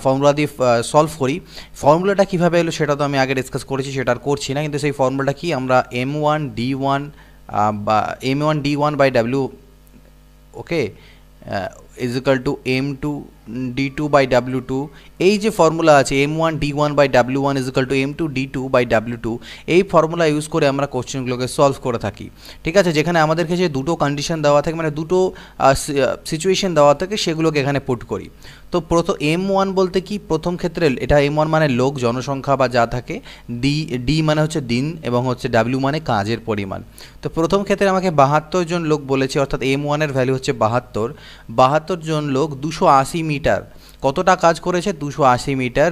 Formula দিয়ে solve করি। ফর্মুলাটা কীভাবে এলো সেটা তো আমি আগে ডিসকাস করেছি, সেটা আর করছি না। কিন্তু সেই ফর্মুলাটা কি, আমরা m1d1 বা m1d1/w, okay, is equal to m2d2/w2। এই যে ফর্মুলা আছে m1d1/w1 is equal to m2d2/w2, এই ফর্মুলা ইউজ করে আমরা কোশ্চেনগুলোকে সলভ করে থাকি। ঠিক আছে, যেখানে আমাদেরকে যে দুটো কন্ডিশন দেওয়া থাকে, মানে দুটো সিচুয়েশন দেওয়া থাকে, সেগুলোকে এখানে পুট করি। তো প্রথম m1 বলতে কি, প্রথম ক্ষেত্রে এটা m1 মানে লোক, জনসংখ্যা বা যা থাকে, ডি মানে হচ্ছে দিন, এবং হচ্ছে w মানে কাজের পরিমাণ। তো প্রথম ক্ষেত্রে আমাকে 72 জন লোক বলেছে, অর্থাৎ m1 এর ভ্যালু হচ্ছে 72 জন লোক 280 মিটার কতটা কাজ করেছে, 280 মিটার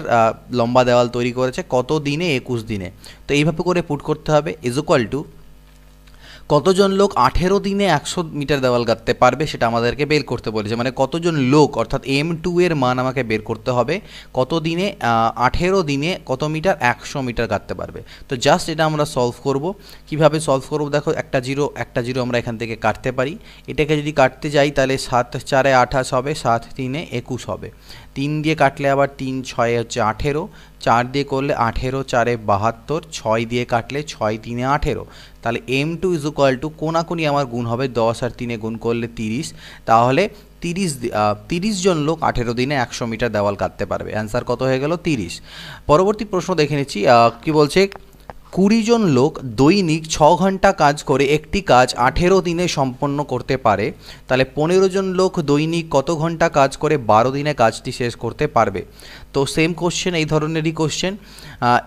লম্বা দেওয়াল তৈরি করেছে, কত দিনে, 21 দিনে। তো এইভাবে করে পুট করতে হবে, ইজ ইকুয়াল টু কতজন লোক 18 দিনে 100 মিটার দেওয়াল গাঁথতে পারবে, সেটা আমাদেরকে বের করতে বলেছে। মানে কতজন লোক, অর্থাৎ m2 এর মান আমাকে বের করতে হবে, কত দিনে, 18 দিনে কত মিটার, 100 মিটার গাঁথতে পারবে। তো জাস্ট এটা আমরা সলভ করব। কিভাবে সলভ করব দেখো, একটা জিরো আমরা এখান থেকে কাটতে পারি। এটাকে যদি কাটতে যাই তাহলে 7 4 28 হবে, 7 3 21 হবে। 3 দিয়ে কাটলে আবার 3 6 হচ্ছে 18, 4 দিয়ে করলে 18 4 72, 6 দিয়ে কাটলে 6 3 18। তাহলে m2 ইজ ইকুয়াল টু, কোনাকুনি আমার গুণ হবে, 10 আর 3 গুণ করলে 30। তাহলে 30 জন লোক 18 দিনে 100 মিটার দেওয়াল কাটতে পারবে। অ্যান্সার কত হয়ে গেল, 30। পরবর্তী প্রশ্ন দেখে নিচ্ছি, কি বলছে, 20 জন লোক দৈনিক 6 ঘন্টা কাজ করে একটি কাজ 18 দিনে সম্পন্ন করতে পারে। তাহলে 15 জন লোক দৈনিক কত ঘন্টা কাজ করে 12 দিনে কাজটি শেষ করতে পারবে। তো সেম কোশ্চেন, এই ধরনেরই কোশ্চেন।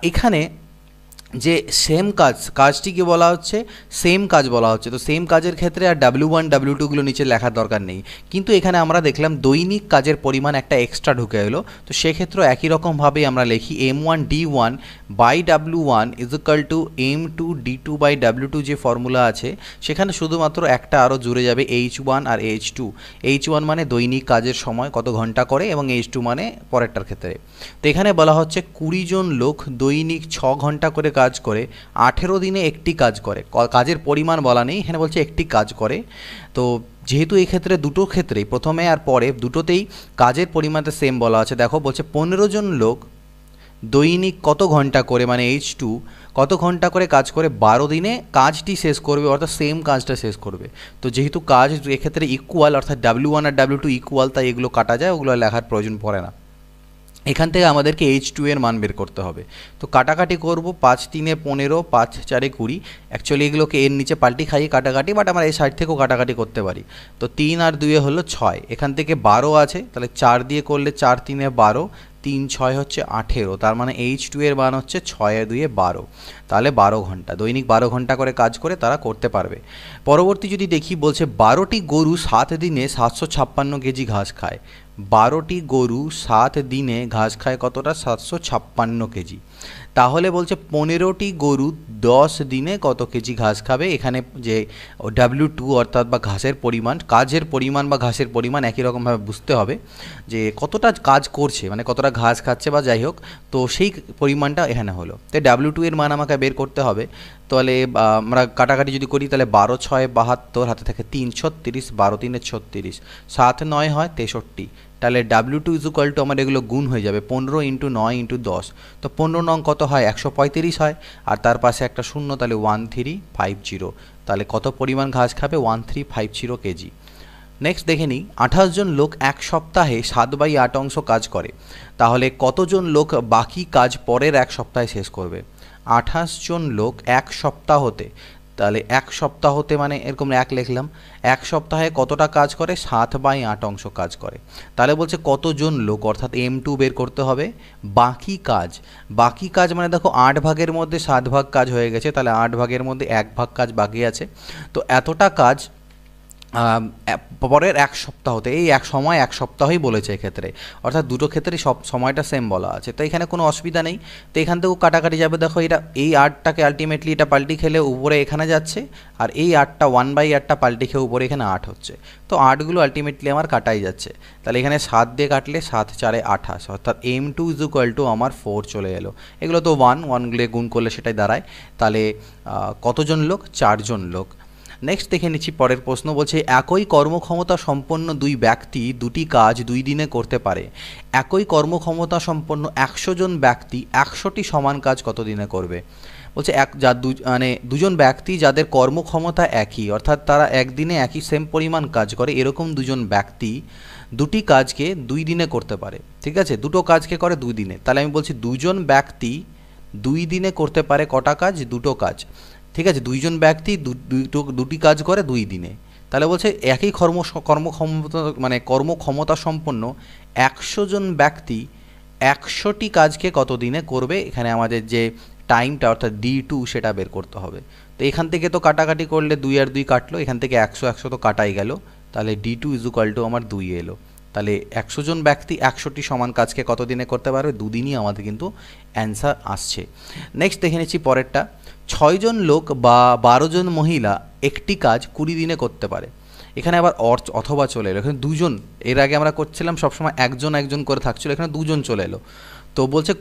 এখানে যে সেম কাজটি কি বলা হচ্ছে, সেম কাজ বলা হচ্ছে। তো সেম কাজের ক্ষেত্রে আর w1 w2গুলো নিচে লেখার দরকার নেই, কিন্তু এখানে আমরা দেখলাম দৈনিক কাজের পরিমাণ একটা এক্সট্রা ঢুকে এলো। তো সেক্ষেত্রে একই রকমভাবেই আমরা লিখি m1d1/w1 is equal to m2d2/w2। যে ফর্মুলা আছে সেখানে শুধুমাত্র একটা আরও জুড়ে যাবে, h1 আর h2। h1 মানে দৈনিক কাজের সময় কত ঘন্টা করে, এবং h2 মানে পরেরটার ক্ষেত্রে। তো এখানে বলা হচ্ছে 20 জন লোক দৈনিক 6 ঘন্টা করে কাজ করে 18 দিনে একটি কাজ করে। কাজের পরিমাণ বলা নেই, এখানে বলছে একটি কাজ করে। তো যেহেতু এই ক্ষেত্রে দুটো ক্ষেত্রেই, প্রথমে আর পরে দুটোতেই কাজের পরিমাণটা সেম বলা আছে, দেখো বলছে 15 জন লোক দৈনিক কত ঘন্টা করে, মানে h2 কত ঘন্টা করে কাজ করে 12 দিনে কাজটি শেষ করবে, অর্থাৎ সেম কাজটা শেষ করবে। তো যেহেতু কাজ এক্ষেত্রে ইকুয়াল, অর্থাৎ w1 আর w2 ইকুয়াল, তাই এগুলো কাটা যায়, ওগুলো লেখার প্রয়োজন পড়ে না। এখান থেকে আমাদেরকে h2 এর মান বের করতে হবে। তো কাটাকাটি করব, 5 3 15, 5 4 20। অ্যাকচুয়ালি এগুলোকে এর নিচে পাল্টি খাইয়ে কাটাকাটি, বাট আমরা এই সাইড থেকেও কাটাকাটি করতে পারি। তো 3 আর 2 হলো 6, এখান থেকে 12 আছে, তাহলে 4 দিয়ে করলে 4 3 12, 3 6 হচ্ছে 18। তার মানে h2 এর মান হচ্ছে 6 আর 2 12। তাহলে 12 ঘন্টা, দৈনিক 12 ঘন্টা করে কাজ করে তারা করতে পারবে। পরবর্তী যদি দেখি, বলছে 12টি গরু 7 দিনে 756 কেজি ঘাস খায়। 12টি গরু 7 দিনে ঘাস খায় কতটা, 756 কেজি। তাহলে বলছে 15টি গরু 10 দিনে কত কেজি ঘাস খাবে। এখানে যে w2 অর্থাৎ বা ঘাসের পরিমাণ, কাজের পরিমাণ বা ঘাসের পরিমাণ একই রকমভাবে বুঝতে হবে, যে কতটা কাজ করছে, মানে কতটা ঘাস খাচ্ছে বা যাই হোক, তো সেই পরিমাণটা এখানে হলো। তাই w2 এর মান আমাকে বের করতে হবে। তাহলে আমরা কাটাকাটি যদি করি, তাহলে 12 6 72, হাতে থাকে 3 36, 12 3 36, 7 9 হয় 63। তাহলে w2 ইজ ইকুয়াল টু, আমার এগুলো গুণ হয়ে যাবে, 15 × 9 × 10। তো 15 নং কত হয়, 135 হয়, আর তার পাশে একটা শূন্য, তাহলে 1350। তাহলে কত পরিমাণ ঘাস খাবে, 1350 কেজি। নেক্সট দেখে নিই, 28 জন লোক এক সপ্তাহে 7/8 অংশ কাজ করে। তাহলে কতজন লোক বাকি কাজ পরের এক সপ্তাহে শেষ করবে। 28 জন লোক এক সপ্তাহতে, তাহলে এক সপ্তাহতে মানে এরকম এক লিখলাম, এক সপ্তাহে কতটা কাজ করে, 7/8 অংশ কাজ করে। তাহলে বলছে কতজন লোক, অর্থাৎ m2 বের করতে হবে। বাকি কাজ মানে দেখো 8 ভাগের মধ্যে 7 ভাগ কাজ হয়ে গেছে, তাহলে 8 ভাগের মধ্যে 1 ভাগ কাজ বাকি আছে। তো এতটা কাজ পরের এক সপ্তাহতে, এই এক সপ্তাহই বলেছে এক্ষেত্রে, অর্থাৎ দুটো ক্ষেত্রেই সব সময়টা সেম বলা আছে। তো এখানে কোনো অসুবিধা নেই। তো এখান থেকেও কাটাকাটি যাবে, দেখো এটা এই 8টাকে আলটিমেটলি এটা পাল্টি খেলে উপরে এখানে যাচ্ছে, আর এই 8টা 1/8টা পাল্টি খেয়ে উপরে এখানে 8 হচ্ছে। তো 8গুলো আলটিমেটলি আমার কাটাই যাচ্ছে। তাহলে এখানে 7 দিয়ে কাটলে 7 4 28, অর্থাৎ m2 ইজ ইকুয়াল টু আমার 4 চলে এলো। এগুলো তো 1 গুলো গুণ করলে সেটাই দাঁড়ায়। তাহলে কতজন লোক, 4 জন লোক। নেক্সট দেখে নিচ্ছি পরের প্রশ্ন, বলছে একই কর্মক্ষমতা সম্পন্ন দুই ব্যক্তি দুটি কাজ 2 দিনে করতে পারে। একই কর্মক্ষমতা সম্পন্ন 100 জন ব্যক্তি 100টি সমান কাজ কত দিনে করবে? বলছে মানে দুজন ব্যক্তি যাদের কর্মক্ষমতা একই, অর্থাৎ তারা একদিনে একই সেম পরিমাণ কাজ করে, এরকম দুজন ব্যক্তি দুটি কাজকে 2 দিনে করতে পারে। ঠিক আছে, দুটো কাজকে করে 2 দিনে। তাহলে আমি বলছি দুজন ব্যক্তি 2 দিনে করতে পারে কটা কাজ? দুটো কাজ। ঠিক আছে, দুইজন ব্যক্তি দুটি কাজ করে 2 দিনে। তাহলে বলছে একই কর্মক্ষমতা মানে কর্মক্ষমতা সম্পন্ন 100 জন ব্যক্তি 100টি কাজকে কত দিনে করবে? এখানে আমাদের যে টাইমটা অর্থাৎ D2 সেটা বের করতে হবে। তো এখান থেকে তো কাটাকাটি করলে 2 আর 2 কাটলো, এখান থেকে 100 তো কাটাই গেল, তাহলে D2 = আমার 2 এলো। তাহলে 100 জন ব্যক্তি 100টি সমান কাজকে কত দিনে করতে পারবে? 2 দিনই আমাদের কিন্তু অ্যান্সার আসছে। নেক্সট দেখে নিচ্ছি পরেরটা, 6 জন লোক বা 12 জন মহিলা একটি কাজ 20 দিনে করতে পারে। এখানে আবার অথবা চলে এলো, এখানে দুজন। এর আগে আমরা করছিলাম সবসময় একজন একজন করে থাকছিল, এখানে দুজন চলে এলো। তো বলছে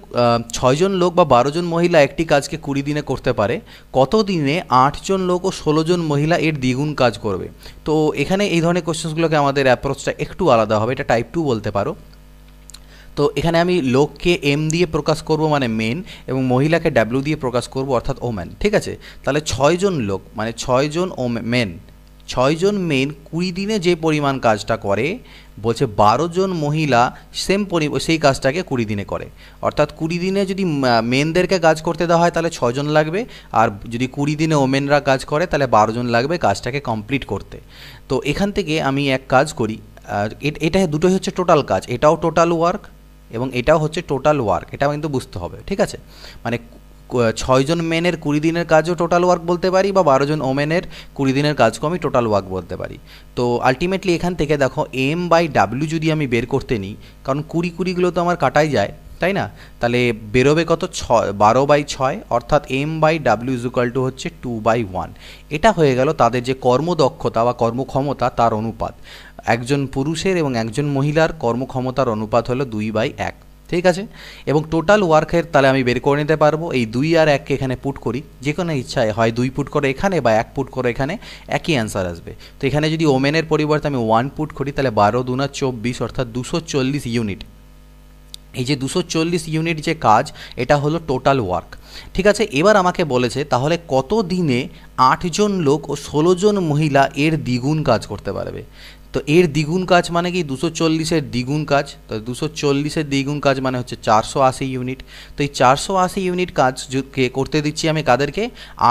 6 জন লোক বা 12 জন মহিলা একটি কাজকে 20 দিনে করতে পারে, কত দিনে 8 জন লোক ও 16 জন মহিলা এর দ্বিগুণ কাজ করবে? তো এখানে এই ধরনের কোশ্চেন্সগুলোকে আমাদের অ্যাপ্রোচটা একটু আলাদা হবে, এটা টাইপ 2 বলতে পারো। তো এখানে আমি লোককে এম দিয়ে প্রকাশ করব মানে মেন, এবং মহিলাকে ডাব্লিউ দিয়ে প্রকাশ করব অর্থাৎ ওম্যান। ঠিক আছে, তাহলে 6 জন লোক মানে 6 জন মেন, 6 জন মেন 20 দিনে যে পরিমাণ কাজটা করে, বলছে 12 জন মহিলা সেই কাজটাকে 20 দিনে করে। অর্থাৎ 20 দিনে যদি মেনদেরকে কাজ করতে দেওয়া হয় তাহলে 6 জন লাগবে, আর যদি 20 দিনে ওমেনরা কাজ করে তাহলে 12 জন লাগবে কাজটাকে কমপ্লিট করতে। তো এখান থেকে আমি এক কাজ করি, এটা দুটোই হচ্ছে টোটাল কাজ, এটাও টোটাল ওয়ার্ক এবং এটাও হচ্ছে টোটাল ওয়ার্ক, এটাও কিন্তু বুঝতে হবে। ঠিক আছে, মানে 6 জন মেনের 20 দিনের কাজও টোটাল ওয়ার্ক বলতে পারি, বা 12 জন ওমেনের 20 দিনের কাজকেও আমি টোটাল ওয়ার্ক বলতে পারি। তো আলটিমেটলি এখান থেকে দেখো M/W যদি আমি বের করতে নিই, কারণ 20 তো আমার কাটাই যায়, তাই না? তাহলে বেরোবে কত? 12/6, অর্থাৎ M/W হচ্ছে 2/1। এটা হয়ে গেল তাদের যে কর্মদক্ষতা বা কর্মক্ষমতা তার অনুপাত। একজন পুরুষের এবং একজন মহিলার কর্মক্ষমতার অনুপাত হলো 2/1। ঠিক আছে, এবং টোটাল ওয়ার্কের তাহলে আমি বের করে নিতে পারবো। এই 2 আর 1কে এখানে পুট করি, যে কোনো ইচ্ছায় হয় 2 পুট করে এখানে বা 1 পুট করে এখানে, একই অ্যান্সার আসবে। তো এখানে যদি ওমেনের পরিবর্তে আমি 1 পুট করি তাহলে 12 2 24, অর্থাৎ 240 ইউনিট। এই যে 240 ইউনিট যে কাজ, এটা হলো টোটাল ওয়ার্ক। ঠিক আছে, এবার আমাকে বলেছে তাহলে কত দিনে 8 জন লোক ও 16 জন মহিলা এর দ্বিগুণ কাজ করতে পারবে? তো এর দ্বিগুণ কাজ মানে কি? 240-এর দ্বিগুণ কাজ। তো 240-এর দ্বিগুণ কাজ মানে হচ্ছে 480 ইউনিট। তো এই 480 ইউনিট কাজকে করতে দিচ্ছি আমি কাদেরকে?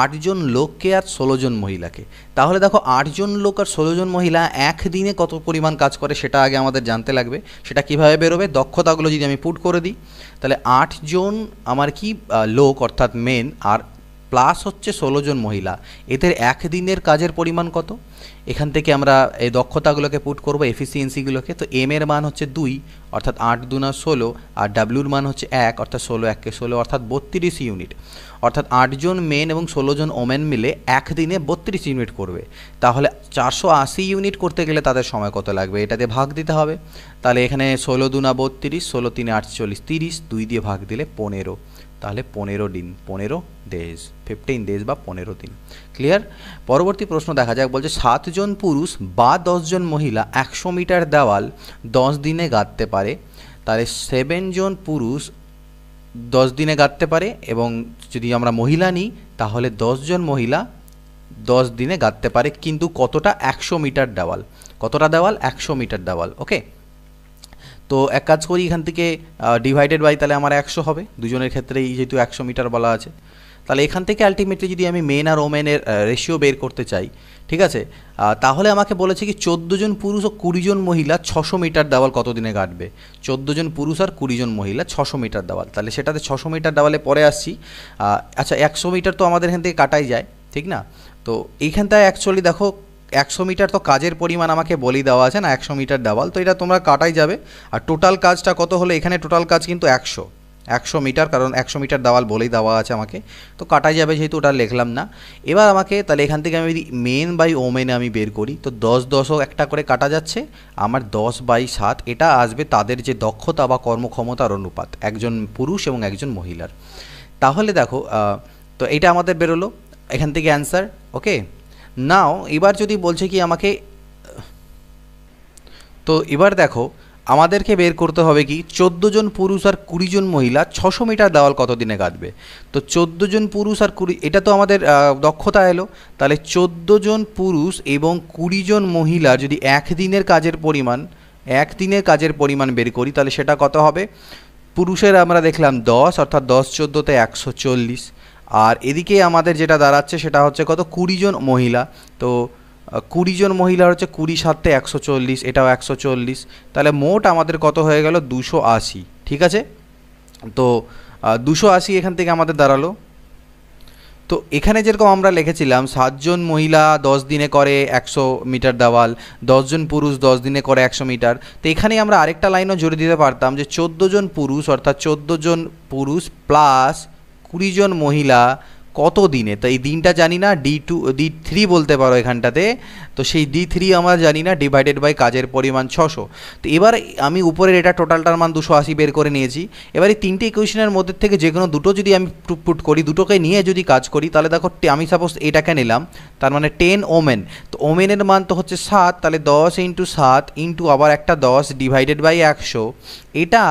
8 জন লোককে আর 16 জন মহিলাকে। তাহলে দেখো 8 জন লোক আর 16 জন মহিলা একদিনে কত পরিমাণ কাজ করে সেটা আগে আমাদের জানতে লাগবে। সেটা কিভাবে বেরোবে? দক্ষতাগুলো যদি আমি পুট করে দিই, তাহলে 8 জন আমার কি লোক অর্থাৎ মেন, আর প্লাস হচ্ছে 16 জন মহিলা, এদের একদিনের কাজের পরিমাণ কত? এখান থেকে আমরা এই দক্ষতাগুলোকে পুট করব, এফিসিয়েন্সিগুলোকে। তো এম এর মান হচ্ছে 2, অর্থাৎ 8 2 16, আর ডাব্লিউর মান হচ্ছে 1, অর্থাৎ 16 1 16, অর্থাৎ 32 ইউনিট। অর্থাৎ 8 জন মেন এবং 16 জন ওমেন মিলে একদিনে 32 ইউনিট করবে। তাহলে 480 ইউনিট করতে গেলে তাদের সময় কত লাগবে? এটাতে ভাগ দিতে হবে। তাহলে এখানে 16 2 32, 16 3 48, 30, 2 দিয়ে ভাগ দিলে 15, তাহলে 15 দিন, 15 ডেজ, 15 ডেজ বা 15 দিন। ক্লিয়ার? পরবর্তী প্রশ্ন দেখা যাক, বলছে 7 জন পুরুষ বা 10 জন মহিলা 100 মিটার দেওয়াল 10 দিনে গাঁথতে পারে। তাহলে 7 জন পুরুষ 10 দিনে গাঁথতে পারে, এবং যদি আমরা মহিলা নিই তাহলে 10 জন মহিলা 10 দিনে গাঁথতে পারে, কিন্তু কতটা? 100 মিটার দেওয়াল। কতটা দেওয়াল? 100 মিটার দেওয়াল। ওকে, তো এক কাজ করি, এখান থেকে ডিভাইডেড বাই তাহলে আমার 100 হবে দুজনের ক্ষেত্রেই, যেহেতু 100 মিটার বলা আছে। তাহলে এখান থেকে আলটিমেটলি যদি আমি মেন আর ওমেনের রেশিও বের করতে চাই, ঠিক আছে, তাহলে আমাকে বলেছে কি 14 জন পুরুষ ও 20 জন মহিলা 600 মিটার দেওয়াল কত দিনে গাঁথবে? 14 জন পুরুষ আর 20 জন মহিলা 600 মিটার দেওয়াল। তাহলে সেটাতে 600 মিটার দেওয়ালে পরে আসছি। আচ্ছা, 100 মিটার তো আমাদের এখান থেকে কাটাই যায়, ঠিক না? তো এইখানটায় অ্যাকচুয়ালি দেখো 100 মিটার তো কাজের পরিমাণ আমাকে বলেই দেওয়া আছে না, 100 মিটার দেওয়াল, তো এটা তোমরা কাটাই যাবে। আর টোটাল কাজটা কত হলো? এখানে টোটাল কাজ কিন্তু 100 মিটার, কারণ 100 মিটার দেওয়াল বলেই দেওয়া আছে আমাকে, তো কাটাই যাবে, যেহেতু ওটা লিখলাম না। এবার আমাকে তাহলে এখান থেকে আমি যদি মেন বাই ওমেনে আমি বের করি, তো 10 10ও একটা করে কাটা যাচ্ছে, আমার 10/7 এটা আসবে তাদের যে দক্ষতা বা কর্মক্ষমতার অনুপাত, একজন পুরুষ এবং একজন মহিলার। তাহলে দেখো, তো এটা আমাদের বেরোলো এখান থেকে অ্যান্সার। ওকে, নাও এবার যদি বলছে কি আমাকে, তো এবার দেখো আমাদেরকে বের করতে হবে কি 14 জন পুরুষ আর 20 জন মহিলা 600 মিটার দেওয়াল কত দিনে কাটবে। তো 14 জন পুরুষ আর 20, এটা তো আমাদের দক্ষতা এলো। তাহলে 14 জন পুরুষ এবং 20 জন মহিলার যদি একদিনের কাজের পরিমাণ বের করি তাহলে সেটা কত হবে। পুরুষের আমরা দেখলাম 10, অর্থাৎ 10 14 140, আর এদিকে আমাদের যেটা দাঁড়াচ্ছে সেটা হচ্ছে কত 20 জন মহিলা। তো 20 জন মহিলা হচ্ছে 20 7 140, এটাও 140, তাহলে মোট আমাদের কত হয়ে গেল 280। ঠিক আছে, তো 280 এখান থেকে আমাদের দাঁড়ালো। তো এখানে যেরকম আমরা লিখেছিলাম 7 জন মহিলা 10 দিনে করে 100 মিটার দেওয়াল, 10 জন পুরুষ 10 দিনে করে 100 মিটার। তো এখানে আমরা আরেকটা লাইনও জুড়ে দিতে পারতাম যে 14 জন পুরুষ, অর্থাৎ 14 জন পুরুষ প্লাস 20 জন মহিলা কত দিনে। তো এই দিনটা জানি না, D3 বলতে পারো এখানটাতে। তো সেই D3 আমরা জানি না, ডিভাইডেড বাই কাজের পরিমাণ 600। তো এবার আমি উপরের এটা টোটালটার মান 280 বের করে নিয়েছি। এবার এই তিনটে ইকুয়েশনের মধ্যে থেকে যে কোনো দুটো যদি আমি পুট করি, দুটোকে নিয়ে যদি কাজ করি, তাহলে দেখো আমি সাপোজ এটাকে নিলাম, তার মানে 10 ওমেন। তো ওমেনের মান তো হচ্ছে 7, তাহলে 10 × 7 ইন্টু আবার একটা 10 ডিভাইডেড বাই 100, এটা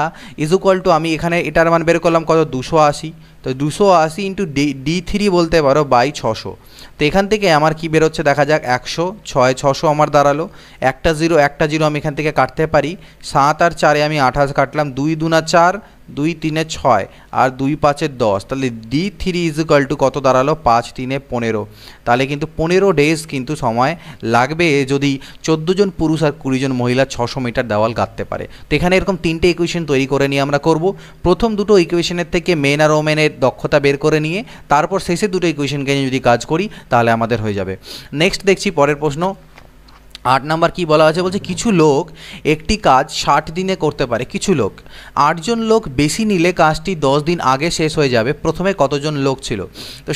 ইজ ইকুয়াল টু, আমি এখানে এটার মান বের করলাম কত 280। তো 280 ইন্টু D3 বলতে পারো বাই 600। তো এখান থেকে আমার কি বেরোচ্ছে দেখা যাক, 100 6 600 আমার দাঁড়ালো। একটা জিরো আমি এখান থেকে কাটতে পারি। 7 আর 4 আমি 28 কাটলাম, 2 2 4, 2 3 6 আর 2 5 10, তাহলে D3 ইজ ইকুয়াল টু কত দাঁড়ালো 5 3 15। তাহলে কিন্তু 15 ডেজ কিন্তু সময় লাগবে যদি 14 জন পুরুষ আর 20 জন মহিলা 600 মিটার দেওয়াল গাঁথতে পারে। তো এখানে এরকম তিনটে ইকুয়েশন তৈরি করে নিয়ে আমরা করব। প্রথম দুটো ইকুয়েশনের থেকে মেন আর ওমেনের দক্ষতা বের করে নিয়ে তারপর শেষে দুটো ইকুয়েশনকে নিয়ে যদি কাজ করি তাহলে আমাদের হয়ে যাবে। নেক্সট দেখছি পরের প্রশ্ন 8 নাম্বার কি বলা আছে, বলছে কিছু লোক একটি কাজ 60 দিনে করতে পারে। কিছু লোক, 8 জন লোক বেশি নিলে কাজটি 10 দিন আগে শেষ হয়ে যাবে। প্রথমে কতজন লোক ছিল? তো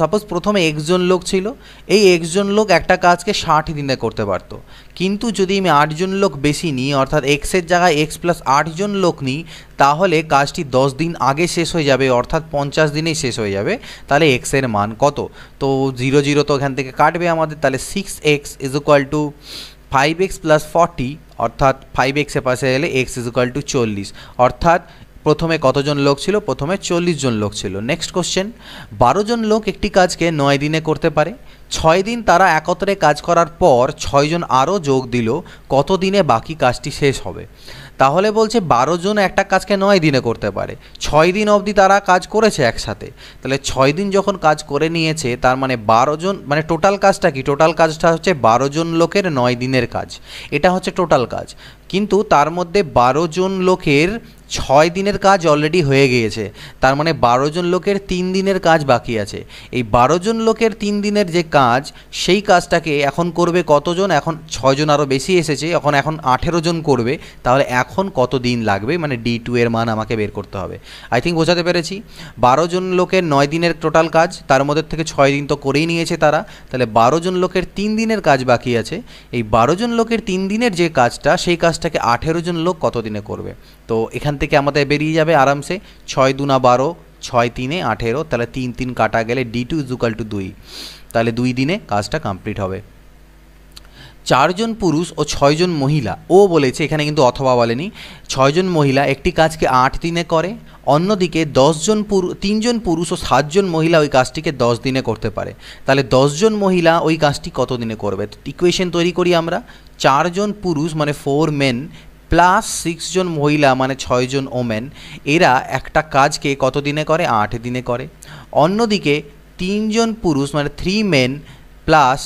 সাপোজ প্রথমে x জন লোক ছিল। এই x জন লোক একটা কাজকে 60 দিনে করতে পারত। কিন্তু যদি আমি 8 জন লোক বেশি নিই, অর্থাৎ এক্সের জায়গায় x + 8 জন লোক নিই, তাহলে কাজটি 10 দিন আগে শেষ হয়ে যাবে, অর্থাৎ 50 দিনেই শেষ হয়ে যাবে। তাহলে x এর মান কত? তো 0 0 তো এখান থেকে কাটবে আমাদের, তাহলে 6x = 5x + 40, অর্থাৎ 5x এর পাশে এলে x = 40, অর্থাৎ প্রথমে কতজন লোক ছিল? প্রথমে 40 জন লোক ছিল। নেক্সট কোশ্চেন, 12 জন লোক একটি কাজকে 9 দিনে করতে পারে। 6 দিন তারা একত্রে কাজ করার পর 6 জন আরও যোগ দিল, কত দিনে বাকি কাজটি শেষ হবে? তাহলে বলছে 12 জন একটা কাজকে 9 দিনে করতে পারে, 6 দিন অবধি তারা কাজ করেছে একসাথে। তাহলে 6 দিন যখন কাজ করে নিয়েছে, তার মানে 12 জন, মানে টোটাল কাজটা কি? টোটাল কাজটা হচ্ছে 12 জন লোকের 9 দিনের কাজ, এটা হচ্ছে টোটাল কাজ। কিন্তু তার মধ্যে 12 জন লোকের 6 দিনের কাজ অলরেডি হয়ে গিয়েছে, তার মানে 12 জন লোকের 3 দিনের কাজ বাকি আছে। এই 12 জন লোকের 3 দিনের যে কাজ, সেই কাজটাকে এখন করবে কতজন? এখন 6 জন আরও বেশি এসেছে, এখন 18 জন করবে। তাহলে এখন কত দিন লাগবে, মানে D2 এর মান আমাকে বের করতে হবে। আই থিঙ্ক বোঝাতে পেরেছি। 12 জন লোকের 9 দিনের টোটাল কাজ, তার মধ্যে থেকে 6 দিন তো করেই নিয়েছে তারা, তাহলে 12 জন লোকের 3 দিনের কাজ বাকি আছে। এই 12 জন লোকের 3 দিনের যে কাজটা, সেই কাজটাকে 18 জন লোক কত দিনে করবে? তো এখান থেকে আমাদের বেরিয়ে যাবে আরামসে 6 2 12, 6 3 18, তাহলে 3 3 কাটা গেলে D2 = 2, তাহলে 2 দিনে কাজটা কমপ্লিট হবে। 4 জন পুরুষ ও 6 জন মহিলা, ও বলেছে এখানে কিন্তু অথবা বলেনি, 6 জন মহিলা একটি কাজকে 8 দিনে করে। অন্যদিকে 3 জন পুরুষ ও 7 জন মহিলা ওই কাজটিকে 10 দিনে করতে পারে। তাহলে 10 জন মহিলা ওই কাজটি কত দিনে করবে? ইকুয়েশন তৈরি করি আমরা। 4 জন পুরুষ মানে 4 মেন প্লাস 6 জন মহিলা মানে 6 জন ওমেন, এরা একটা কাজকে কত দিনে করে? 8 দিনে করে। অন্যদিকে 3 জন পুরুষ মানে 3 মেন প্লাস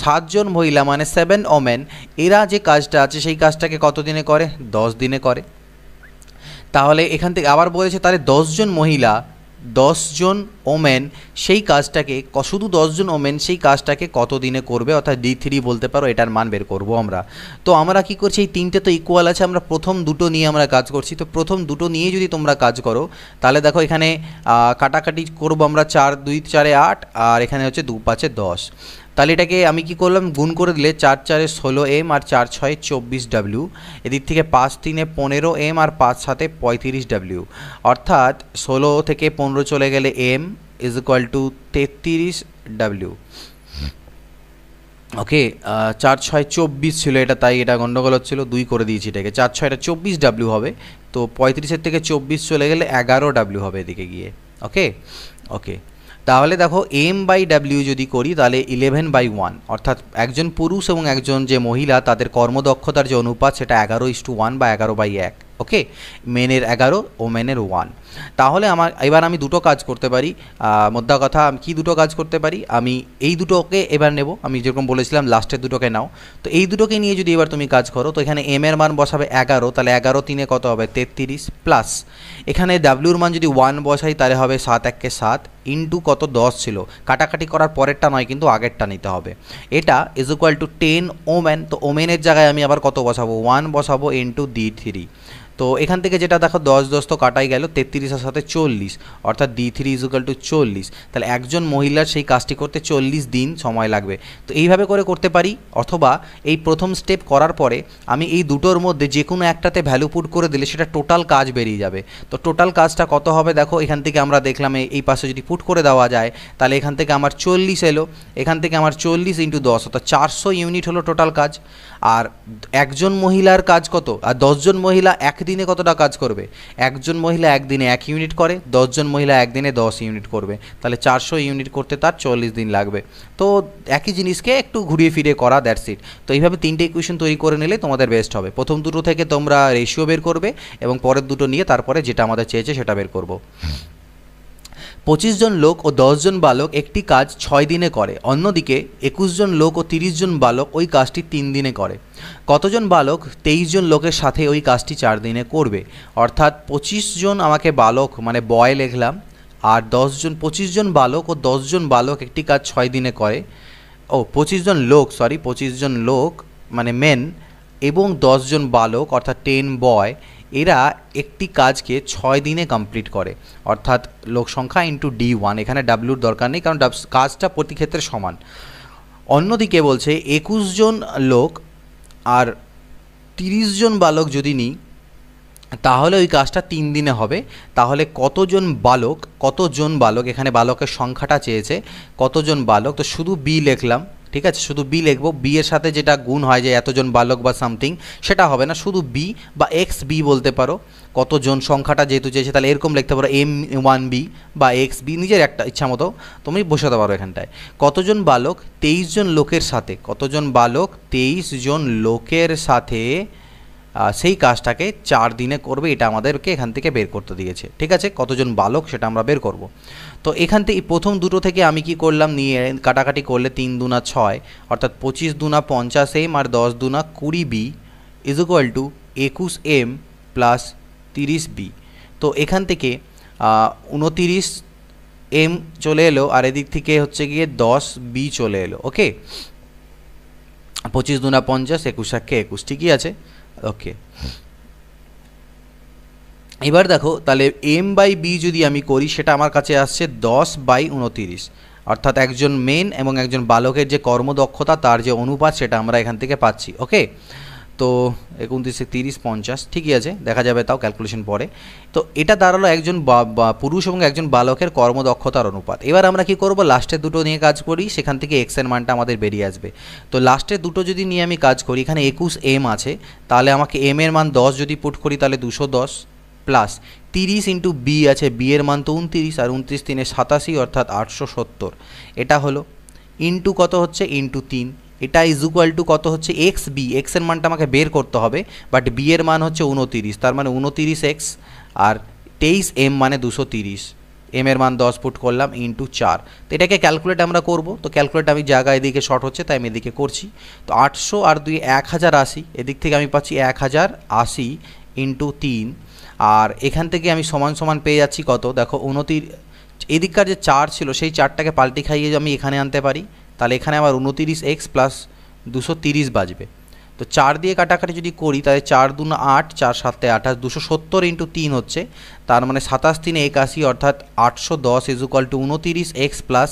7 জন মহিলা মানে 7 ওমেন, এরা যে কাজটা আছে সেই কাজটাকে কত দিনে করে? 10 দিনে করে। তাহলে এখান থেকে আবার বলেছে, তাহলে 10 জন মহিলা 10 জন ওমেন সেই কাজটাকে, শুধু 10 জন ওমেন সেই কাজটাকে কত দিনে করবে, অর্থাৎ D3 বলতে পারো, এটার মান বের করব আমরা। তো আমরা কি করছি, এই তিনটে তো ইকুয়াল আছে, আমরা প্রথম দুটো নিয়ে আমরা কাজ করছি। তো প্রথম দুটো নিয়ে যদি তোমরা কাজ করো, তাহলে দেখো এখানে কাটাকাটি করব আমরা, 4 2 4 8, আর এখানে হচ্ছে 2 5 10। তাহলে এটাকে আমি কি করলাম, গুণ করে দিলে 4 4 16M আর 4 6 24W, এদিক থেকে 5 3 15M আর 5 7 35W, অর্থাৎ 16 থেকে 15 চলে গেলে M = 33W। ওকে, 4 6 24 ছিল এটা, তাই এটা গন্ডগোল হচ্ছিলো, 2 করে দিয়েছি এটাকে। 4 6 24 ডাব্লিউ হবে, তো 35-এর থেকে 24 চলে গেলে 11 ডাব্লিউ হবে এদিকে গিয়ে। ওকে ওকে, তাহলে দেখো m/w যদি করি তাহলে 11/1, অর্থাৎ একজন পুরুষ এবং একজন যে মহিলা তাদের কর্মদক্ষতার যে অনুপাত সেটা 11:1 বা 11/1। ওকে, মেনের 11 ও মেনের 1। তাহলে এবার আমি দুটো কাজ করতে পারি। মোদ্দা কথা আমি কি দুটো কাজ করতে পারি, আমি এই দুটোকে এবার নেব, আমি যেরকম বলেছিলাম লাস্টের দুটোকে নাও। তো এই দুটোকে নিয়ে যদি এবার তুমি কাজ করো, তো এখানে এম এর মান বসাবে 11, তাহলে 11 3 কত হবে 33, প্লাস এখানে ডাব্লিউর মান যদি 1 বসাই তাহলে হবে 7 1 7 ইন্টু কত 10 ছিল, কাটাকাটি করার পরেরটা নয় কিন্তু আগেরটা নিতে হবে। এটা ইজ ইকুয়াল টু 10 ওমেন। তো ওমেনের জায়গায় আমি আবার কত বসাবো, 1 বসাবো ইন্টু D3। তো এখান থেকে যেটা দেখো 10 10 তো কাটাই গেল, 33-এর সাথে 40, অর্থাৎ D3 ইজ ইকুয়াল টু 40। তাহলে একজন মহিলার সেই কাজটি করতে 40 দিন সময় লাগবে। তো এইভাবে করে করতে পারি, অথবা এই প্রথম স্টেপ করার পরে আমি এই দুটোর মধ্যে যে কোনো একটাতে ভ্যালু পুট করে দিলে সেটা টোটাল কাজ বেরিয়ে যাবে। তো টোটাল কাজটা কত হবে দেখো, এখান থেকে আমরা দেখলাম এই পাশে যদি পুট করে দেওয়া যায় তাহলে এখান থেকে আমার 40 এলো, এখান থেকে আমার 40 ইন্টু 10 অর্থাৎ 400 ইউনিট হলো টোটাল কাজ। আর একজন মহিলার কাজ কত, আর 10 জন মহিলা একদিনে কতটা কাজ করবে, একজন মহিলা একদিনে 1 ইউনিট করে, 10 জন মহিলা একদিনে 10 ইউনিট করবে, তাহলে 400 ইউনিট করতে তার 40 দিন লাগবে। তো একই জিনিসকে একটু ঘুরিয়ে ফিরিয়ে করা, দ্যাটস ইট। তো এইভাবে 3টে ইকুয়েশন তৈরি করে নিলে তোমাদের বেস্ট হবে। প্রথম দুটো থেকে তোমরা রেশিও বের করবে এবং পরের দুটো নিয়ে তারপরে যেটা আমাদের চেয়েছে সেটা বের করব। 25 জন লোক ও 10 জন বালক একটি কাজ 6 দিনে করে, অন্যদিকে 21 জন লোক ও 30 জন বালক ওই কাজটি 3 দিনে করে। কতজন বালক 23 জন লোকের সাথে ওই কাজটি 4 দিনে করবে? অর্থাৎ 25 জন আমাকে বালক মানে বয় লিখলাম, আর 25 জন বালক ও 10 জন বালক একটি কাজ 6 দিনে করে। 25 জন লোক, 25 জন লোক মানে মেন এবং 10 জন বালক অর্থাৎ 10 বয়, এরা একটি কাজকে 6 দিনে কমপ্লিট করে, অর্থাৎ লোক সংখ্যা ইন্টু D1। এখানে ডাব্লিউর দরকার নেই কারণ কাজটা প্রতি ক্ষেত্রে সমান। অন্যদিকে বলছে 21 জন লোক আর 30 জন বালক যদি নিই তাহলে ওই কাজটা 3 দিনে হবে। তাহলে কতজন বালক, এখানে বালকের সংখ্যাটা চেয়েছে, কতজন বালক, তো শুধু বি লিখলাম, ঠিক আছে, শুধু বি লিখবো। বি এর সাথে যেটা গুণ হয় যে এতজন বালক বা সামথিং, সেটা হবে না, শুধু বি বা এক্স বি বলতে পারো। কতজন সংখ্যাটা যেহেতু চেয়েছে তাহলে এরকম লিখতে পারো M1B বা XB, নিজের একটা ইচ্ছা মতো তুমি বসাতে পারো এখানটায়। কতজন বালক 23 জন লোকের সাথে, কতজন বালক 23 জন লোকের সাথে সেই কাজটাকে 4 দিনে করবে, এটা আমাদেরকে এখান থেকে বের করতে দিয়েছে। ঠিক আছে, কতজন বালক সেটা আমরা বের করব। তো এখান থেকে প্রথম দুটো থেকে আমি কি করলাম, নিয়ে কাটাকাটি করলে 3 দুনা 6, অর্থাৎ 25 দুনা 50M আর 10 দুনা 20B is equal to 21M plus 30B। তো এখান থেকে 29M চলে এলো, আর এদিক থেকে হচ্ছে গিয়ে 10B চলে এলো। ওকে, 25 দুনা 50, 21 একে 21, ঠিকই আছে। ওকে, এবার দেখো তাহলে M/B যদি আমি করি সেটা আমার কাছে আসছে 10/29, অর্থাৎ একজন মেন এবং একজন বালকের যে কর্মদক্ষতা তার যে অনুপাত সেটা আমরা এখান থেকে পাচ্ছি। ওকে, তো 29 30 50, ঠিকই আছে, দেখা যাবে তাও ক্যালকুলেশন পরে। তো এটা দাঁড়ালো একজন পুরুষ এবং একজন বালকের কর্মদক্ষতার অনুপাত। এবার আমরা কি করব, লাস্টের দুটো নিয়ে কাজ করি, সেখান থেকে এক্স এর মানটা আমাদের বেরিয়ে আসবে। তো লাস্টের দুটো যদি নিয়ে আমি কাজ করি, এখানে 21M আছে, তাহলে আমাকে M এর মান 10 যদি পুট করি তাহলে 210, প্লাস 30 ইন্টু বি আছে, বি এর মান তো 29, আর 29 3 87 অর্থাৎ 870, এটা হলো ইন্টু কত হচ্ছে ইন্টু 3, এটা ইজ ইকুয়াল টু কত হচ্ছে এক্স বি। এক্স এর মানটা আমাকে বের করতে হবে, বাট বি এর মান হচ্ছে 29, তার মানে 29x, আর 23M মানে 230, এম এর মান 10 পুট করলাম ইন্টু 4। তো এটাকে ক্যালকুলেট আমরা করব, তো ক্যালকুলেট আমি জায়গা এদিকে শর্ট হচ্ছে তাই আমি এদিকে করছি। তো 800 আর 2 1080, এদিক থেকে আমি পাচ্ছি 1080 ইন্টু 3, আর এখান থেকে আমি সমান সমান পেয়ে যাচ্ছি কত, দেখো 29, এদিককার যে 4 ছিল সেই 4টাকে পাল্টি খাইয়ে আমি এখানে আনতে পারি, তাহলে এখানে আমার 29x প্লাস 230 বাজবে। তো 4 দিয়ে কাটাকাটি যদি করি তাহলে 4 2 8, 4 7 28, 270 ইন্টু 3 হচ্ছে, তার মানে 27 3 81, অর্থাৎ 810 is equal two 29x plus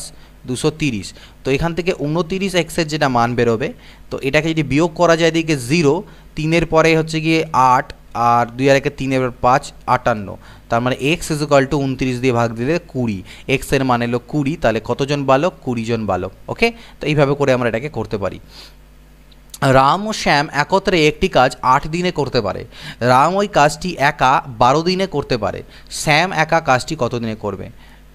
230। তো এখান থেকে 29x যেটা মান বেরোবে, তো এটাকে যদি বিয়োগ করা যায় এদিকে 0, 3 এর পরে হচ্ছে গিয়ে 8, আর 2 আর 1 3 এবার 5 58, তার মানে x = 29 দিয়ে ভাগ দিলে 20, x এর মান হলো 20, তাহলে কতজন বালক? 20 জন বালক। ওকে, তো এইভাবে করে আমরা এটাকে করতে পারি। রাম ও শ্যাম একত্রে একটি কাজ 8 দিনে করতে পারে। রাম ওই কাজটি একা 12 দিনে করতে পারে। শ্যাম একা কাজটি কত দিনে করবে?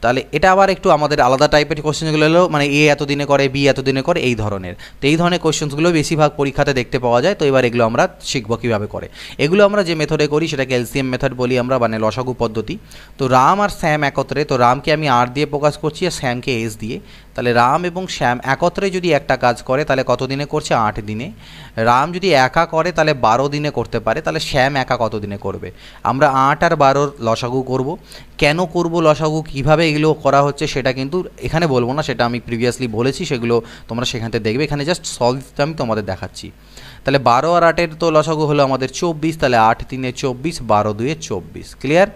তাহলে এটা আবার একটু আমাদের আলাদা টাইপের কোশ্চেনগুলো হলো, মানে এ এত দিনে করে, বি এত দিনে করে, এই ধরনের। তো এই ধরনের কোশ্চেনগুলো বেশিরভাগ পরীক্ষাতে দেখতে পাওয়া যায়। তো এবার এগুলো আমরা শিখবো কীভাবে করে। এগুলো আমরা যে মেথডে করি সেটাকে এলসিএম মেথড বলি আমরা, মানে লসাগু পদ্ধতি। তো রাম আর শ্যাম একত্রে, তো রামকে আমি আর দিয়ে প্রকাশ করছি আর শ্যামকে এস দিয়ে। তাহলে রাম এবং শ্যাম একত্রে যদি একটা কাজ করে তাহলে কত দিনে করছে? 8 দিনে। রাম যদি একা করে তাহলে 12 দিনে করতে পারে, তাহলে শ্যাম একা কত দিনে করবে? আমরা 8 আর 12 লসাগু করব। কেন করব লসাগু, কীভাবে এগুলো করা হচ্ছে সেটা কিন্তু এখানে বলবো না, সেটা আমি প্রিভিয়াসলি বলেছি, সেগুলো তোমরা সেখান থেকে দেখবে। এখানে জাস্ট সলভটা আমি তোমাদের দেখাচ্ছি। তাহলে 12 আর 8-এর তো লসাগু হলো আমাদের 24, তাহলে 8 3 24, 12 2 24। ক্লিয়ার?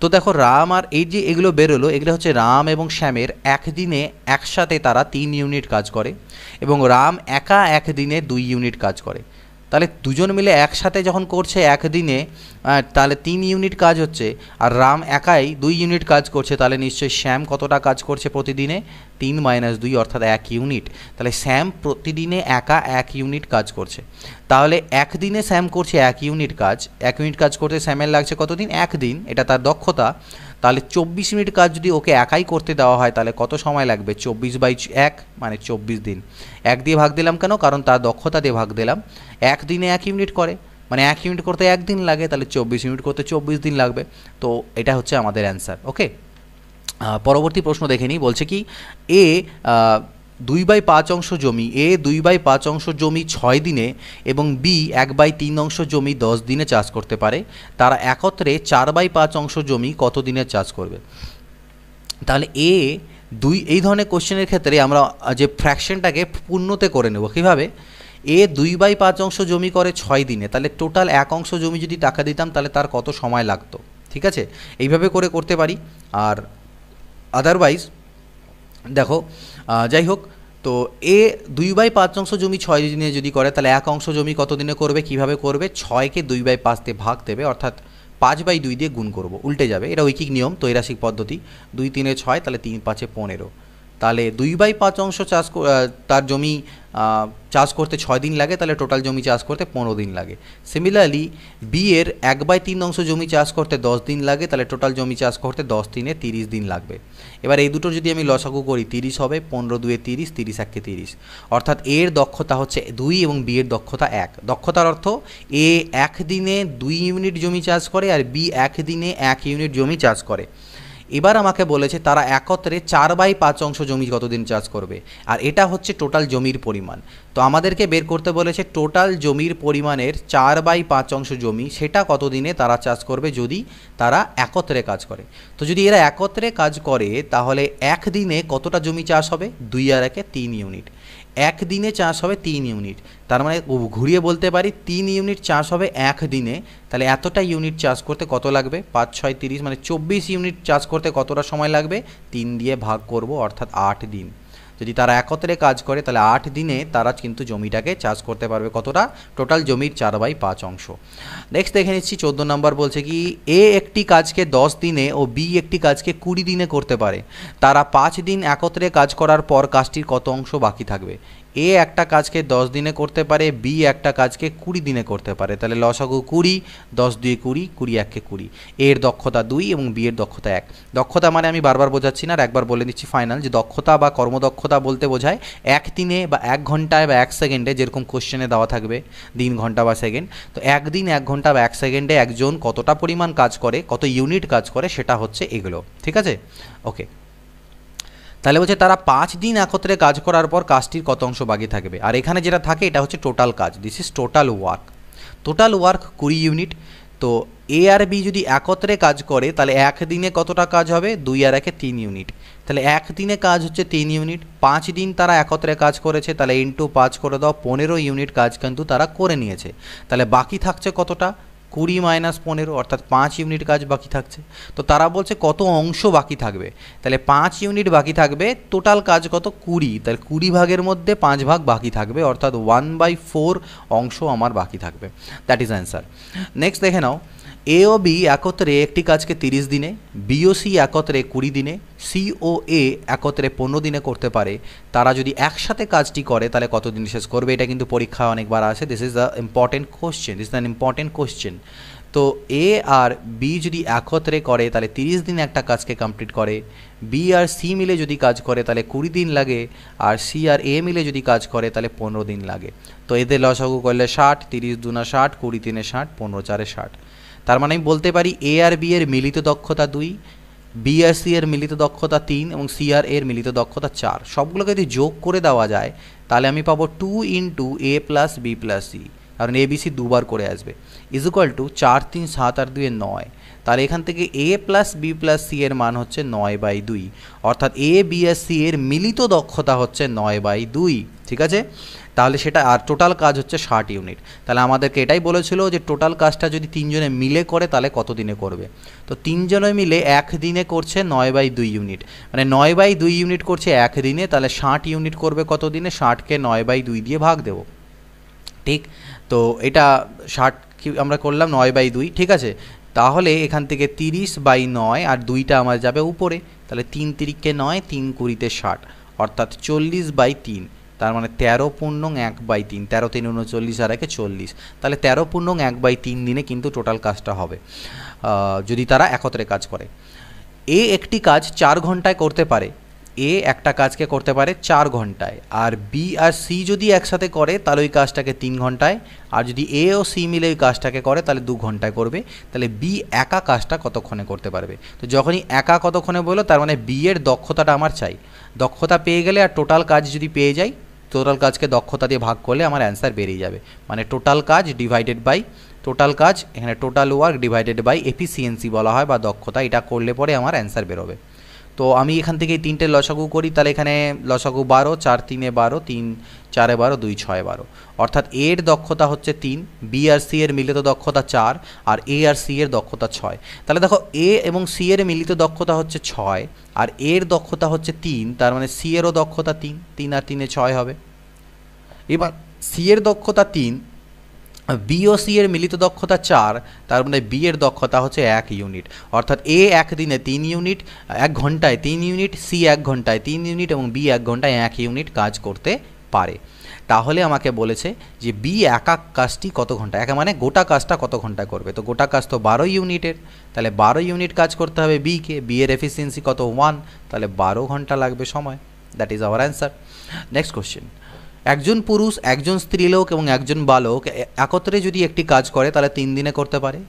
তো দেখো রাম আর এই যে এগুলো বেরোলো, এগুলো হচ্ছে রাম এবং শ্যামের একদিনে একসাথে তারা 3 ইউনিট কাজ করে, এবং রাম একা একদিনে 2 ইউনিট কাজ করে। তাহলে দুজন মিলে একসাথে যখন করছে একদিনে, তাহলে 3 ইউনিট কাজ হচ্ছে, আর রাম একাই 2 ইউনিট কাজ করছে, তাহলে নিশ্চয়ই শ্যাম কতটা কাজ করছে প্রতিদিনে? 3 - 2 অর্থাৎ 1 ইউনিট। তাহলে শ্যাম প্রতিদিনে একা 1 ইউনিট কাজ করছে। তাহলে একদিনে শ্যাম করছে 1 ইউনিট কাজ, 1 ইউনিট কাজ করতে শ্যামের লাগছে কতদিন? 1 দিন, এটা তার দক্ষতা। তাহলে 24 মিনিট কাজ যদি ওকে একাই করতে দেওয়া হয় তাহলে কত সময় লাগবে? 24/1 মানে 24 দিন। 1 দিয়ে ভাগ দিলাম কেন? কারণ তার দক্ষতা দিয়ে ভাগ দিলাম। 1 দিনে 1 ইউনিট করে, মানে 1 ইউনিট করতে 1 দিন লাগে, তাহলে 24 ইউনিট করতে 24 দিন লাগবে। তো এটা হচ্ছে আমাদের অ্যান্সার। ওকে, পরবর্তী প্রশ্ন দেখে নিই। বলছে কি এ 2/5 অংশ জমি, এ 2/5 অংশ জমি 6 দিনে এবং বি 1/3 অংশ জমি 10 দিনে চাষ করতে পারে। তারা একত্রে 4/5 অংশ জমি কত দিনে চাষ করবে? তাহলে এ 2, এই ধরনের কোশ্চেনের ক্ষেত্রে আমরা যে ফ্র্যাকশনটাকে পূর্ণতে করে নেব। কীভাবে? এ 2/5 অংশ জমি করে 6 দিনে, তাহলে টোটাল 1 অংশ জমি যদি টাকা দিতাম তাহলে তার কত সময় লাগতো? ঠিক আছে, এইভাবে করে করতে পারি। আর আদারওয়াইজ দেখো, যাই হোক, তো এ 2/5 অংশ জমি 6 দিনে যদি করে তাহলে 1 অংশ জমি কত দিনে করবে? কিভাবে করবে? 6কে 2/5 দিয়ে ভাগ দেবে, অর্থাৎ 5/2 দিয়ে গুণ করব, উল্টে যাবে। এটা ঐকিক নিয়ম, ত্রৈরাশিক পদ্ধতি। 2 3 6, তাহলে 3 5 15। তাহলে 2/5 অংশ তার জমি চাষ করতে 6 দিন লাগে, তাহলে টোটাল জমি চাষ করতে 15 দিন লাগে। সিমিলারলি বি এর 1/3 অংশ জমি চাষ করতে 10 দিন লাগে, তাহলে টোটাল জমি চাষ করতে 10 দিনে 30 দিন লাগবে। এবার এই দুটো যদি আমি লসাগু করি 30 হবে, 15 2 30, 30 1 30, অর্থাৎ এর দক্ষতা হচ্ছে 2 এবং বি এর দক্ষতা 1। দক্ষতার অর্থ এ 1 দিনে 2 ইউনিট জমি চাষ করে আর বি 1 দিনে 1 ইউনিট জমি চাষ করে। এবার আমাকে বলেছে তারা একত্রে 4/5 অংশ জমি কতদিন চাষ করবে, আর এটা হচ্ছে টোটাল জমির পরিমাণ। তো আমাদেরকে বের করতে বলেছে টোটাল জমির পরিমাণের 4/5 অংশ জমি, সেটা কতদিনে তারা চাষ করবে যদি তারা একত্রে কাজ করে। তো যদি এরা একত্রে কাজ করে তাহলে 1 দিনে কতটা জমি চাষ হবে? 2 আর 1 3 ইউনিট। 1 দিনে চাষ হবে 3 ইউনিট, তার মানে ঘুরিয়ে বলতে পারি 3 ইউনিট চাষ হবে 1 দিনে। তাহলে এতটা ইউনিট চাষ করতে কত লাগবে? 5 6 30, মানে 24 ইউনিট চাষ করতে কতটা সময় লাগবে? 3 দিয়ে ভাগ করব, অর্থাৎ 8 দিন। যদি তারা একত্রে কাজ করে তাহলে 8 দিনে তারা কিন্তু জমিটাকে চাষ করতে পারবে। কতটা? টোটাল জমির 4/5 অংশ। নেক্সট দেখে নিচ্ছি 14 নম্বর। বলছে কি এ একটি কাজকে 10 দিনে ও বি একটি কাজকে 20 দিনে করতে পারে। তারা 5 দিন একত্রে কাজ করার পর কাজটির কত অংশ বাকি থাকবে? এ একটা কাজকে 10 দিনে করতে পারে, বি একটা কাজকে 20 দিনে করতে পারে। তাহলে লসাগু 20, 10 2 20, 20 1 20। এর দক্ষতা 2 এবং বি এর দক্ষতা 1। দক্ষতা মানে আমি বারবার বোঝাচ্ছি না, আর একবার বলে দিচ্ছি ফাইনাল, যে দক্ষতা বা কর্মদক্ষতা বলতে বোঝায় 1 দিনে বা 1 ঘন্টায় বা 1 সেকেন্ডে, যেরকম কোশ্চেনে দেওয়া থাকবে দিন ঘন্টা বা সেকেন্ড। তো 1 দিন 1 ঘন্টা বা 1 সেকেন্ডে একজন কতটা পরিমাণ কাজ করে, কত ইউনিট কাজ করে, সেটা হচ্ছে এগুলো। ঠিক আছে, ওকে। তাহলে বলছে তারা 5 দিন একত্রে কাজ করার পর কাজটির কত অংশ বাকি থাকবে। আর এখানে যেটা থাকে এটা হচ্ছে টোটাল কাজ, this is total work. Total work 20 unit. তো এ আর বি যদি একত্রে কাজ করে তাহলে 1 দিনে কতটা কাজ হবে? 2 আর 1 3 ইউনিট। তাহলে 1 দিনে কাজ হচ্ছে 3 ইউনিট। 5 দিন তারা একত্রে কাজ করেছে, তাহলে ইন্টু 5 করে দাও, 15 ইউনিট কাজ কিন্তু তারা করে নিয়েছে। তাহলে বাকি থাকছে কতটা? 20 মাইনাস 15 অর্থাৎ 5 ইউনিট কাজ বাকি থাকছে। তো তারা বলছে কত অংশ বাকি থাকবে, তাহলে 5 ইউনিট বাকি থাকবে, টোটাল কাজ কত 20, তাহলে 20 ভাগের মধ্যে 5 ভাগ বাকি থাকবে, অর্থাৎ 1/4 অংশ আমার বাকি থাকবে। That is answer. নেক্সট দেখে নাও, এ ও বি একত্রে একটি কাজকে 30 দিনে, বি ও সি একত্রে 20 দিনে, সি ও এ একত্রে 15 দিনে করতে পারে। তারা যদি একসাথে কাজটি করে তাহলে কত দিন শেষ করবে? এটা কিন্তু পরীক্ষায় অনেকবার আসে। This is the important question, this is an important question. তো এ আর বি যদি একত্রে করে তাহলে 30 দিনে একটা কাজকে কমপ্লিট করে, বি আর সি মিলে যদি কাজ করে তাহলে 20 দিন লাগে, আর সি আর এ মিলে যদি কাজ করে তাহলে 15 দিন লাগে। তো এদের লসাগু করলে 60, 30 দুনা 60, 20 তিনে 60, 15 চারে 60। তার মানে আমি বলতে পারি এ আর বি এর মিলিত দক্ষতা 2, বি আর সি এর মিলিত দক্ষতা 3 এবং সি আর এর মিলিত দক্ষতা 4। সবগুলোকে যদি যোগ করে দেওয়া যায় তাহলে আমি পাবো 2 ইন্টু এ প্লাস বি প্লাস সি, কারণ এ বি সি দুবার করে আসবে, ইজ ইকুয়াল টু 4 3 7 আর 2 9। তাহলে এখান থেকে এ প্লাস বি প্লাস সি এর মান হচ্ছে 9/2, অর্থাৎ এ বি আর সি এর মিলিত দক্ষতা হচ্ছে 9/2। ঠিক আছে, তাহলে সেটা, আর টোটাল কাজ হচ্ছে 60 ইউনিট। তাহলে আমাদেরকে এটাই বলেছিল যে টোটাল কাজটা যদি 3 জনে মিলে করে তাহলে কত দিনে করবে। তো 3 জনে মিলে 1 দিনে করছে 9/2 ইউনিট, মানে 9/2 ইউনিট করছে 1 দিনে, তাহলে 60 ইউনিট করবে কত দিনে? 60কে 9/2 দিয়ে ভাগ দেব। ঠিক, তো এটা 60 কি আমরা করলাম 9/2, ঠিক আছে। তাহলে এখান থেকে 30/9 আর 2টা আমার যাবে উপরে, তাহলে 3 3কে 9, 3 20তে 60, অর্থাৎ 40/3। তার মানে 13 পূর্ণ 1/3, 13 3 39 আর 1 40, তাহলে 13 পূর্ণ 1/3 দিনে কিন্তু টোটাল কাজটা হবে যদি তারা একত্রে কাজ করে। এ একটি কাজ 4 ঘন্টায় করতে পারে, এ একটা কাজকে করতে পারে 4 ঘন্টায়, আর বি আর সি যদি একসাথে করে তাহলে ওই কাজটাকে 3 ঘন্টায়, আর যদি এ ও সি মিলে ওই কাজটাকে করে তাহলে 2 ঘন্টায় করবে। তাহলে বি একা কাজটা কতক্ষণে করতে পারবে? তো যখনই একা কতক্ষণে বললো, তার মানে বি এর দক্ষতাটা আমার চাই। দক্ষতা পেয়ে গেলে আর টোটাল কাজ যদি পেয়ে যাই, টোটাল কাজকে দক্ষতা দিয়ে ভাগ করলে আমার অ্যান্সার বেরিয়ে যাবে, মানে টোটাল কাজ ডিভাইডেড বাই টোটাল কাজ, এখানে total work divided by efficiency বলা হয় বা দক্ষতা, এটা করলে পরে আমার অ্যান্সার বেরোবে। তো আমি এখান থেকে এই 3টে লসাগু করি, তাহলে এখানে লসাগু 12, 4 3 12, 3 4 12, 2 6 12, অর্থাৎ এর দক্ষতা হচ্ছে 3, বি আর সি এর মিলিত দক্ষতা 4, আর এ আর সি এর দক্ষতা 6। তাহলে দেখো এ এবং সি এর মিলিত দক্ষতা হচ্ছে 6 আর এর দক্ষতা হচ্ছে 3, তার মানে সি এরও দক্ষতা 3, 3 আর 3 6 হবে। এবার সি এর দক্ষতা 3, বি ও সি এর মিলিত দক্ষতা 4, তার মানে বি এর দক্ষতা হচ্ছে 1 ইউনিট, অর্থাৎ এ 1 দিনে 3 ইউনিট, 1 ঘন্টায় 3 ইউনিট, সি 1 ঘন্টায় 3 ইউনিট এবং বি 1 ঘন্টায় 1 ইউনিট কাজ করতে পারে। তাহলে আমাকে বলেছে যে বি একা কাজটি কত ঘন্টা, একা মানে গোটা কাজটা কত ঘন্টায় করবে। তো গোটা কাজ তো 12 ইউনিটের, তাহলে 12 ইউনিট কাজ করতে হবে বিকে, বি এর এফিসিয়েন্সি কত 1, তাহলে 12 ঘন্টা লাগবে সময়। That is our answer. Next question, একজন পুরুষ, একজন স্ত্রীলোক এবং একজন বালক একত্রে যদি একটি কাজ করে তাহলে 3 দিনে করতে পারে।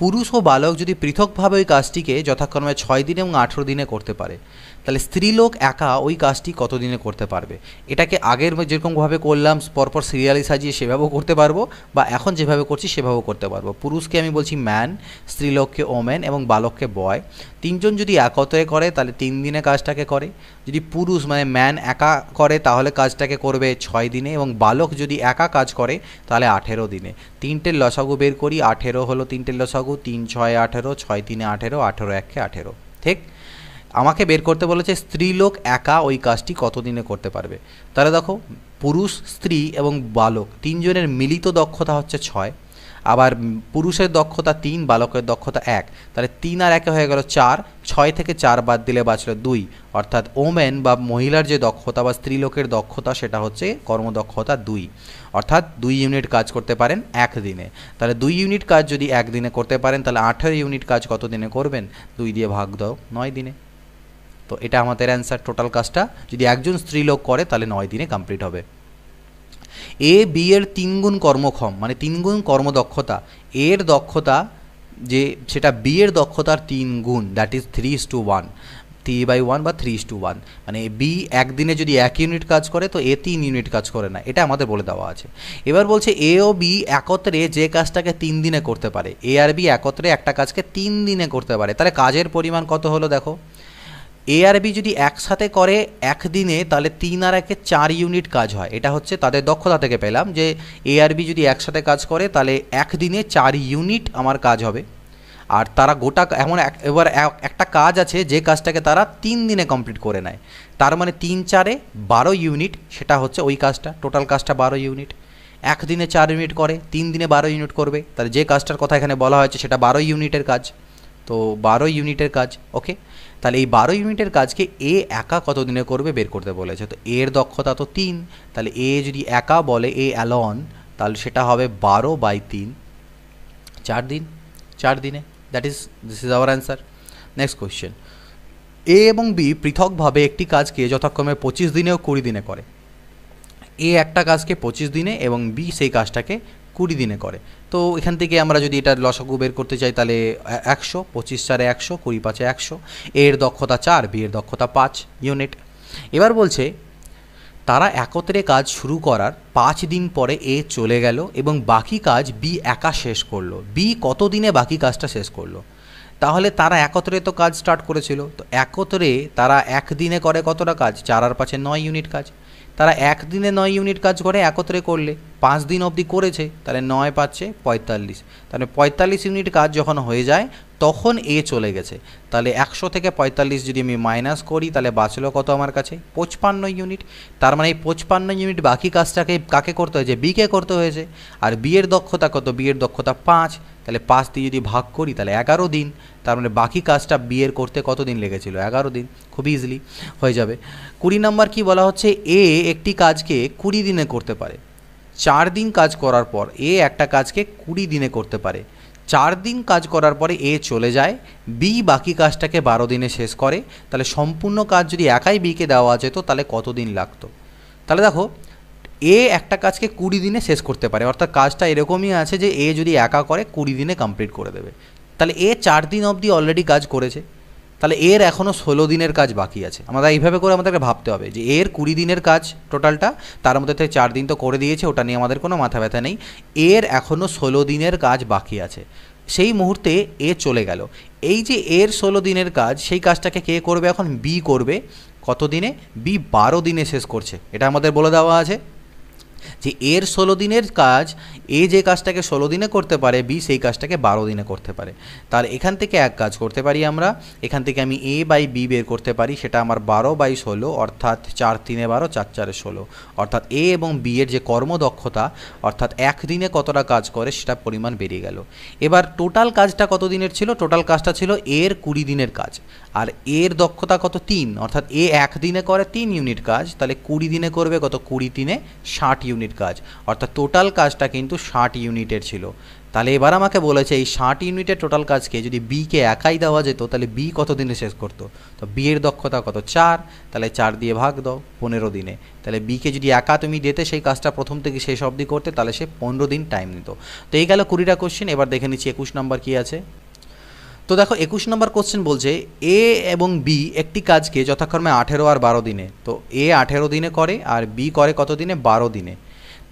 পুরুষ ও বালক যদি পৃথকভাবে ওই কাজটিকে যথাক্রমে 6 দিনে এবং 18 দিনে করতে পারে, তাহলে স্ত্রীলোক একা ওই কাজটি কত দিনে করতে পারবে? এটাকে আগের যেরকমভাবে করলাম পরপর সিরিয়ালি সাজিয়ে সেভাবেও করতে পারবো, বা এখন যেভাবে করছি সেভাবেও করতে পারবো। পুরুষকে আমি বলছি ম্যান, স্ত্রীলোককে ওমেন এবং বালককে বয়। 3 জন যদি একত্রে করে তাহলে 3 দিনে কাজটাকে করে। যদি পুরুষ মানে ম্যান একা করে তাহলে কাজটাকে করবে 6 দিনে, এবং বালক যদি একা কাজ করে তাহলে 18 দিনে। 3টের লসাগু বের করি, 18 হলো 3টের লসাগু, 3 6 18, 6 3 18, 18 1 18। ঠিক, আমাকে বের করতে বলেছে স্ত্রীলোক একা ওই কাজটি কত দিনে করতে পারবে। তাহলে দেখো, পুরুষ, স্ত্রী এবং বালক 3 জনের মিলিত দক্ষতা হচ্ছে 6, আবার পুরুষের দক্ষতা 3, বালকের দক্ষতা 1, তাহলে 3 আর 1 হয়ে গেল 4, 6 থেকে 4 বাদ দিলে বাঁচলো 2, অর্থাৎ ওমেন বা মহিলার যে দক্ষতা বা স্ত্রীলোকের দক্ষতা সেটা হচ্ছে কর্মদক্ষতা 2, অর্থাৎ 2 ইউনিট কাজ করতে পারেন 1 দিনে। তাহলে 2 ইউনিট কাজ যদি 1 দিনে করতে পারেন তাহলে 18 ইউনিট কাজ কত দিনে করবেন? 2 দিয়ে ভাগ দাও, 9 দিনে। তো এটা আমাদের অ্যান্সার। টোটাল কাজটা যদি একজন স্ত্রীলোক করে তাহলে 9 দিনে কমপ্লিট হবে। এ বি এর 3 গুণ কর্মক্ষম, মানে 3 গুণ কর্মদক্ষতা, এর দক্ষতা যে সেটা বি এর দক্ষতার 3 গুণ, দ্যাট ইজ 3:1, 3/1 বা 3:1, মানে বি একদিনে যদি 1 ইউনিট কাজ করে তো এ 3 ইউনিট কাজ করে না, এটা আমাদের বলে দেওয়া আছে। এবার বলছে এ ও বি একত্রে যে কাজটাকে 3 দিনে করতে পারে, এ আর বি একত্রে একটা কাজকে 3 দিনে করতে পারে, তাহলে কাজের পরিমাণ কত হলো দেখো। এ আর বি যদি একসাথে করে একদিনে তাহলে 3 আর 1 4 ইউনিট কাজ হয়। এটা হচ্ছে তাদের দক্ষতা থেকে পেলাম যে এ আর বি যদি একসাথে কাজ করে তাহলে একদিনে 4 ইউনিট আমার কাজ হবে। আর তারা গোটা এমন এবার একটা কাজ আছে যে কাজটাকে তারা 3 দিনে কমপ্লিট করে নেয়, তার মানে 3 4 12 ইউনিট, সেটা হচ্ছে ওই কাজটা, টোটাল কাজটা 12 ইউনিট। একদিনে 4 ইউনিট করে, 3 দিনে 12 ইউনিট করবে, তাহলে যে কাজটার কথা এখানে বলা হয়েছে সেটা 12 ইউনিটের কাজ। তো 12 ইউনিটের কাজ, ওকে। তাহলে এই 12 ইউনিটের কাজকে এ একা কত দিনে করবে বের করতে বলেছে। তো এর দক্ষতা তো 3, তাহলে এ যদি একা বলে এ অ্যালন, তাহলে সেটা হবে 12/3, 4 দিন, 4 দিনে। This is our answer. Next question, A এবং বি পৃথকভাবে একটি কাজকে যথাক্রমে 25 দিনে ও 20 দিনে করে। এ একটা কাজকে 25 দিনে এবং বি সেই কাজটাকে 20 দিনে করে। তো এখান থেকে আমরা যদি এটা লসাগু বের করতে চাই তাহলে 100, 25 4 100, 20 5 100। এর দক্ষতা 4, বি এর দক্ষতা 5 ইউনিট। এবার বলছে তারা একত্রে কাজ শুরু করার 5 দিন পরে এ চলে গেল এবং বাকি কাজ বি একা শেষ করলো। বি কত দিনে বাকি কাজটা শেষ করলো? তাহলে তারা একত্রে তো কাজ স্টার্ট করেছিল, তো একত্রে তারা একদিনে করে কতটা কাজ? 4 আর 5 9 ইউনিট কাজ। তারা একদিনে 9 ইউনিট কাজ করে একত্রে করলে 5 দিন অবধি করেছে, তাহলে 9 5 45, তাহলে 45 ইউনিট কাজ যখন হয়ে যায় তখন এ চলে গেছে। তাহলে 100 থেকে 45 যদি আমি মাইনাস করি তাহলে বাঁচলো কত আমার কাছে? 55 ইউনিট। তার মানে এই 55 ইউনিট বাকি কাজটাকে কাকে করতে হয়েছে? বিকে করতে হয়েছে। আর বি এর দক্ষতা কত? বি এর দক্ষতা 5, তাহলে 5 দিয়ে যদি ভাগ করি তাহলে 11 দিন। তার মানে বাকি কাজটা বি এর করতে কত দিন লেগেছিল? 11 দিন। খুব ইজিলি হয়ে যাবে। 20 নম্বর কি বলা হচ্ছে? এ একটি কাজকে 20 দিনে করতে পারে। 4 দিন কাজ করার পর এ একটা কাজকে 20 দিনে করতে পারে। 4 দিন কাজ করার পরে এ চলে যায়, বি বাকি কাজটাকে 12 দিনে শেষ করে। তাহলে সম্পূর্ণ কাজ যদি একাই বিকে দেওয়া যেত তাহলে কত দিন লাগতো? তাহলে দেখো এ একটা কাজকে 20 দিনে শেষ করতে পারে, অর্থাৎ কাজটা এরকমই আছে যে এ যদি একা করে 20 দিনে কমপ্লিট করে দেবে। তাহলে এ 4 দিন অবধি অলরেডি কাজ করেছে, তাহলে এর এখনও 16 দিনের কাজ বাকি আছে। আমরা এইভাবে করে আমাদেরকে ভাবতে হবে যে এর 20 দিনের কাজ টোটালটা, তার মধ্যে থেকে 4 দিন তো করে দিয়েছে, ওটা নিয়ে আমাদের কোনো মাথা ব্যথা নেই। এর এখনও 16 দিনের কাজ বাকি আছে। সেই মুহূর্তে এ চলে গেল। এই যে এর 16 দিনের কাজ, সেই কাজটাকে কে করবে? এখন বি করবে। কত দিনে? বি 12 দিনে শেষ করছে। এটা আমাদের বলে দেওয়া আছে যে এর 16 দিনের কাজ, এ যে কাজটাকে 16 দিনে করতে পারে বি সেই কাজটাকে 12 দিনে করতে পারে। তাহলে এখান থেকে এক কাজ করতে পারি আমরা, এখান থেকে আমি এ বাই বি বের করতে পারি, সেটা আমার 12/16, অর্থাৎ 4 3 12, 4 4 16, অর্থাৎ এ এবং বি এর যে কর্মদক্ষতা, অর্থাৎ একদিনে কতটা কাজ করে সেটা পরিমাণ বেরিয়ে গেল। এবার টোটাল কাজটা কত দিনের ছিল? টোটাল কাজটা ছিল এর 20 দিনের কাজ, আর এর দক্ষতা কত? 3, অর্থাৎ এ একদিনে করে 3 ইউনিট কাজ, তাহলে 20 দিনে করবে কত? 20 3 60 ইউনিট কাজ, অর্থাৎ টোটাল কাজটা কিন্তু 60 ইউনিটের ছিল। তাহলে এবার আমাকে বলেছে এই 60 ইউনিটের টোটাল কাজকে যদি বিকে একাই দেওয়া যেত তাহলে বি কত দিনে শেষ করতো? তো বি এর দক্ষতা কত? 4, তাহলে 4 দিয়ে ভাগ দাও, 15 দিনে। তাহলে বিকে যদি একা তুমি দিতে সেই কাজটা প্রথম থেকে শেষ অবধি করতে তাহলে সে 15 দিন টাইম নিত। তো এই গেল 20টা কোশ্চেন। এবার দেখে নিচ্ছি 21 নম্বর কী আছে। তো দেখো 21 নম্বর কোশ্চেন বলছে এ এবং বি একটি কাজকে যথাক্রমে 18 আর 12 দিনে, তো এ 18 দিনে করে আর বি করে কত দিনে? 12 দিনে।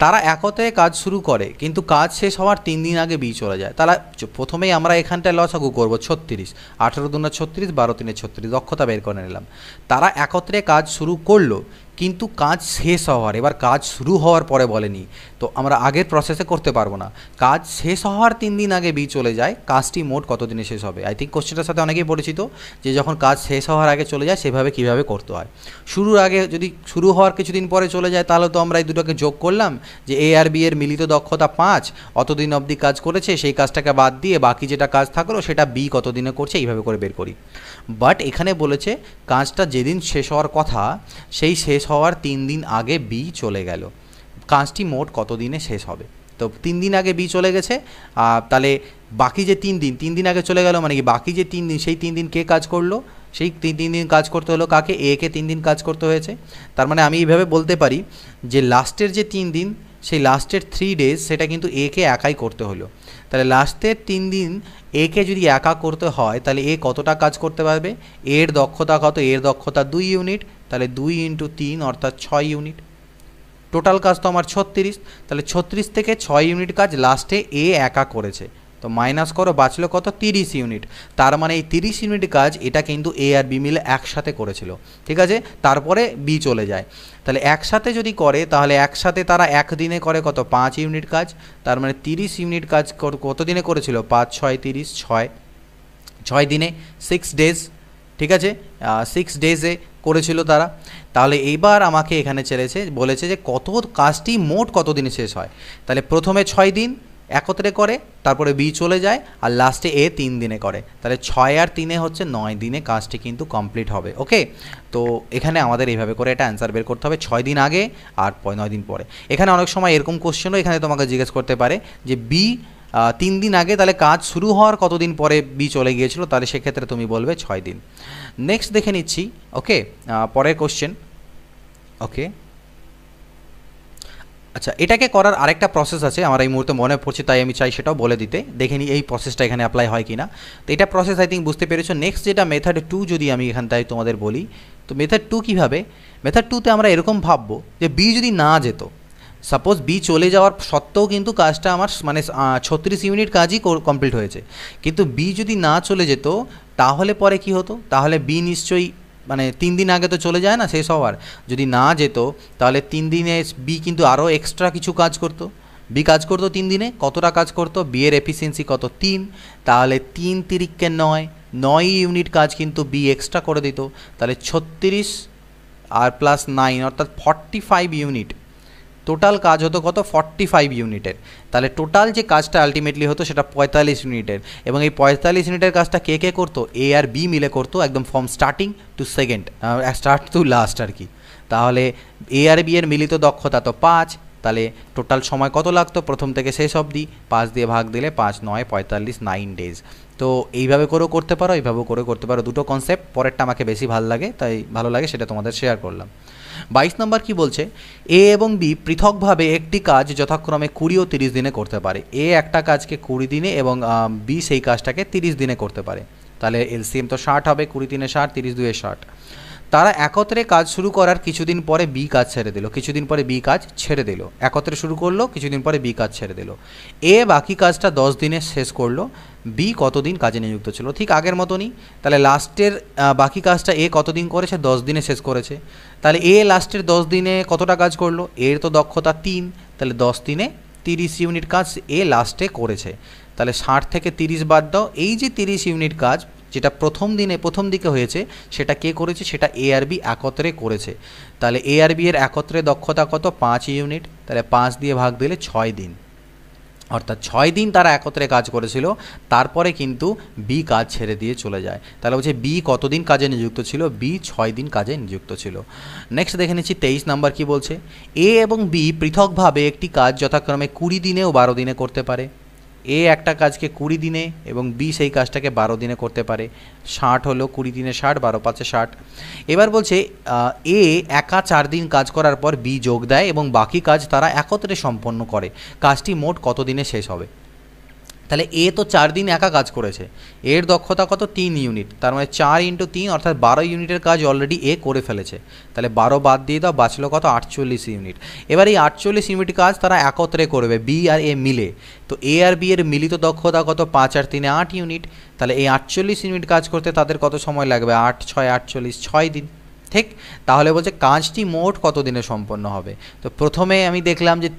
তারা একত্রে কাজ শুরু করে কিন্তু কাজ শেষ হওয়ার 3 দিন আগে বি চলে যায়। তারা প্রথমেই আমরা এখানটায় লসাগু করবো 36, 18 দুনা 36, 12 3 36, দক্ষতা বের করে নিলাম। তারা একত্রে কাজ শুরু করলো কিন্তু কাজ শেষ হওয়ার, এবার কাজ শুরু হওয়ার পরে বলেনি, তো আমরা আগের প্রসেসে করতে পারবো না। কাজ শেষ হওয়ার 3 দিন আগে বি চলে যায়, কাজটি মোট কত দিনে শেষ হবে? আই থিঙ্ক কোশ্চেনটার সাথে অনেকেই পরিচিত যে যখন কাজ শেষ হওয়ার আগে চলে যায় সেভাবে কীভাবে করতে হয়। শুরুর আগে যদি শুরু হওয়ার কিছুদিন পরে চলে যায় তাহলে তো আমরা এই দুটোকে যোগ করলাম যে এ আর বি এর মিলিত দক্ষতা 5, অতদিন অবধি কাজ করেছে, সেই কাজটাকে বাদ দিয়ে বাকি যেটা কাজ থাকলো সেটা বি কত দিনে করছে এইভাবে করে বের করি। বাট এখানে বলেছে কাজটা যেদিন শেষ হওয়ার কথা সেই শেষ হওয়ার 3 দিন আগে বি চলে গেল, কাজটি মোট কত দিনে শেষ হবে? তো 3 দিন আগে বি চলে গেছে, তাহলে বাকি যে 3 দিন আগে চলে গেল মানে কি বাকি যে 3 দিন সেই 3 দিন কে কাজ করলো? সেই 3 দিন কাজ করতে হলো কাকে? এ কে 3 দিন কাজ করতে হয়েছে। তার মানে আমি এইভাবে বলতে পারি যে লাস্টের যে 3 দিন সেই লাস্টের 3 ডেজ সেটা কিন্তু এ কে একাই করতে হলো। তাহলে লাস্টের 3 দিন এ কে যদি একা করতে হয় তাহলে এ কতটা কাজ করতে পারবে? এর দক্ষতা কত? এর দক্ষতা 2 ইউনিট, তাহলে 2 × 3 অর্থাৎ 6 ইউনিট। টোটাল কাজ তো আমার 36, তাহলে 36 থেকে 6 ইউনিট কাজ লাস্টে এ একা করেছে। তো মাইনাস করো, বাঁচলো কত 30 ইউনিট। তার মানে এই 30 ইউনিট কাজ এটা কিন্তু এ আর বি মিলে একসাথে করেছিল, ঠিক আছে। তারপরে বি চলে যায়, তাহলে একসাথে যদি করে তাহলে একসাথে তারা একদিনে করে কত 5 ইউনিট কাজ। তার মানে 30 ইউনিট কাজ কত দিনে করেছিল, 5 6 30, 6 দিনে, 6 ডেজ, ঠিক আছে, 6 ডেজে করেছিল তারা। তাহলে এইবার আমাকে এখানে বলেছে যে কাজটি মোট কত দিনে শেষ হয়। তাহলে প্রথমে 6 দিন একত্রে করে, তারপরে বি চলে যায়, আর লাস্টে এ 3 দিনে করে। তাহলে 6 আর 3 হচ্ছে 9 দিনে কাজটি কিন্তু কমপ্লিট হবে। ওকে, তো এখানে আমাদের এইভাবে করে এটা অ্যান্সার বের করতে হবে, 6 দিন আগে আর 9 দিন পরে। এখানে অনেক সময় এরকম কোশ্চেনও এখানে তোমাকে জিজ্ঞেস করতে পারে যে বি 3 দিন আগে, তাহলে কাজ শুরু হওয়ার কতদিন পরে বি চলে গিয়েছিল, তাহলে সেক্ষেত্রে তুমি বলবে 6 দিন। নেক্সট দেখে নিচ্ছি। ওকে, পরের কোশ্চেন। ওকে, আচ্ছা, এটাকে করার আরেকটা প্রসেস আছে, আমার এই মুহূর্তে মনে পড়ছে, তাই আমি চাই সেটাও বলে দিতে। দেখে নিই এই প্রসেসটা এখানে অ্যাপ্লাই হয় কি না। তো এটা প্রসেস আই থিঙ্ক বুঝতে পেরেছো। নেক্সট যেটা মেথড 2 যদি আমি এখান থেকে তোমাদের বলি, তো মেথড 2 কীভাবে, মেথড 2তে আমরা এরকম ভাববো যে বি যদি না যেত, সাপোজ বি চলে যাওয়ার সত্ত্বেও কিন্তু কাজটা আমার মানে 36 ইউনিট কাজই কমপ্লিট হয়েছে, কিন্তু বি যদি না চলে যেত তাহলে পরে কি হতো, তাহলে বি নিশ্চয়ই মানে 3 দিন আগে তো চলে যায় না শেষ হওয়ার, যদি না যেত তাহলে 3 দিনে বি কিন্তু আরও এক্সট্রা কিছু কাজ করতো। বি কাজ করতো 3 দিনে, কতটা কাজ করতো, বি এর এফিসিয়েন্সি কত 3, তাহলে 3 তিরিককে 9 ইউনিট কাজ কিন্তু বি এক্সট্রা করে দিত। তাহলে 36 আর প্লাস 9 অর্থাৎ 45 ইউনিট টোটাল কাজ হতো কত 45 ইউনিটের। তাহলে টোটাল যে কাজটা আলটিমেটলি হতো সেটা 45 ইউনিটের, এবং এই 45 ইউনিটের কাজটা কে কে করতো, এ আর বি মিলে করতো, একদম from starting to start to last আর কি। তাহলে এ আর বি এর মিলিত দক্ষতা তো 5, তাহলে টোটাল সময় কত লাগতো প্রথম থেকে শেষ অবধি, 5 দিয়ে ভাগ দিলে 5 9 45, 9 ডেজ। তো এইভাবে করেও করতে পারো, এইভাবেও করে করতে পারো, দুটো কনসেপ্ট। পরেরটা আমাকে বেশি ভালো লাগে, তাই ভালো লাগে সেটা তোমাদের শেয়ার করলাম। 22 নম্বর কি বলছে, এ এবং বি পৃথকভাবে একটি কাজ যথাক্রমে 20 ও 30 দিনে করতে পারে। এ একটা কাজকে 20 দিনে এবং বি সেই কাজটাকে 30 দিনে করতে পারে। তাহলে এলসিএম তো 60 হবে, 20 দিনে 60, 30 দুয়ে 60। তারা একত্রে কাজ শুরু করার কিছুদিন পরে বি কাজ ছেড়ে দিল, কিছুদিন পরে বি কাজ ছেড়ে দিল, একত্রে শুরু করলো, কিছুদিন পরে বি কাজ ছেড়ে দিল। এ বাকি কাজটা 10 দিনে শেষ করলো, বি কতদিন কাজে নিযুক্ত ছিল, ঠিক আগের মতনই। তাহলে লাস্টের বাকি কাজটা এ কতদিন করেছে, 10 দিনে শেষ করেছে। তাহলে এ লাস্টের 10 দিনে কতটা কাজ করলো, এর তো দক্ষতা 3, তাহলে 10 দিনে 30 ইউনিট কাজ এ লাস্টে করেছে। তাহলে 60 থেকে 30 বাদ দাও, এই যে 30 ইউনিট কাজ যেটা প্রথম দিকে হয়েছে সেটা কে করেছে, সেটা এ আর বি একত্রে করেছে। তাহলে এ আর বি এর একত্রে দক্ষতা কত 5 ইউনিট, তাহলে 5 দিয়ে ভাগ দিলে 6 দিন, অর্থাৎ 6 দিন তারা একত্রে কাজ করেছিল। তারপরে কিন্তু বি কাজ ছেড়ে দিয়ে চলে যায়। তাহলে বলছে বি কতদিন কাজে নিযুক্ত ছিল, বি 6 দিন কাজে নিযুক্ত ছিল। নেক্সট দেখে নিচ্ছি 23 নাম্বার কি বলছে, এ এবং বি পৃথকভাবে একটি কাজ যথাক্রমে 20 দিনে ও 12 দিনে করতে পারে। এ একটা কাজকে 20 দিনে এবং বি সেই কাজটাকে 12 দিনে করতে পারে। 60 হলো, 20 দিনে 60, 12 5 60। এবার বলছে এ একা 4 দিন কাজ করার পর বি যোগ দেয় এবং বাকি কাজ তারা একত্রে সম্পন্ন করে। কাজটি মোট কত দিনে শেষ হবে। তাহলে এ তো 4 দিন একা কাজ করেছে, এর দক্ষতা কত 3 ইউনিট, তার মানে 4 × 3 অর্থাৎ 12 ইউনিটের কাজ অলরেডি এ করে ফেলেছে। তাহলে 12 বাদ দিয়ে দাও, বাঁচলো কত 48 ইউনিট। এবার এই 48 ইউনিট কাজ তারা একত্রে করবে বি আর এ মিলে। তো এ আর বি এর মিলিত দক্ষতা কত 5 আর 3 8 ইউনিট। তাহলে এই 48 ইউনিট কাজ করতে তাদের কত সময় লাগবে, 8 6 48, 6 দিন, ঠিক। তাহলে বলছে কাজটি মোট কত দিনে সম্পন্ন হবে। তো প্রথমে আমি দেখলাম যে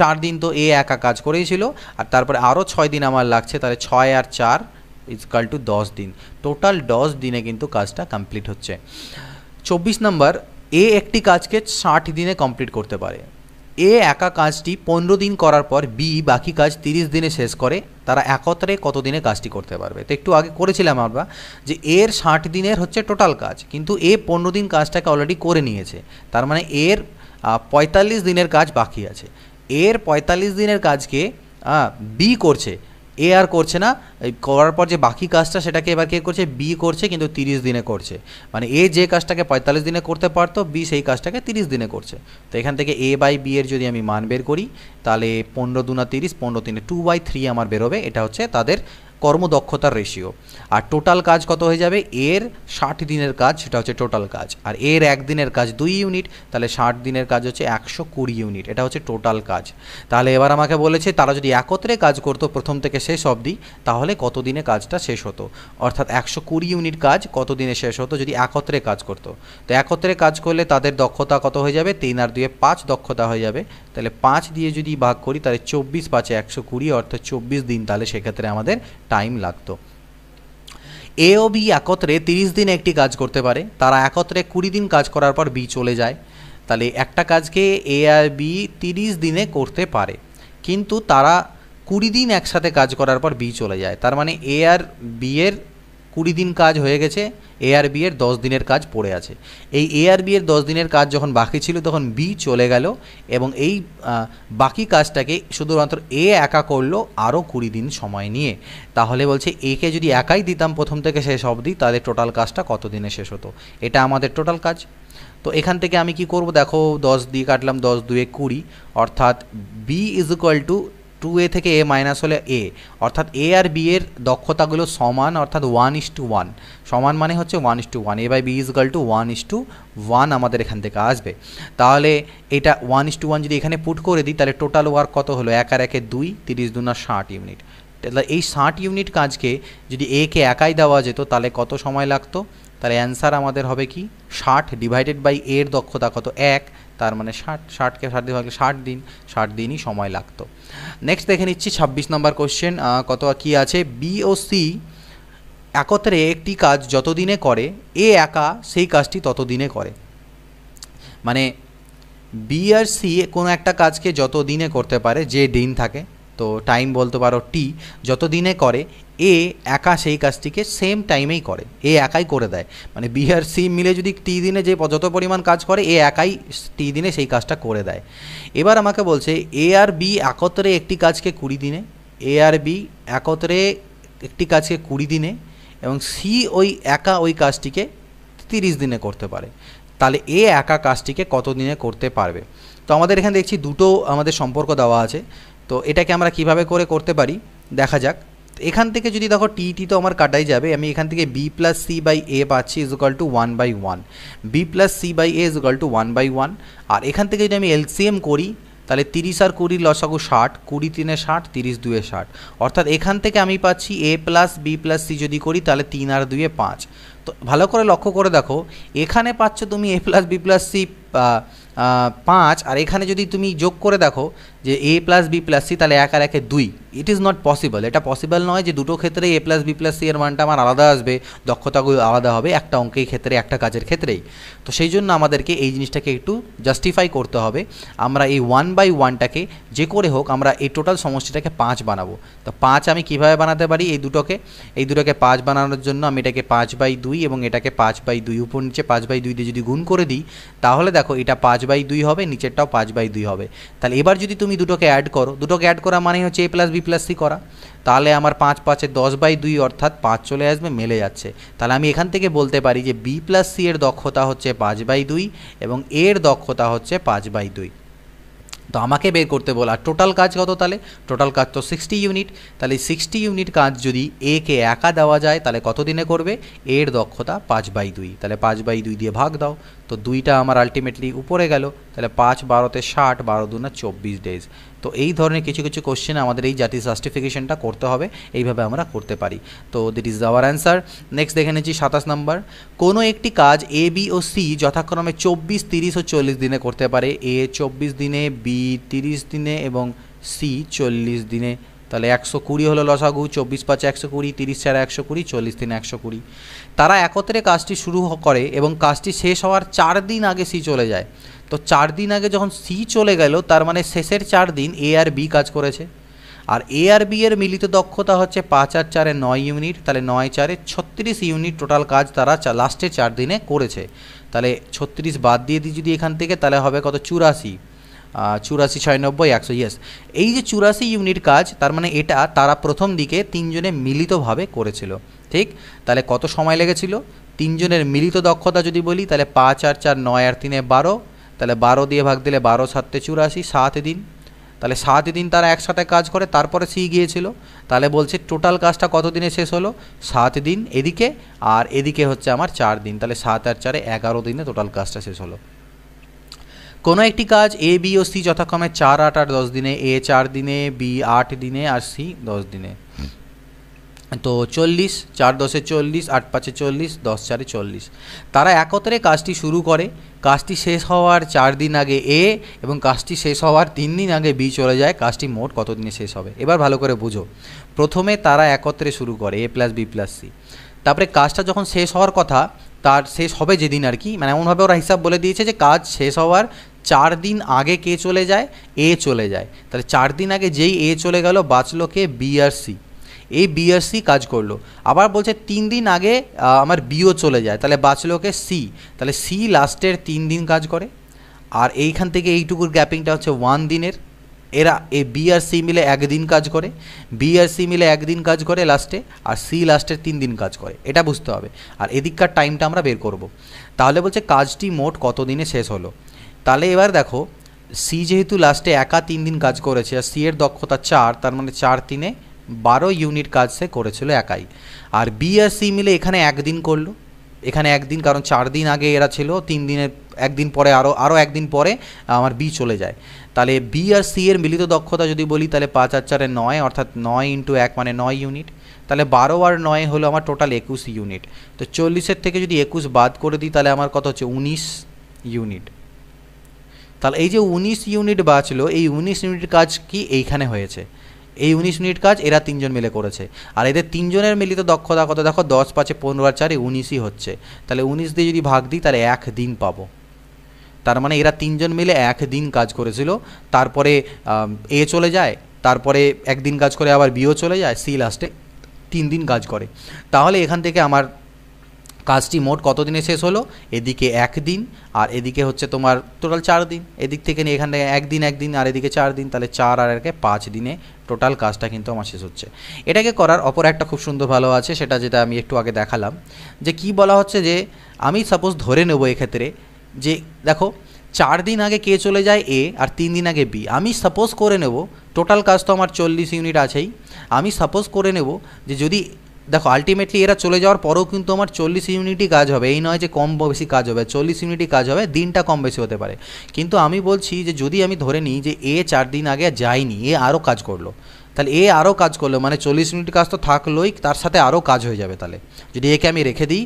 4 দিন তো এ একা কাজ করেছিল, আর তারপরে আরও 6 দিন আমার লাগছে, তাহলে 6 আর 4 = 10 দিন। টোটাল 10 দিনে কিন্তু কাজটা কমপ্লিট হচ্ছে। 24 নম্বর, এ একটি কাজকে 60 দিনে কমপ্লিট করতে পারে। এ একা কাজটি 15 দিন করার পর বি বাকি কাজ 30 দিনে শেষ করে। তারা একত্রে কত দিনে কাজটি করতে পারবে। তো একটু আগে করেছিলাম আমরা যে এর 60 দিনের হচ্ছে টোটাল কাজ, কিন্তু এ 15 দিন কাজটাকে অলরেডি করে নিয়েছে। তার মানে এর 45 দিনের কাজ বাকি আছে। এর 45 দিনের কাজকে বি করছে, এ আর করছে না। এই করার পর যে বাকি কাজটা সেটাকে এবার কে করছে, বি করছে, কিন্তু 30 দিনে করছে। মানে এ যে কাজটাকে 45 দিনে করতে পারতো, বি সেই কাজটাকে 30 দিনে করছে। তো এখান থেকে এ বাই বি এর যদি আমি মান বের করি, তাহলে 15 × 2 = 30, 15 × 3 2/3 আমার বেরোবে। এটা হচ্ছে তাদের কর্মদক্ষতার রেশিও। আর টোটাল কাজ কত হয়ে যাবে, এর 60 দিনের কাজ সেটা হচ্ছে টোটাল কাজ, আর এর একদিনের কাজ 2 ইউনিট, তাহলে 60 দিনের কাজ হচ্ছে 120 ইউনিট, এটা হচ্ছে টোটাল কাজ। তাহলে এবার আমাকে বলেছে তারা যদি একত্রে কাজ করতো প্রথম থেকে শেষ অবধি তাহলে কত দিনে কাজটা শেষ হতো, অর্থাৎ 120 ইউনিট কাজ কত দিনে শেষ হতো যদি একত্রে কাজ করতো। তো একত্রে কাজ করলে তাদের দক্ষতা কত হয়ে যাবে, 3 আর 2 5 দক্ষতা হয়ে যাবে, তাহলে 5 দিয়ে যদি ভাগ করি তাহলে 24 5 120 অর্থাৎ 24 দিন, তাহলে সেক্ষেত্রে আমাদের টাইম লাগতো। এ ও বি একত্রে 30 দিনে একটি কাজ করতে পারে, তারা একত্রে 20 দিন কাজ করার পর বি চলে যায়, তাহলে একটা কাজকে এ আর বি 30 দিনে করতে পারে, কিন্তু তারা 20 দিন একসাথে কাজ করার পর বি চলে যায়, তার মানে এ আর বি এর 20 দিন কাজ হয়ে গেছে, এ আর বি এর 10 দিনের কাজ পড়ে আছে। এই এ আর বি এর 10 দিনের কাজ যখন বাকি ছিল তখন বি চলে গেল এবং এই বাকি কাজটাকে শুধুমাত্র এ একা করলো আরও 20 দিন সময় নিয়ে। তাহলে বলছে একে যদি একাই দিতাম প্রথম থেকে শেষ অবধি তাহলে টোটাল কাজটা কত দিনে শেষ হতো, এটা আমাদের টোটাল কাজ। তো এখান থেকে আমি কি করব, দেখো 10 দিয়ে কাটলাম, 10 2 20, অর্থাৎ B is equal two 2a থেকে a মাইনাস হলে a, অর্থাৎ a আর b এর দক্ষতাগুলো সমান, অর্থাৎ 1:1 সমান, মানে হচ্ছে 1:1, a by B is equal to 1:1 আমাদের এখান থেকে আসবে। তাহলে এটা 1:1 যদি এখানে পুট করে দিই তাহলে টোটাল ওয়ার্ক কত হলো, 1 আর 1 2, 30 দুনা 60 ইউনিট। তাহলে এই 60 ইউনিট কাজকে যদি a কে একাই দেওয়া যেত তাহলে কত সময় লাগতো, তাহলে অ্যান্সার আমাদের হবে কি 60 ডিভাইডেড বাই এর দক্ষতা কত 1, তার মানে 60কে 60 দিয়ে ভাগলে 60 দিন, 60 দিনই সময় লাগতো। নেক্সট দেখে নিচ্ছি 26 নম্বর কোশ্চেন, কত কি আছে, বি ও সি একত্রে একটি কাজ যত দিনে করে এ একা সেই কাজটি তত দিনে করে, মানে বি আর সি কোনো একটা কাজকে যত দিনে করতে পারে, যে দিন থাকে, তো টাইম বলতে পারো টি, যত দিনে করে এ একা সেই কাজটিকে সেম টাইমেই করে, এ একাই করে দেয়, মানে বি আর সি মিলে যদি টি দিনে যে যত পরিমাণ কাজ করে এ একাই টি দিনে সেই কাজটা করে দেয়। এবার আমাকে বলছে এ আর বি একত্রে একটি কাজকে 20 দিনে, এ আর বি একত্রে একটি কাজকে 20 দিনে এবং সি ওই একা ওই কাজটিকে 30 দিনে করতে পারে, তাহলে এ একা কাজটিকে কত দিনে করতে পারবে। তো আমাদের এখানে দেখছি দুটো আমাদের সম্পর্ক দেওয়া আছে, তো এটাকে আমরা কিভাবে করে করতে পারি দেখা যাক। এখান থেকে যদি দেখো টি তো আমার কাটাই যাবে, আমি এখান থেকে B plus C by A পাচ্ছি is equal to 1/1, B plus C by A is equal to 1/1, আর এখান থেকে যদি আমি এলসিএম করি তাহলে 30 আর 20 লসাগু 60, 20 3 60, 30 2 60, অর্থাৎ এখান থেকে আমি পাচ্ছি এ প্লাস বি প্লাস সি যদি করি তাহলে 3 আর 2 5। তো ভালো করে লক্ষ্য করে দেখো এখানে পাচ্ছ তুমি এ প্লাস বি প্লাস সি 5, আর এখানে যদি তুমি যোগ করে দেখো যে এ প্লাস বি প্লাস সি তাহলে 1 আর 1 2, ইট ইজ নট পসিবল, এটা পসিবল নয় যে দুটো ক্ষেত্রে এ প্লাস বি প্লাস সি এর মানটা আমার আলাদা আসবে, দক্ষতাগুলো আলাদা হবে একটা অঙ্কের ক্ষেত্রে একটা কাজের ক্ষেত্রেই। তো সেই জন্য আমাদেরকে এই জিনিসটাকে একটু জাস্টিফাই করতে হবে, আমরা এই 1/1টাকে যে করে হোক আমরা এই টোটাল সমষ্টিটাকে 5 বানাবো। তো 5 আমি কীভাবে বানাতে পারি, এই দুটোকে 5 বানানোর জন্য আমি এটাকে 5/2 এবং এটাকে 5/2 উপর নিচে 5/2 দিয়ে যদি গুণ করে দিই তাহলে দেখো এটা 5/2 হবে, নিচেরটাও 5/2 হবে। তাহলে এবার যদি তুমি দুটোকে অ্যাড করো, দুটোকে অ্যাড করা মানে হচ্ছে এ প্লাস বি প্লাস সি করা, তাহলে আমার 5 5 10/2 অর্থাৎ 5 চলে আসবে, মেলে যাচ্ছে। তাহলে আমি এখান থেকে বলতে পারি যে বি প্লাস সি এর দক্ষতা হচ্ছে 5/2 এবং এর দক্ষতা হচ্ছে 5/2। তো আমাকে বের করতে বলা টোটাল কাজ কত, তাহলে টোটাল কাজ তো 60 ইউনিট, তাহলে 60 ইউনিট কাজ যদি এ কে একা দেওয়া যায় তাহলে কত দিনে করবে, এর দক্ষতা 5/2, তাহলে 5/2 দিয়ে ভাগ দাও, তো 2টা আমার আলটিমেটলি উপরে গেল, তাহলে 5 12 60, 12 2 24 ডেজ। তো এই ধরনের কিছু কিছু কোশ্চেন আমাদের এই জাতীয় জাস্টিফিকেশনটা করতে হবে, এইভাবে আমরা করতে পারি। তো that is our answer. Next দেখে নিচ্ছি 27 নম্বর, কোনো একটি কাজ এ বি ও সি যথাক্রমে 24 30 ও 40 দিনে করতে পারে, এ 24 দিনে, বি 30 দিনে এবং সি 40 দিনে, তাহলে 120 হলো লসাগু, 24 5 120, 30 4 120, 40 3 120। তারা একত্রে কাজটি শুরু করে এবং কাজটি শেষ হওয়ার 4 দিন আগে সি চলে যায়। তো 4 দিন আগে যখন সি চলে গেল তার মানে শেষের 4 দিন এ আর বি কাজ করেছে, আর এ আর বি এর মিলিত দক্ষতা হচ্ছে 5 আর 4 9 ইউনিট, তাহলে 9 4 36 ইউনিট টোটাল কাজ তারা লাস্টের 4 দিনে করেছে। তাহলে 36 বাদ দিয়ে দিই যদি এখান থেকে তাহলে হবে কত 84, 84 6 90 100, ইয়েস। এই যে 84 ইউনিট কাজ তার মানে এটা তারা প্রথম দিকে 3 জনে মিলিতভাবে করেছিল, ঠিক। তাহলে কত সময় লেগেছিল, 3 জনের মিলিত দক্ষতা যদি বলি তাহলে 5 আর 4 9 আর 3 12, তাহলে 12 দিয়ে ভাগ দিলে 12 7 84, 7 দিন। তাহলে 7 দিন তারা একসাথে কাজ করে, তারপরে সি গিয়েছিল। তাহলে বলছে টোটাল কাজটা কত দিনে শেষ হলো? 7 দিন এদিকে, আর এদিকে হচ্ছে আমার 4 দিন। তাহলে 7 আর 4 11 দিনে টোটাল কাজটা শেষ হলো। কোনো একটি কাজ এ, বি ও সি যথাক্রমে 4, 8 আর 10 দিনে, এ 4 দিনে, বি 8 দিনে আর সি 10 দিনে। তো 40, 4 10 40, 8 5 40, 10 4 40। তারা একত্রে কাজটি শুরু করে। কাজটি শেষ হওয়ার 4 দিন আগে এ এবং কাজটি শেষ হওয়ার 3 দিন আগে বি চলে যায়। কাজটি মোট কত দিনে শেষ হবে? এবার ভালো করে বুঝো। প্রথমে তারা একত্রে শুরু করে এ প্লাস বি প্লাস সি, তারপরে কাজটা যখন শেষ হওয়ার কথা, তার শেষ হবে যেদিন আর কি, মানে এমনভাবে ওরা হিসাব বলে দিয়েছে যে কাজ শেষ হওয়ার 4 দিন আগে কে চলে যায়? এ চলে যায়। তাহলে 4 দিন আগে যেই এ চলে গেল, বাঁচলো কে? বি আর সি। এই বি আর সি কাজ করলো। আবার বলছে 3 দিন আগে আমার বিও চলে যায়, তাহলে বাঁচলো কে? সি। তাহলে সি লাস্টের 3 দিন কাজ করে, আর এইখান থেকে এইটুকুর গ্যাপিংটা হচ্ছে 1 দিনের। এরা এই বি আর সি মিলে 1 দিন কাজ করে, বি আর সি মিলে 1 দিন কাজ করে লাস্টে, আর সি লাস্টের 3 দিন কাজ করে। এটা বুঝতে হবে। আর এদিককার টাইমটা আমরা বের করব। তাহলে বলছে কাজটি মোট কত দিনে শেষ হলো। তাহলে এবার দেখো, সি যেহেতু লাস্টে একা 3 দিন কাজ করেছে, আর সি এর দক্ষতা 4, তার মানে 4 3 12 ইউনিট কাজ সে করেছিল একাই। আর বি আর সি মিলে এখানে 1 দিন করলো, এখানে 1 দিন, কারণ 4 দিন আগে এরা ছিল, 3 দিনের 1 দিন পরে আরও 1 দিন পরে আমার বি চলে যায়। তাহলে বি আর সি এর মিলিত দক্ষতা যদি বলি, তাহলে 5 আর 4 9, অর্থাৎ 9 × 1 মানে 9 ইউনিট। তাহলে 12 আর 9 হলো আমার টোটাল 21 ইউনিট। তো 40-এর থেকে যদি 21 বাদ করে দিই, তাহলে আমার কত হচ্ছে? 19 ইউনিট। তাহলে এই যে 19 ইউনিট বাঁচলো, এই 19 ইউনিট কাজ কি এইখানে হয়েছে? এই 19 মিনিট কাজ এরা 3 জন মিলে করেছে। আর এদের 3 জনের মিলিত দক্ষতা কত? দেখো 10 5 15 আর 4 19ই হচ্ছে। তাহলে 19 দিয়ে যদি ভাগ দিই, তাহলে 1 দিন পাবো। তার মানে এরা 3 জন মিলে 1 দিন কাজ করেছিল। তারপরে এ চলে যায়, তারপরে 1 দিন কাজ করে আবার বিও চলে যায়, সি লাস্টে 3 দিন কাজ করে। তাহলে এখান থেকে আমার কাজটি মোট কত দিনে শেষ হলো? এদিকে 1 দিন, আর এদিকে হচ্ছে তোমার টোটাল 4 দিন। এদিক থেকে নিয়ে এখান থেকে 1 দিন 1 দিন, আর এদিকে 4 দিন। তাহলে 4 আর 1 5 দিনে টোটাল কাজটা কিন্তু আমার শেষ হচ্ছে। এটাকে করার অপর একটা খুব সুন্দর ভালো আছে, সেটা যেটা আমি একটু আগে দেখালাম, যে কি বলা হচ্ছে, যে আমি সাপোজ ধরে নেব এক্ষেত্রে যে দেখো 4 দিন আগে কে চলে যায়? এ, আর 3 দিন আগে বি। আমি সাপোজ করে নেব, টোটাল কাজ তো আমার 40 ইউনিট আছেই। আমি সাপোজ করে নেব যে যদি দেখো আলটিমেটলি এরা চলে যাওয়ার পরেও কিন্তু আমার 40 ইউনিটই কাজ হবে, এই নয় যে কম বেশি কাজ হবে, 40 ইউনিটই কাজ হবে, দিনটা কম বেশি হতে পারে। কিন্তু আমি বলছি যে যদি আমি ধরে নিই যে এ 4 দিন আগে যায়নি, এ আরও কাজ করলো, তাহলে এ আরও কাজ করলো, মানে 40 মিনিট কাজ তো থাকলোই, তার সাথে আরও কাজ হয়ে যাবে। তাহলে যদি একে আমি রেখে দিই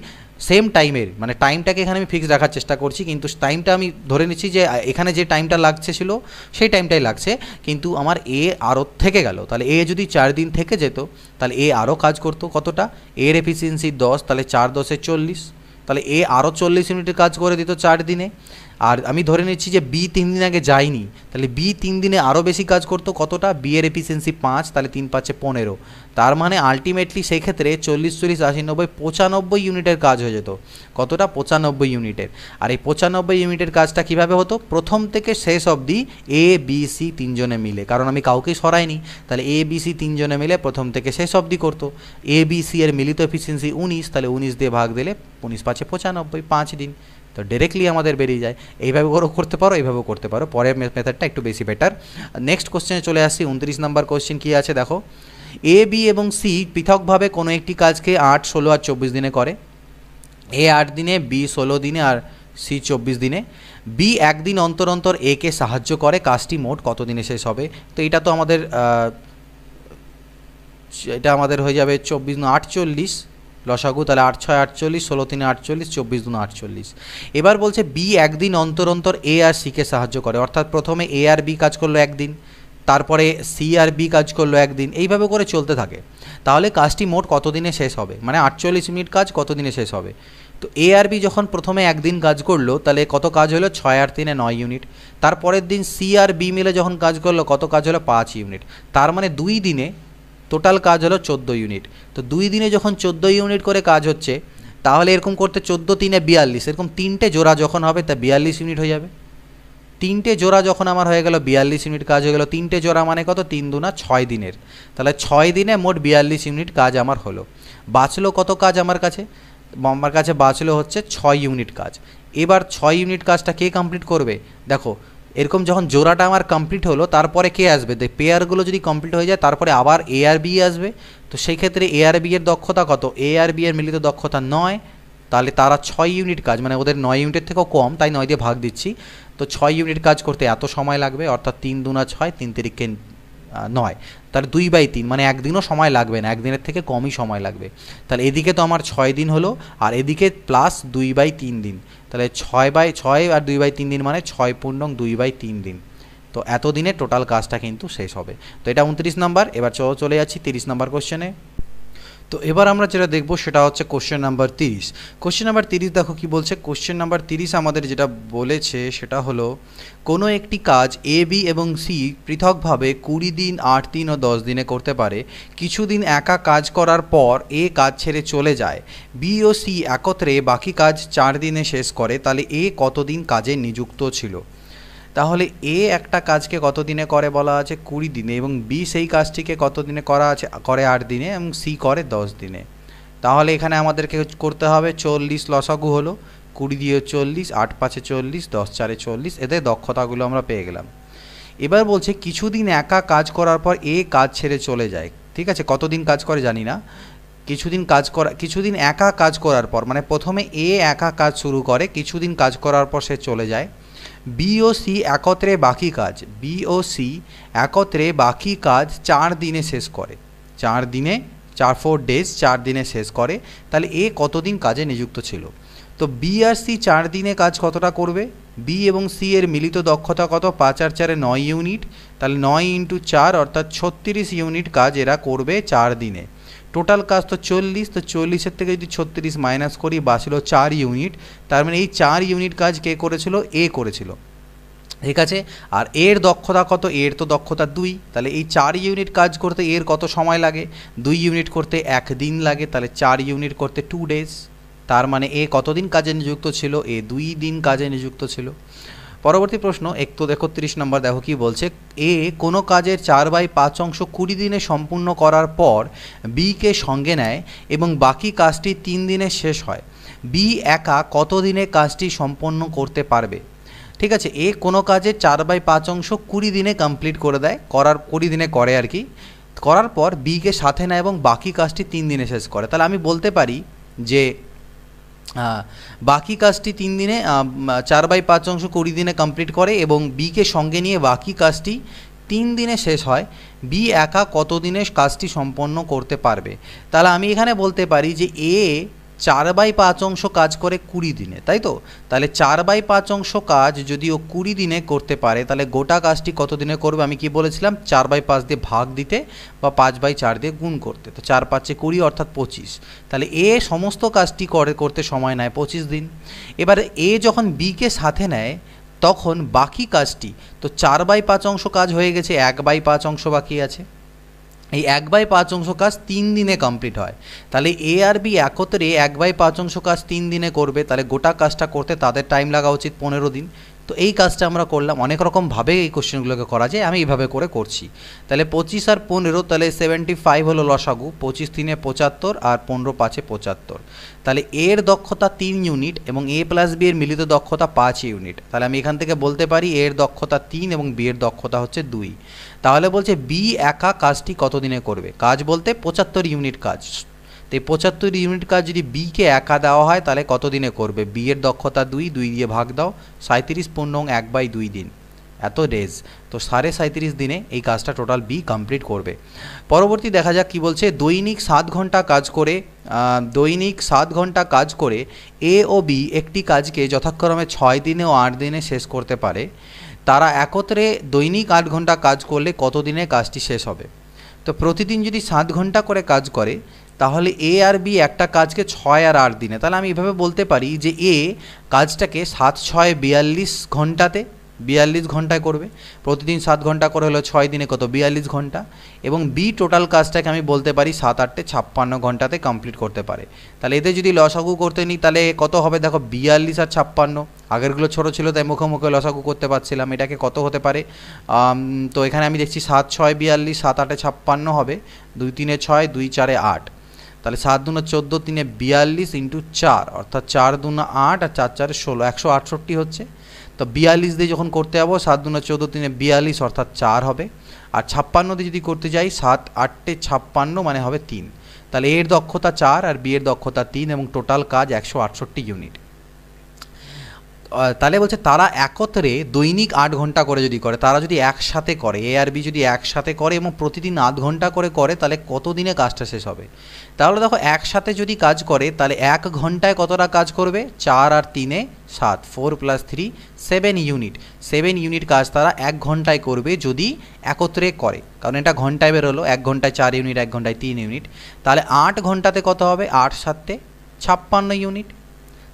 সেম টাইমের, মানে টাইমটাকে এখানে আমি ফিক্স রাখার চেষ্টা করছি, কিন্তু টাইমটা আমি ধরে নিচ্ছি যে এখানে যে টাইমটা লাগছে ছিল সেই টাইমটাই লাগছে, কিন্তু আমার এ আরও থেকে গেল। তাহলে এ যদি 4 দিন থেকে যেত, তাহলে এ আরও কাজ করতো কতটা? এর এফিসিয়েন্সি 10, তাহলে 4 10 40, তাহলে এ আরও 40 ইউনিটের কাজ করে দিত 4 দিনে। আর আমি ধরে নিচ্ছি যে বি 3 দিন আগে যায়নি, তাহলে বি 3 দিনে আরও বেশি কাজ করতো কতটা? বি এর এফিসিয়েন্সি 5, তাহলে 3 5 15। তার মানে আলটিমেটলি সেক্ষেত্রে 40 40 80 90 95 ইউনিটের কাজ হয়ে যেত। কতটা? 95 ইউনিটের। আর এই 95 ইউনিটের কাজটা কীভাবে হতো? প্রথম থেকে শেষ অবধি এ বি সি 3 জনে মিলে, কারণ আমি কাউকেই সরাইনি, তাহলে এ বি সি 3 জনে মিলে প্রথম থেকে শেষ অবধি করতো। এ বি সি এর মিলিত এফিসিয়েন্সি 19, তাহলে 19 দিয়ে ভাগ দিলে 19 5 95, 5 দিন। তো ডিরেক্টলি আমাদের বেরিয়ে যায়। এইভাবে করতে পারো, এইভাবেও করতে পারো, পরের মেথডটা একটু বেশি বেটার। নেক্সট কোশ্চেনে চলে আসছি। 29 নম্বর কোশ্চেন কী আছে দেখো, এ বি এবং সি পৃথকভাবে কোনো একটি কাজকে 8 16 আর 24 দিনে করে। এ 8 দিনে, বি 16 দিনে আর সি 24 দিনে। বি 1 দিন অন্তর অন্তর এ কে সাহায্য করে, কাজটি মোট কত দিনে শেষ হবে? তো এটা তো আমাদের হয়ে যাবে 24 × 48 লসাগু, তাহলে 8 6 48, 16 3 48, 24 2 48। এবার বলছে বি 1 দিন অন্তর অন্তর এ আর সিকে সাহায্য করে, অর্থাৎ প্রথমে এ আর বি কাজ করলো 1 দিন, তারপরে সি আর বি কাজ করলো 1 দিন, এইভাবে করে চলতে থাকে। তাহলে কাজটি মোট কত দিনে শেষ হবে? মানে 48 মিনিট কাজ কত দিনে শেষ হবে? তো এ আর বি যখন প্রথমে 1 দিন কাজ করলো, তাহলে কত কাজ হলো? 6 আর 3 9 ইউনিট। তারপরের দিন সি আর বি মিলে যখন কাজ করলো, কত কাজ হলো? 5 ইউনিট। তার মানে 2 দিনে টোটাল কাজ হলো 14 ইউনিট। তো 2 দিনে যখন 14 ইউনিট করে কাজ হচ্ছে, তাহলে এরকম করতে 14 3 42, এরকম 3টে জোড়া যখন হবে তা 42 ইউনিট হয়ে যাবে। 3টে জোড়া যখন আমার হয়ে গেল 42 ইউনিট কাজ হয়ে গেল। 3টে জোড়া মানে কত? 3 2 6 দিনের। তাহলে 6 দিনে মোট 42 ইউনিট কাজ আমার হলো। বাঁচলো কত কাজ আমার কাছে? আমার কাছে বাঁচলো হচ্ছে 6 ইউনিট কাজ। এবার 6 ইউনিট কাজটা কে কমপ্লিট করবে? দেখো এরকম যখন জোড়াটা আমার কমপ্লিট হলো তারপরে কে আসবে, পেয়ারগুলো যদি কমপ্লিট হয়ে যায় তারপরে আবার এ আর বি আসবে। তো সেই ক্ষেত্রে এ আর বি এর দক্ষতা কত, এ আর বি এর মিলিত দক্ষতা 9, তাহলে তারা 6 ইউনিট কাজ, মানে ওদের 9 ইউনিটের থেকেও কম, তাই 9 দিয়ে ভাগ দিচ্ছি। তো 6 ইউনিট কাজ করতে এত সময় লাগবে, অর্থাৎ 3 দুনা 6, 3 তিরিকে 9, তাহলে 2/3, মানে একদিনও সময় লাগবে না, একদিনের থেকে কমই সময় লাগবে। তাহলে এদিকে তো আমার 6 দিন হলো, আর এদিকে প্লাস 2/3 দিন, তাহলে 6/6 আর 2/3 দিন মানে 6 পূর্ণং 2/3 দিন। তো এত দিনে টোটাল কাজটা কিন্তু শেষ হবে। তো এটা 29 নাম্বার। এবার চলে যাচ্ছি 30 নাম্বার কোশ্চেনে। তো এবার আমরা যেটা দেখব সেটা হচ্ছে কোশ্চেন নাম্বার 30। কোশ্চেন নাম্বার 30 দেখো কি বলছে। কোশ্চেন নাম্বার 30 আমাদের যেটা বলেছে সেটা হলো, কোনো একটি কাজ এ বি এবং সি পৃথকভাবে 20 দিন, 8 দিন ও 10 দিনে করতে পারে। কিছুদিন একা কাজ করার পর এ কাজ ছেড়ে চলে যায়। বি ও সি একত্রে বাকি কাজ 4 দিনে শেষ করে। তাহলে এ কতদিন কাজে নিযুক্ত ছিল? তাহলে এ একটা কাজকে কত দিনে করে বলা আছে, 20 দিনে, এবং বি সেই কাজটিকে কত দিনে করে 8 দিনে, এবং সি করে 10 দিনে। তাহলে এখানে আমাদেরকে করতে হবে 40 লসাগু হলো, 20 দিয়ে 40, 8 5 40, 10 4 40, এদের দক্ষতাগুলো আমরা পেয়ে গেলাম। এবার বলছে কিছুদিন একা কাজ করার পর এ কাজ ছেড়ে চলে যায়। ঠিক আছে, কতদিন কাজ করে জানি না, কিছুদিন একা কাজ করার পর, মানে প্রথমে এ একা কাজ শুরু করে, কিছুদিন কাজ করার পর সে চলে যায়। বি ও সি একত্রে বাকি কাজ, 4 দিনে শেষ করে, 4 ডেজ 4 দিনে শেষ করে। তাহলে এ কতদিন কাজে নিযুক্ত ছিল? তো বি আর সি 4 দিনে কাজ কতটা করবে? বি এবং সি এর মিলিত দক্ষতা কত? 5 আর 4 9 ইউনিট, তাহলে 9 × 4 অর্থাৎ 36 ইউনিট কাজ এরা করবে 4 দিনে। টোটাল কাজ তো 40, তো 40-এর থেকে যদি 36 মাইনাস করি বাঁচলো 4 ইউনিট। তার মানে এই 4 ইউনিট কাজ কে করেছিল? এ করেছিল। ঠিক আছে, আর এর দক্ষতা কত? এর তো দক্ষতা 2, তাহলে এই 4 ইউনিট কাজ করতে এর কত সময় লাগে? 2 ইউনিট করতে 1 দিন লাগে, তাহলে 4 ইউনিট করতে 2 ডেজ। তার মানে এ কতদিন কাজে নিযুক্ত ছিল? এ 2 দিন কাজে নিযুক্ত ছিল। পরবর্তী প্রশ্ন 31 নম্বর, দেখো কি বলছে। এ কোনো কাজের 4/5 অংশ 20 দিনে সম্পূর্ণ করার পর বিকে সঙ্গে নেয় এবং বাকি কাজটি 3 দিনে শেষ হয়। বি একা কত দিনে কাজটি সম্পন্ন করতে পারবে? ঠিক আছে, এ কোনো কাজের 4/5 অংশ 20 দিনে কমপ্লিট করে দেয়, 20 দিনে করে আর কি, করার পর বিকে সাথে নেয় এবং বাকি কাজটি 3 দিনে শেষ করে। তাহলে আমি বলতে পারি যে বাকি কাজটি 3 দিনে 4/5 অংশ 20 দিনে কমপ্লিট করে এবং বিকে সঙ্গে নিয়ে বাকি কাজটি 3 দিনে শেষ হয়। বি একা কত দিনে কাজটি সম্পন্ন করতে পারবে? তাহলে আমি এখানে বলতে পারি যে এ 4/5 অংশ কাজ করে 20 দিনে, তাই তো? তাহলে 4/5 অংশ কাজ যদি ও 20 দিনে করতে পারে, তাহলে গোটা কাজটি কত দিনে করবে? আমি কি বলেছিলাম? 4/5 দিয়ে ভাগ দিতে বা 5/4 দিয়ে গুণ করতে। তো 4 5 20 অর্থাৎ 25। তাহলে এ সমস্ত কাজটি করতে সময় নেয় 25 দিন। এবারে এ যখন বিকে সাথে নেয় তখন বাকি কাজটি, তো 4/5 অংশ কাজ হয়ে গেছে, 1/5 অংশ বাকি আছে। এই 1/5 অংশ কাজ 3 দিনে কমপ্লিট হয়। তাহলে এ আর বি একত্রে 1/5 অংশ কাজ 3 দিনে করবে, তাহলে গোটা কাজটা করতে তাদের টাইম লাগা উচিত 15 দিন। তো এই কাজটা আমরা করলাম। অনেক রকমভাবে এই কোশ্চেনগুলোকে করা যায়, আমি এইভাবে করে করছি। তাহলে 25 আর 15, তাহলে 75 হলো লসাগু, 25 3 75 আর 15 5 75। তাহলে এর দক্ষতা 3 ইউনিট এবং এ প্লাস বি এর মিলিত দক্ষতা 5 ইউনিট। তাহলে আমি এখান থেকে বলতে পারি এর দক্ষতা 3 এবং বি এর দক্ষতা হচ্ছে 2। তাহলে বলছে বি একা কাজটি কত দিনে করবে? কাজ বলতে 75 ইউনিট কাজ। তো এই 75 ইউনিট কাজ যদি বিকে একা দেওয়া হয় তাহলে কত দিনে করবে? বি এর দক্ষতা 2, 2 দিয়ে ভাগ দাও, 37 পূর্ণ 1/2 দিন, এত ডেজ। তো 37.5 দিনে এই কাজটা টোটাল বি কমপ্লিট করবে। পরবর্তী দেখা যাক কি বলছে। দৈনিক 7 ঘন্টা কাজ করে এ ও বি একটি কাজকে যথাক্রমে 6 দিনে ও 8 দিনে শেষ করতে পারে। তারা একত্রে দৈনিক 8 ঘন্টা কাজ করলে কত দিনে কাজটি শেষ হবে? তো প্রতিদিন যদি 7 ঘন্টা করে কাজ করে তাহলে এ আর বি একটা কাজকে 6 আর 8 দিনে, তাহলে আমি এভাবে বলতে পারি যে এ কাজটাকে 7 6 42 ঘন্টাতে 42 ঘন্টায় করবে। প্রতিদিন 7 ঘন্টা করে হলো 6 দিনে কত? 42 ঘন্টা। এবং বি টোটাল কাজটাকে আমি বলতে পারি 7 8 56 ঘন্টাতে কমপ্লিট করতে পারে। তাহলে এদের যদি লসাগু করতে নিই তাহলে কত হবে? দেখো 42 আর 56, আগেরগুলো ছোটো ছিল তাই মুখে মুখে লসাগু করতে পারছিলাম, এটাকে কত হতে পারে? তো এখানে আমি দেখছি 7 6 42, 7 8 56 হবে, 2 3 6, 2 4 8, তাহলে 7 2 14, 3 42 × 4 অর্থাৎ 4 2 8 আর 4 4 16, 168 হচ্ছে। তো 42 দিয়ে যখন করতে যাবো 7 দুনা 14 3 42 অর্থাৎ 4 হবে। আর 56 দিয়ে যদি করতে যাই 7 8 56 মানে হবে 3। তাহলে এর দক্ষতা 4 আর বি এর দক্ষতা 3 এবং টোটাল কাজ 168 ইউনিট। তাহলে বলছে তারা একত্রে দৈনিক 8 ঘন্টা করে যদি করে, তারা যদি একসাথে করে, এ আর বি যদি একসাথে করে এবং প্রতিদিন 8 ঘন্টা করে করে, তাহলে কত দিনে কাজটা শেষ হবে? তাহলে দেখো একসাথে যদি কাজ করে তাহলে 1 ঘন্টায় কতটা কাজ করবে? 4 আর 3 7, 4 + 3 7 ইউনিট। 7 ইউনিট কাজ তারা 1 ঘন্টায় করবে যদি একত্রে করে, কারণ এটা ঘন্টায় বেরোলো, 1 ঘন্টায় 4 ইউনিট, 1 ঘন্টায় 3 ইউনিট। তাহলে 8 ঘন্টাতে কত হবে? 8 7 56 ইউনিট।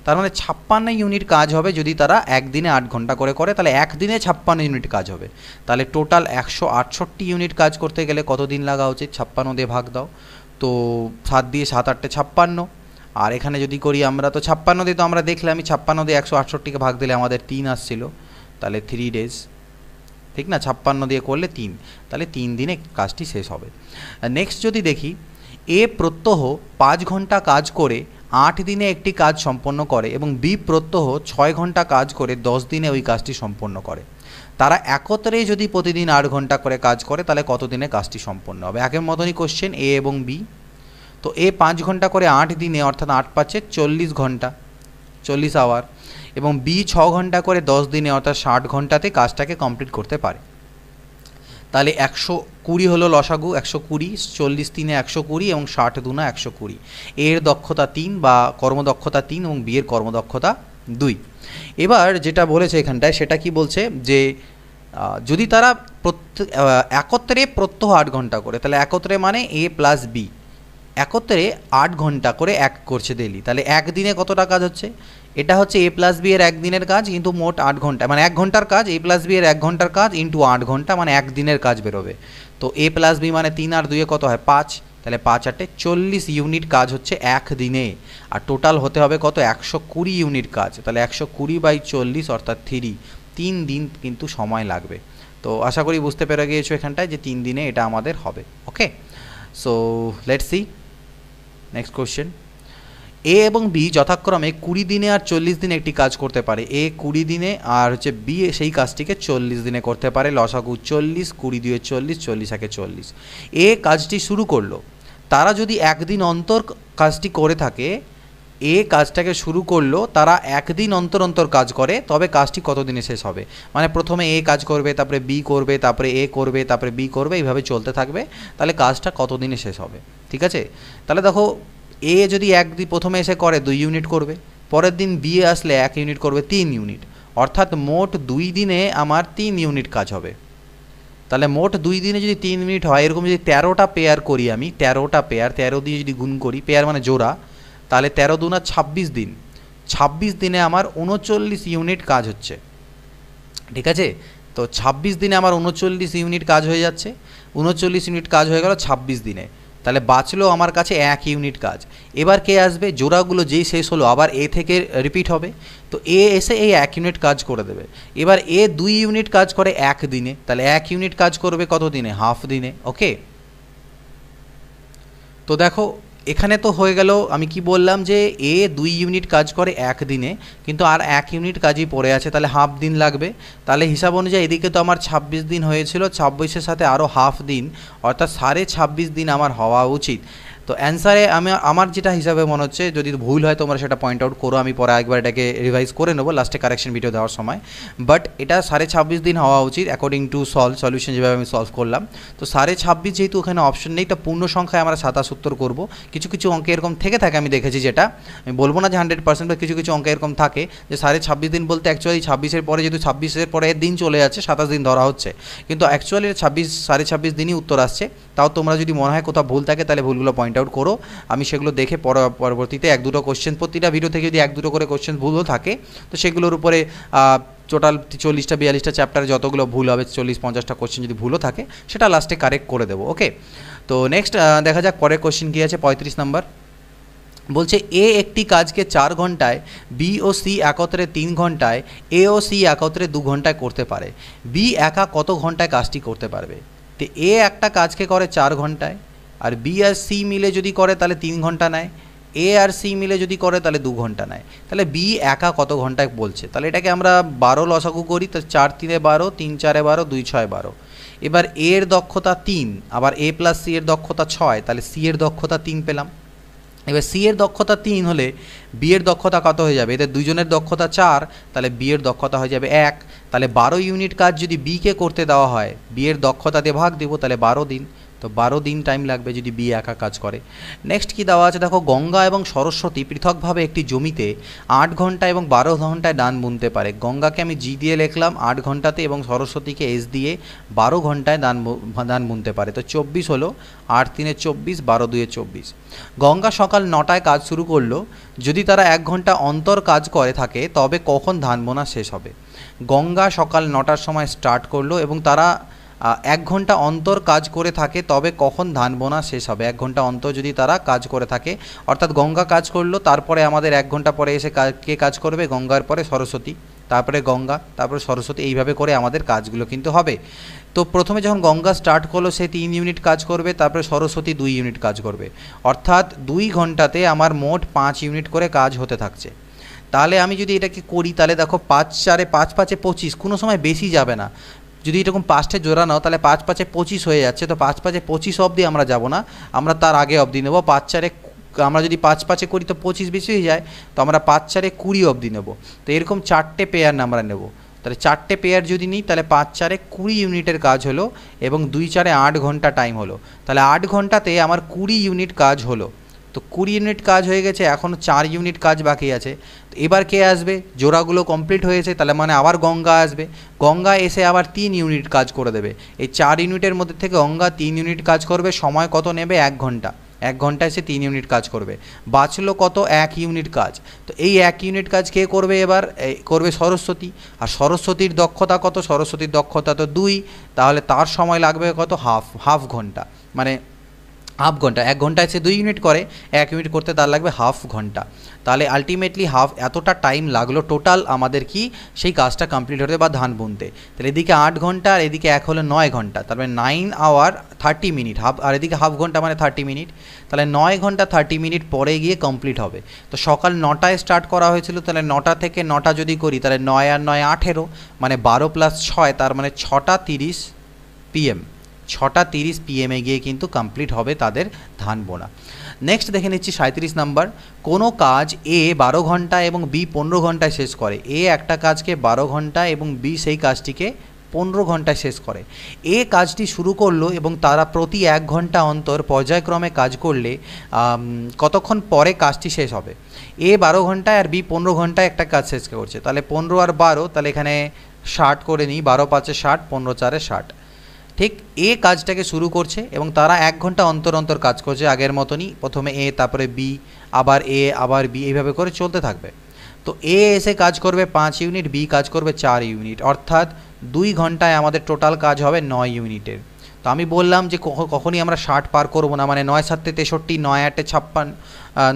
তার মানে 56 ইউনিট কাজ হবে যদি তারা একদিনে 8 ঘন্টা করে করে, তাহলে একদিনে 56 ইউনিট কাজ হবে। তাহলে টোটাল 168 ইউনিট কাজ করতে গেলে কত দিন লাগা উচিত? 56 দিয়ে ভাগ দাও, তো 7 দিয়ে 7 8 56। আর এখানে যদি করি আমরা, তো 56 দিয়ে তো আমরা দেখলাম, আমি 56 দিয়ে 168কে ভাগ দিলে আমাদের 3 আসছিল, তাহলে 3 ডেজ, ঠিক না? 56 দিয়ে করলে 3, তাহলে 3 দিনে কাজটি শেষ হবে। নেক্সট যদি দেখি, এ প্রত্যহ 5 ঘন্টা কাজ করে 8 দিনে একটি কাজ সম্পন্ন করে এবং বি প্রত্যহ 6 ঘন্টা কাজ করে 10 দিনে ওই কাজটি সম্পন্ন করে। তারা একত্রে যদি প্রতিদিন 8 ঘন্টা করে কাজ করে তাহলে কত দিনে কাজটি সম্পন্ন হবে? আগের মতনই কোশ্চেন, এ এবং বি। তো এ 5 ঘন্টা করে 8 দিনে, অর্থাৎ 8 5 40 ঘন্টা, 40 আওয়ার, এবং বি 6 ঘন্টা করে 10 দিনে, অর্থাৎ 60 ঘন্টাতে কাজটাকে কমপ্লিট করতে পারে। তাহলে 120 হলো লসাগু, 120, 40 3 120 এবং 60 2 120। এর দক্ষতা 3 বা কর্মদক্ষতা 3 এবং বি এর কর্মদক্ষতা 2। এবার যেটা বলেছে এখানটায় সেটা কি বলছে, যে যদি তারা একত্রে প্রত্যহ 8 ঘন্টা করে, তাহলে একত্রে মানে এ প্লাস বি একত্রে 8 ঘন্টা করে এক করছে ডেলি, তাহলে একদিনে কতটা কাজ হচ্ছে? এটা হচ্ছে এ প্লাস বি এর একদিনের কাজ, কিন্তু মোট 8 ঘন্টা, মানে 1 ঘন্টার কাজ, এ প্লাস বি এর 1 ঘন্টার কাজ ইন্টু 8 ঘন্টা, মানে একদিনের কাজ বেরোবে। তো এ প্লাস বি মানে 3 আর 2 কত হয়? 5, তাহলে 5 8 40 ইউনিট কাজ হচ্ছে একদিনে। আর টোটাল হতে হবে কত? 120 ইউনিট কাজ। তাহলে 120/40 অর্থাৎ 3 দিন কিন্তু সময় লাগবে। তো আশা করি বুঝতে পেরে গিয়েছো এখানটায় যে 3 দিনে এটা আমাদের হবে। Okay, so let's see next question. A এবং বি যথাক্রমে 20 দিনে আর 40 দিনে একটি কাজ করতে পারে। এ 20 দিনে আর হচ্ছে বি সেই কাজটিকে 40 দিনে করতে পারে। লসাগু 40, 20 দিয়ে 40, 40 একে 40। এ কাজটি শুরু করলো, তারা যদি একদিন অন্তর কাজটি করে থাকে, এ কাজটাকে শুরু করলো, তারা একদিন অন্তর অন্তর কাজ করে, তবে কাজটি কত দিনে শেষ হবে? মানে প্রথমে এ কাজ করবে, তারপরে বি করবে, তারপরে এ করবে, তারপরে বি করবে, এইভাবে চলতে থাকবে। তাহলে কাজটা কত দিনে শেষ হবে? ঠিক আছে, তাহলে দেখো এ যদি একদিন প্রথমে এসে করে 2 ইউনিট করবে, পরের দিন বি আসলে 1 ইউনিট করবে, 3 ইউনিট, অর্থাৎ মোট 2 দিনে আমার 3 ইউনিট কাজ হবে। তাহলে মোট 2 দিনে যদি 3 ইউনিট হয়, এরকম যদি 13টা পেয়ার করি আমি, 13টা পেয়ার, 13 দিয়ে যদি গুণ করি, পেয়ার মানে জোড়া, তাহলে 13 দুনা 26 দিন, 26 দিনে আমার 39 ইউনিট কাজ হচ্ছে। ঠিক আছে, তো 26 দিনে আমার 39 ইউনিট কাজ হয়ে যাচ্ছে। 39 ইউনিট কাজ হয়ে গেল 26 দিনে, তাহলে বাঁচলো আমার কাছে 1 ইউনিট কাজ। এবার কে আসবে? জোড়াগুলো যেই শেষ হলো আবার এ থেকে রিপিট হবে, তো এ এসে এই 1 ইউনিট কাজ করে দেবে। এবার এ 2 ইউনিট কাজ করে 1 দিনে, তাহলে 1 ইউনিট কাজ করবে কত দিনে? হাফ দিনে। ওকে, তো দেখো এখানে তো হয়ে গেল, আমি কি বললাম যে এ 2 ইউনিট কাজ করে 1 দিনে, কিন্তু আর 1 ইউনিট কাজই পড়ে আছে, তাহলে হাফ দিন লাগবে। তাহলে হিসাব অনুযায়ী এদিকে তো আমার 26 দিন হয়েছিল, 26-এর সাথে আরও হাফ দিন, অর্থাৎ 26.5 দিন আমার হওয়া উচিত। তো অ্যান্সারে আমার যেটা হিসাবে মনে হচ্ছে, যদি ভুল হয় তোমরা সেটা পয়েন্ট আউট করো, আমি পরে একবার এটাকে রিভাইজ করে নেবো লাস্টে কারেকশন ভিডিও দেওয়ার সময়। বাট এটা 26.5 দিন হওয়া উচিত অ্যাকর্ডিং টু সলিউশন যেভাবে আমি সলভ করলাম। তো 26.5 যেহেতু ওখানে অপশন নেই, তা পূর্ণ সংখ্যায় আমরা 27 করবো। কিছু কিছু অঙ্কে এরকম থেকে থাকে, আমি দেখেছি, যেটা আমি বলবো না যে 100%, বা কিছু কিছু অঙ্কে এরকম থাকে যে 26.5 দিন বলতে অ্যাকচুয়ালি 26-এর পরে, যেহেতু 26-এর পরে দিন চলে যাচ্ছে, 27 দিন ধরা হচ্ছে, কিন্তু অ্যাকচুয়ালি 26.5 দিনই উত্তর আসছে। তাও তোমরা যদি মনে হয় কোথাও ভুল থাকে তাহলে ভুলগুলো পয়েন্ট আউট করো, আমি সেগুলো দেখে পরবর্তীতে 1-2 কোশ্চেন, প্রতিটা ভিডিও থেকে যদি 1-2 করে কোশ্চেন ভুলও থাকে, তো সেগুলোর উপরে টোটাল 40টা 42টা চ্যাপ্টারে যতগুলো ভুল হবে, 40-50টা কোশ্চেন যদি ভুলও থাকে, সেটা লাস্টে কারেক্ট করে দেবো। ওকে, তো নেক্সট দেখা যাক পরের কোশ্চেন কী আছে। 35 নম্বর বলছে, এ একটি কাজকে 4 ঘন্টায়, বি ও সি একত্রে 3 ঘন্টায়, এ ও সি একত্রে 2 ঘন্টায় করতে পারে। বি একা কত ঘন্টায় কাজটি করতে পারবে? তো এ একটা কাজকে করে 4 ঘন্টায়, আর বি আর সি মিলে যদি করে তাহলে 3 ঘন্টা নেয়। এ আর সি মিলে যদি করে তাহলে 2 ঘন্টা নেয়। তাহলে বি একা কত ঘন্টায় বলছে, তাহলে এটাকে আমরা 12 লসাগু করি, তো 4 3 12, 3 4 12, 2 6 12। এবার এর দক্ষতা 3, আবার এ প্লাস সি এর দক্ষতা 6, তাহলে সি এর দক্ষতা 3 পেলাম। এবার সি এর দক্ষতা 3 হলে বি এর দক্ষতা কত হয়ে যাবে, এদের দুজনের দক্ষতা 4, তাহলে বি এর দক্ষতা হয়ে যাবে 1। তাহলে 12 ইউনিট কাজ যদি বিকে করতে দেওয়া হয়, বি এর দক্ষতা দিয়ে ভাগ দেবো, তাহলে 12 দিন, তো 12 দিন টাইম লাগবে যদি বি একা কাজ করে। নেক্সট কি দেওয়া আছে দেখো, গঙ্গা এবং সরস্বতী পৃথকভাবে একটি জমিতে 8 ঘন্টা এবং 12 ঘন্টায় ধান বুনতে পারে। গঙ্গাকে আমি জি দিয়ে লিখলাম 8 ঘন্টাতে এবং সরস্বতীকে এস দিয়ে 12 ঘন্টায় ধান বুনতে পারে। তো 24 হলো, 8 3 24, 12 2 24। গঙ্গা সকাল 9টায় কাজ শুরু করলো, যদি তারা 1 ঘন্টা অন্তর কাজ করে থাকে তবে কখন ধান বোনা শেষ হবে। গঙ্গা সকাল 9টার সময় স্টার্ট করলো এবং তারা 1 ঘন্টা অন্তর কাজ করে থাকে তবে কখন ধান বোনা শেষ হবে। 1 ঘন্টা অন্তর যদি তারা কাজ করে থাকে, অর্থাৎ গঙ্গা কাজ করলো, তারপরে আমাদের 1 ঘন্টা পরে এসে কে কাজ করবে, গঙ্গার পরে সরস্বতী, তারপরে গঙ্গা, তারপরে সরস্বতী, এইভাবে করে আমাদের কাজগুলো কিন্তু হবে। তো প্রথমে যখন গঙ্গা স্টার্ট করলো সে 3 ইউনিট কাজ করবে, তারপরে সরস্বতী 2 ইউনিট কাজ করবে, অর্থাৎ 2 ঘন্টাতে আমার মোট 5 ইউনিট করে কাজ হতে থাকছে। তাহলে আমি যদি এটাকে করি তাহলে দেখো 5 4 5 5 25, কোনো সময় বেশি যাবে না। যদি এরকম 5টে জোড়া নাও তাহলে 5 5 25 হয়ে যাচ্ছে, তো 5 5 25 অবধি আমরা যাব না, আমরা তার আগে অবধি নেব। 5 4 আমরা যদি 5 5 করি তো 25 বেশি হয়ে যায়, তো আমরা 5 4 20 অবধি নেব। তো এরকম 4টে পেয়ার আমরা নেব, তাহলে 4টে পেয়ার যদি নিই তাহলে 5 4 20 ইউনিটের কাজ হলো এবং 2 4 8 ঘন্টা টাইম হলো। তাহলে 8 ঘন্টাতে আমার 20 ইউনিট কাজ হলো। তো 20 ইউনিট কাজ হয়ে গেছে, এখনও 4 ইউনিট কাজ বাকি আছে। তো এবার কে আসবে, জোড়াগুলো কমপ্লিট হয়েছে, তাহলে মানে আবার গঙ্গা আসবে। গঙ্গা এসে আবার 3 ইউনিট কাজ করে দেবে। এই 4 ইউনিটের মধ্যে থেকে গঙ্গা 3 ইউনিট কাজ করবে, সময় কত নেবে, 1 ঘন্টা। 1 ঘন্টায় সে 3 ইউনিট কাজ করবে, বাঁচলো কত, 1 ইউনিট কাজ। তো এই 1 ইউনিট কাজ কে করবে, এবার করবে সরস্বতী। আর সরস্বতীর দক্ষতা কত, সরস্বতীর দক্ষতা তো 2, তাহলে তার সময় লাগবে কত, হাফ ঘন্টা, মানে হাফ ঘন্টা। 1 ঘন্টায় সে 2 ইউনিট করে, 1 ইউনিট করতে তার লাগবে হাফ ঘন্টা। তাহলে আলটিমেটলি এতটা টাইম লাগলো টোটাল আমাদের কি সেই কাজটা কমপ্লিট হতে বা ধান বুনতে। তাহলে এদিকে 8 ঘন্টা আর এদিকে 1 হলো 9 ঘন্টা, তারপরে 9 আওয়ার 30 মিনিট, আর এদিকে হাফ ঘন্টা মানে 30 মিনিট। তাহলে 9 ঘন্টা 30 মিনিট পরে গিয়ে কমপ্লিট হবে। তো সকাল 9টায় স্টার্ট করা হয়েছিল, তাহলে 9টা থেকে 9টা যদি করি তাহলে 9 আর 9 18, মানে 12 + 6, তার মানে 6টা 30 PM। 6টা 30 PM গিয়ে কিন্তু কমপ্লিট হবে তাদের ধান বোনা। নেক্সট দেখে নিচ্ছি 37 নাম্বার, কোনো কাজ এ 12 ঘন্টা এবং বি 15 ঘন্টায় শেষ করে। এ একটা কাজকে 12 ঘন্টা এবং বি সেই কাজটিকে 15 ঘন্টায় শেষ করে। এ কাজটি শুরু করলো এবং তারা প্রতি 1 ঘন্টা অন্তর পর্যায়ক্রমে কাজ করলে কতক্ষণ পরে কাজটি শেষ হবে। এ 12 ঘন্টায় আর বি 15 ঘন্টায় একটা কাজ শেষ করছে, তাহলে 15 আর 12, তাহলে এখানে 60 করে নিই, 12 5 60, 15 4 60। ঠিক এ কাজটাকে শুরু করছে এবং তারা 1 ঘন্টা অন্তর অন্তর কাজ করছে আগের মতনই, প্রথমে এ, তারপরে বি, আবার এ, আবার বি, এইভাবে করে চলতে থাকবে। তো এ এসে কাজ করবে 5 ইউনিট, বি কাজ করবে 4 ইউনিট, অর্থাৎ 2 ঘন্টায় আমাদের টোটাল কাজ হবে 9 ইউনিটের। তো আমি বললাম যে কখনই আমরা 60 পার করবো না, মানে 9 7 63, 9 8 56,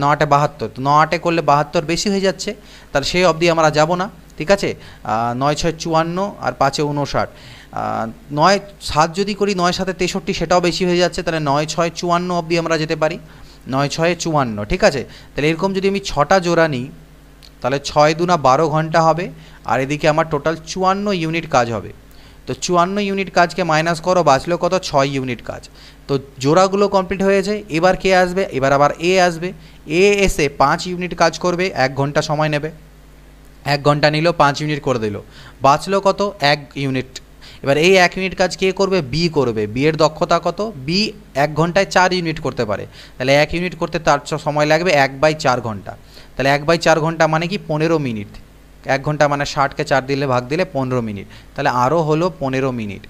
9 8 72, তো 9 8 করলে 72 বেশি হয়ে যাচ্ছে, তাহলে সেই অবধি আমরা যাব না, ঠিক আছে। 9 6 54 আর 5 59, 9 7 যদি করি 9 7 63, সেটাও বেশি হয়ে যাচ্ছে, তাহলে 9 6 54 অবধি আমরা যেতে পারি, 9 6 54, ঠিক আছে। তাহলে এরকম যদি আমি 6টা জোড়া নিই তাহলে 6 2 12 ঘন্টা হবে, আর এদিকে আমার টোটাল 54 ইউনিট কাজ হবে। তো 54 ইউনিট কাজকে মাইনাস করো, বাঁচলো কত, 6 ইউনিট কাজ। তো জোড়াগুলো কমপ্লিট হয়েছে, এবার কে আসবে, এবার আবার এ আসবে। এ এসে 5 ইউনিট কাজ করবে, 1 ঘন্টা সময় নেবে, 1 ঘন্টা নিল, 5 ইউনিট করে দিল, বাঁচলো কত, 1 ইউনিট। এবার এই 1 ইউনিট কাজ কে করবে, বি করবে। বি এর দক্ষতা কত, বি 1 ঘন্টায় 4 ইউনিট করতে পারে, তাহলে 1 ইউনিট করতে তার সময় লাগবে 1/4 ঘন্টা। তাহলে 1/4 ঘন্টা মানে কি 15 মিনিট, 1 ঘন্টা মানে 60কে 4 দিলে ভাগ দিলে 15 মিনিট, তাহলে আরও হলো 15 মিনিট।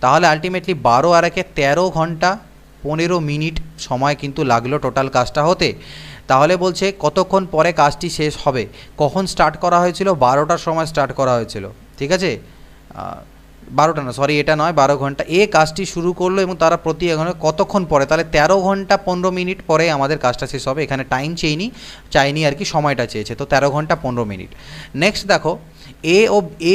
তাহলে আলটিমেটলি 12 আর 1 13 ঘন্টা 15 মিনিট সময় কিন্তু লাগলো টোটাল কাজটা হতে। তাহলে বলছে কতক্ষণ পরে কাজটি শেষ হবে, কখন স্টার্ট করা হয়েছিল, 12টার সময় স্টার্ট করা হয়েছিল, ঠিক আছে। 12টা না, সরি এটা নয়, 12 ঘন্টা এ কাজটি শুরু করলো এবং তারা প্রতি কতক্ষণ পরে, তাহলে 13 ঘন্টা 15 মিনিট পরে আমাদের কাজটা শেষ হবে। এখানে টাইম চাইনি আর কি, সময়টা চেয়েছে, তো 13 ঘন্টা 15 মিনিট। নেক্সট দেখো,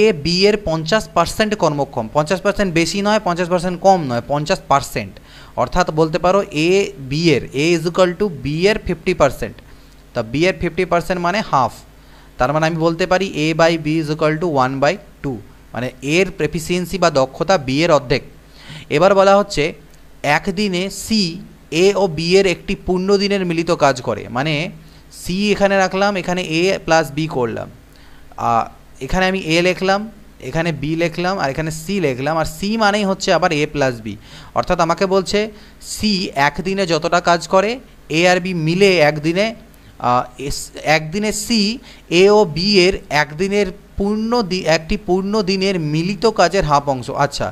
এ বি এর 50% কর্মক্ষম, 50% বেশি নয়, 50% কম নয়, 50%, অর্থাৎ বলতে পারো এ বি এর, এ ইজ ইকুয়াল টু বি এর 50%, তা বি এর 50% মানে হাফ, তার মানে আমি বলতে পারি A by B is equal to 1/2, মানে এর এফিসিয়েন্সি বা দক্ষতা বি এর অর্ধেক। এবার বলা হচ্ছে একদিনে সি এ ও বি এর একটি পূর্ণ দিনের মিলিত কাজ করে, মানে সি এখানে রাখলাম, এখানে এ প্লাস বি করলাম, এখানে আমি এ লিখলাম, এখানে বি লিখলাম, আর এখানে সি লিখলাম, আর সি মানেই হচ্ছে আবার এ প্লাস বি। অর্থাৎ আমাকে বলছে সি একদিনে যতটা কাজ করে এ আর বি মিলে একদিনে সি এ ও বি এর একদিনের একটি পূর্ণ দিনের মিলিত কাজের হাফ অংশ। আচ্ছা,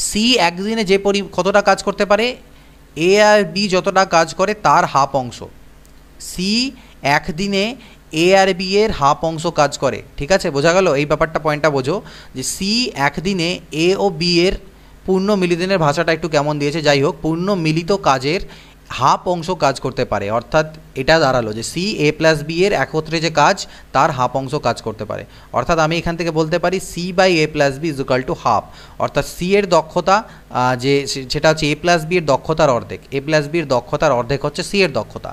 সি একদিনে কতটা কাজ করতে পারে, এ আর বি যতটা কাজ করে তার হাফ অংশ। সি একদিনে এ আর বি এর হাফ অংশ কাজ করে, ঠিক আছে, বোঝা গেল? এই ব্যাপারটা, পয়েন্টটা বোঝো যে সি একদিনে এ ও বি এর পূর্ণ মিলিত দিনের ভাষাটা একটু কেমন দিয়েছে, যাই হোক, পূর্ণ মিলিত কাজের হাফ অংশ কাজ করতে পারে। অর্থাৎ এটা দাঁড়ালো যে সি এ প্লাস বি এর একত্রে যে কাজ তার হাফ অংশ কাজ করতে পারে। অর্থাৎ আমি এখান থেকে বলতে পারি C by A plus B is equal to half. অর্থাৎ সি এর দক্ষতা সেটা হচ্ছে এ প্লাস বি এর দক্ষতার অর্ধেক, এ প্লাস বির দক্ষতার অর্ধেক হচ্ছে সি এর দক্ষতা,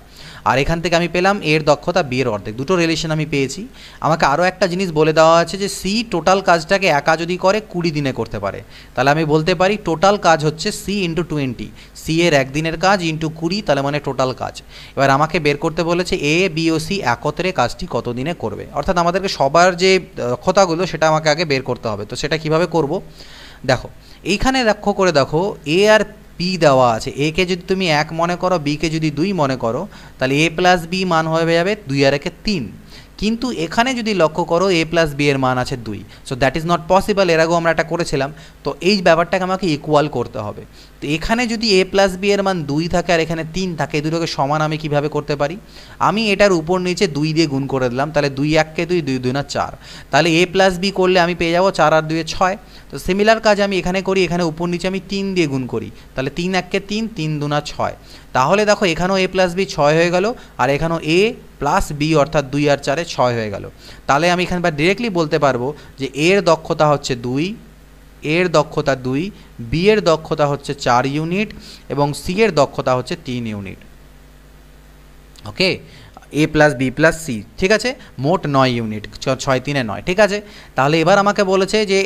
আর এখান থেকে আমি পেলাম এর দক্ষতা বি এর অর্ধেক। দুটো রিলেশন আমি পেয়েছি। আমাকে আরও একটা জিনিস বলে দেওয়া আছে যে সি টোটাল কাজটাকে একা যদি করে 20 দিনে করতে পারে, তাহলে আমি বলতে পারি টোটাল কাজ হচ্ছে সি ইন্টু 20, সি এর একদিনের কাজ ইন্টু 20, তাহলে মানে টোটাল কাজ। এবার আমাকে বের করতে বলেছে এ বি ও সি একত্রে কাজটি কত দিনে করবে। অর্থাৎ আমাদেরকে সবার যে দক্ষতাগুলো সেটা আমাকে আগে বের করতে হবে। তো সেটা কিভাবে করব, দেখো এইখানে লক্ষ্য করে দেখো এ আর বি দেওয়া আছে। এ কে যদি তুমি 1 মনে করো, বি কে যদি 2 মনে করো, তাহলে এ প্লাস বি মান হয়ে যাবে 2 আর 1 3। কিন্তু এখানে যদি লক্ষ্য করো এ প্লাস বি এর মান আছে 2, so that is not possible. এর আগেও আমরা এটা করেছিলাম। তো এই ব্যাপারটাকে আমাকে ইকুয়াল করতে হবে। তো এখানে যদি এ প্লাস বি এর মান 2 থাকে আর এখানে 3 থাকে, এই দুটোকে সমান আমি কিভাবে করতে পারি, আমি এটার উপর নিচে 2 দিয়ে গুণ করে দিলাম, তাহলে 2 1 কে 2, 2 2 না 4, তাহলে এ প্লাস বি করলে আমি পেয়ে যাবো 4 আর 2 6। তো সিমিলার কাজ আমি এখানে করি, এখানে উপর নিচে আমি 3 দিয়ে গুণ করি, তাহলে 3 1 কে 3, 3 2 না 6। তাহলে দেখো এখানেও এ প্লাস বি 6 হয়ে গেল, আর এখানেও এ প্লাস বি অর্থাৎ 2 আর 4 6 হয়ে গেল। তাহলে আমি এখানে ডিরেক্টলি বলতে পারবো যে এর দক্ষতা হচ্ছে 2, এর দক্ষতা 2, বি এর দক্ষতা হচ্ছে 4 ইউনিট এবং সি এর দক্ষতা হচ্ছে 3 ইউনিট। ওকে, এ প্লাস বি প্লাস সি, ঠিক আছে, মোট 9 ইউনিট, 6 3 9, ঠিক আছে। তাহলে এবার আমাকে বলেছে যে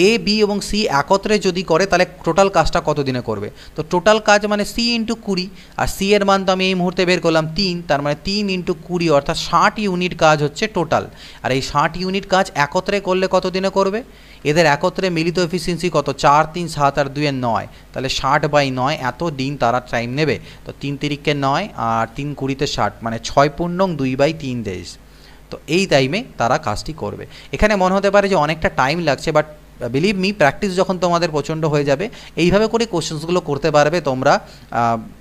এ বি এবং সি একত্রে যদি করে তাহলে টোটাল কাজটা কত দিনে করবে। তো টোটাল কাজ মানে সি ইন্টু 20, আর সি এর মান তো আমি এই মুহূর্তে বের করলাম 3, তার মানে 3 ইন্টু 20 অর্থাৎ 60 ইউনিট কাজ হচ্ছে টোটাল। আর এই 60 ইউনিট কাজ একত্রে করলে কত দিনে করবে, এদের একত্রে মিলিত এফিসিয়েন্সি কত, 4 3 7 আর 2 9, তাহলে 60/9 এত দিন তারা টাইম নেবে। তো 3 তিরিকে 9 আর 3 20-তে 60, মানে 6×2/3 দেশ। তো এই টাইমে তারা কাজটি করবে। এখানে মনে হতে পারে যে অনেকটা টাইম লাগছে, বাট বিলিভ মি, প্র্যাকটিস যখন তোমাদের প্রচণ্ড হয়ে যাবে এইভাবে করে কোশ্চেন্সগুলো করতে পারবে তোমরা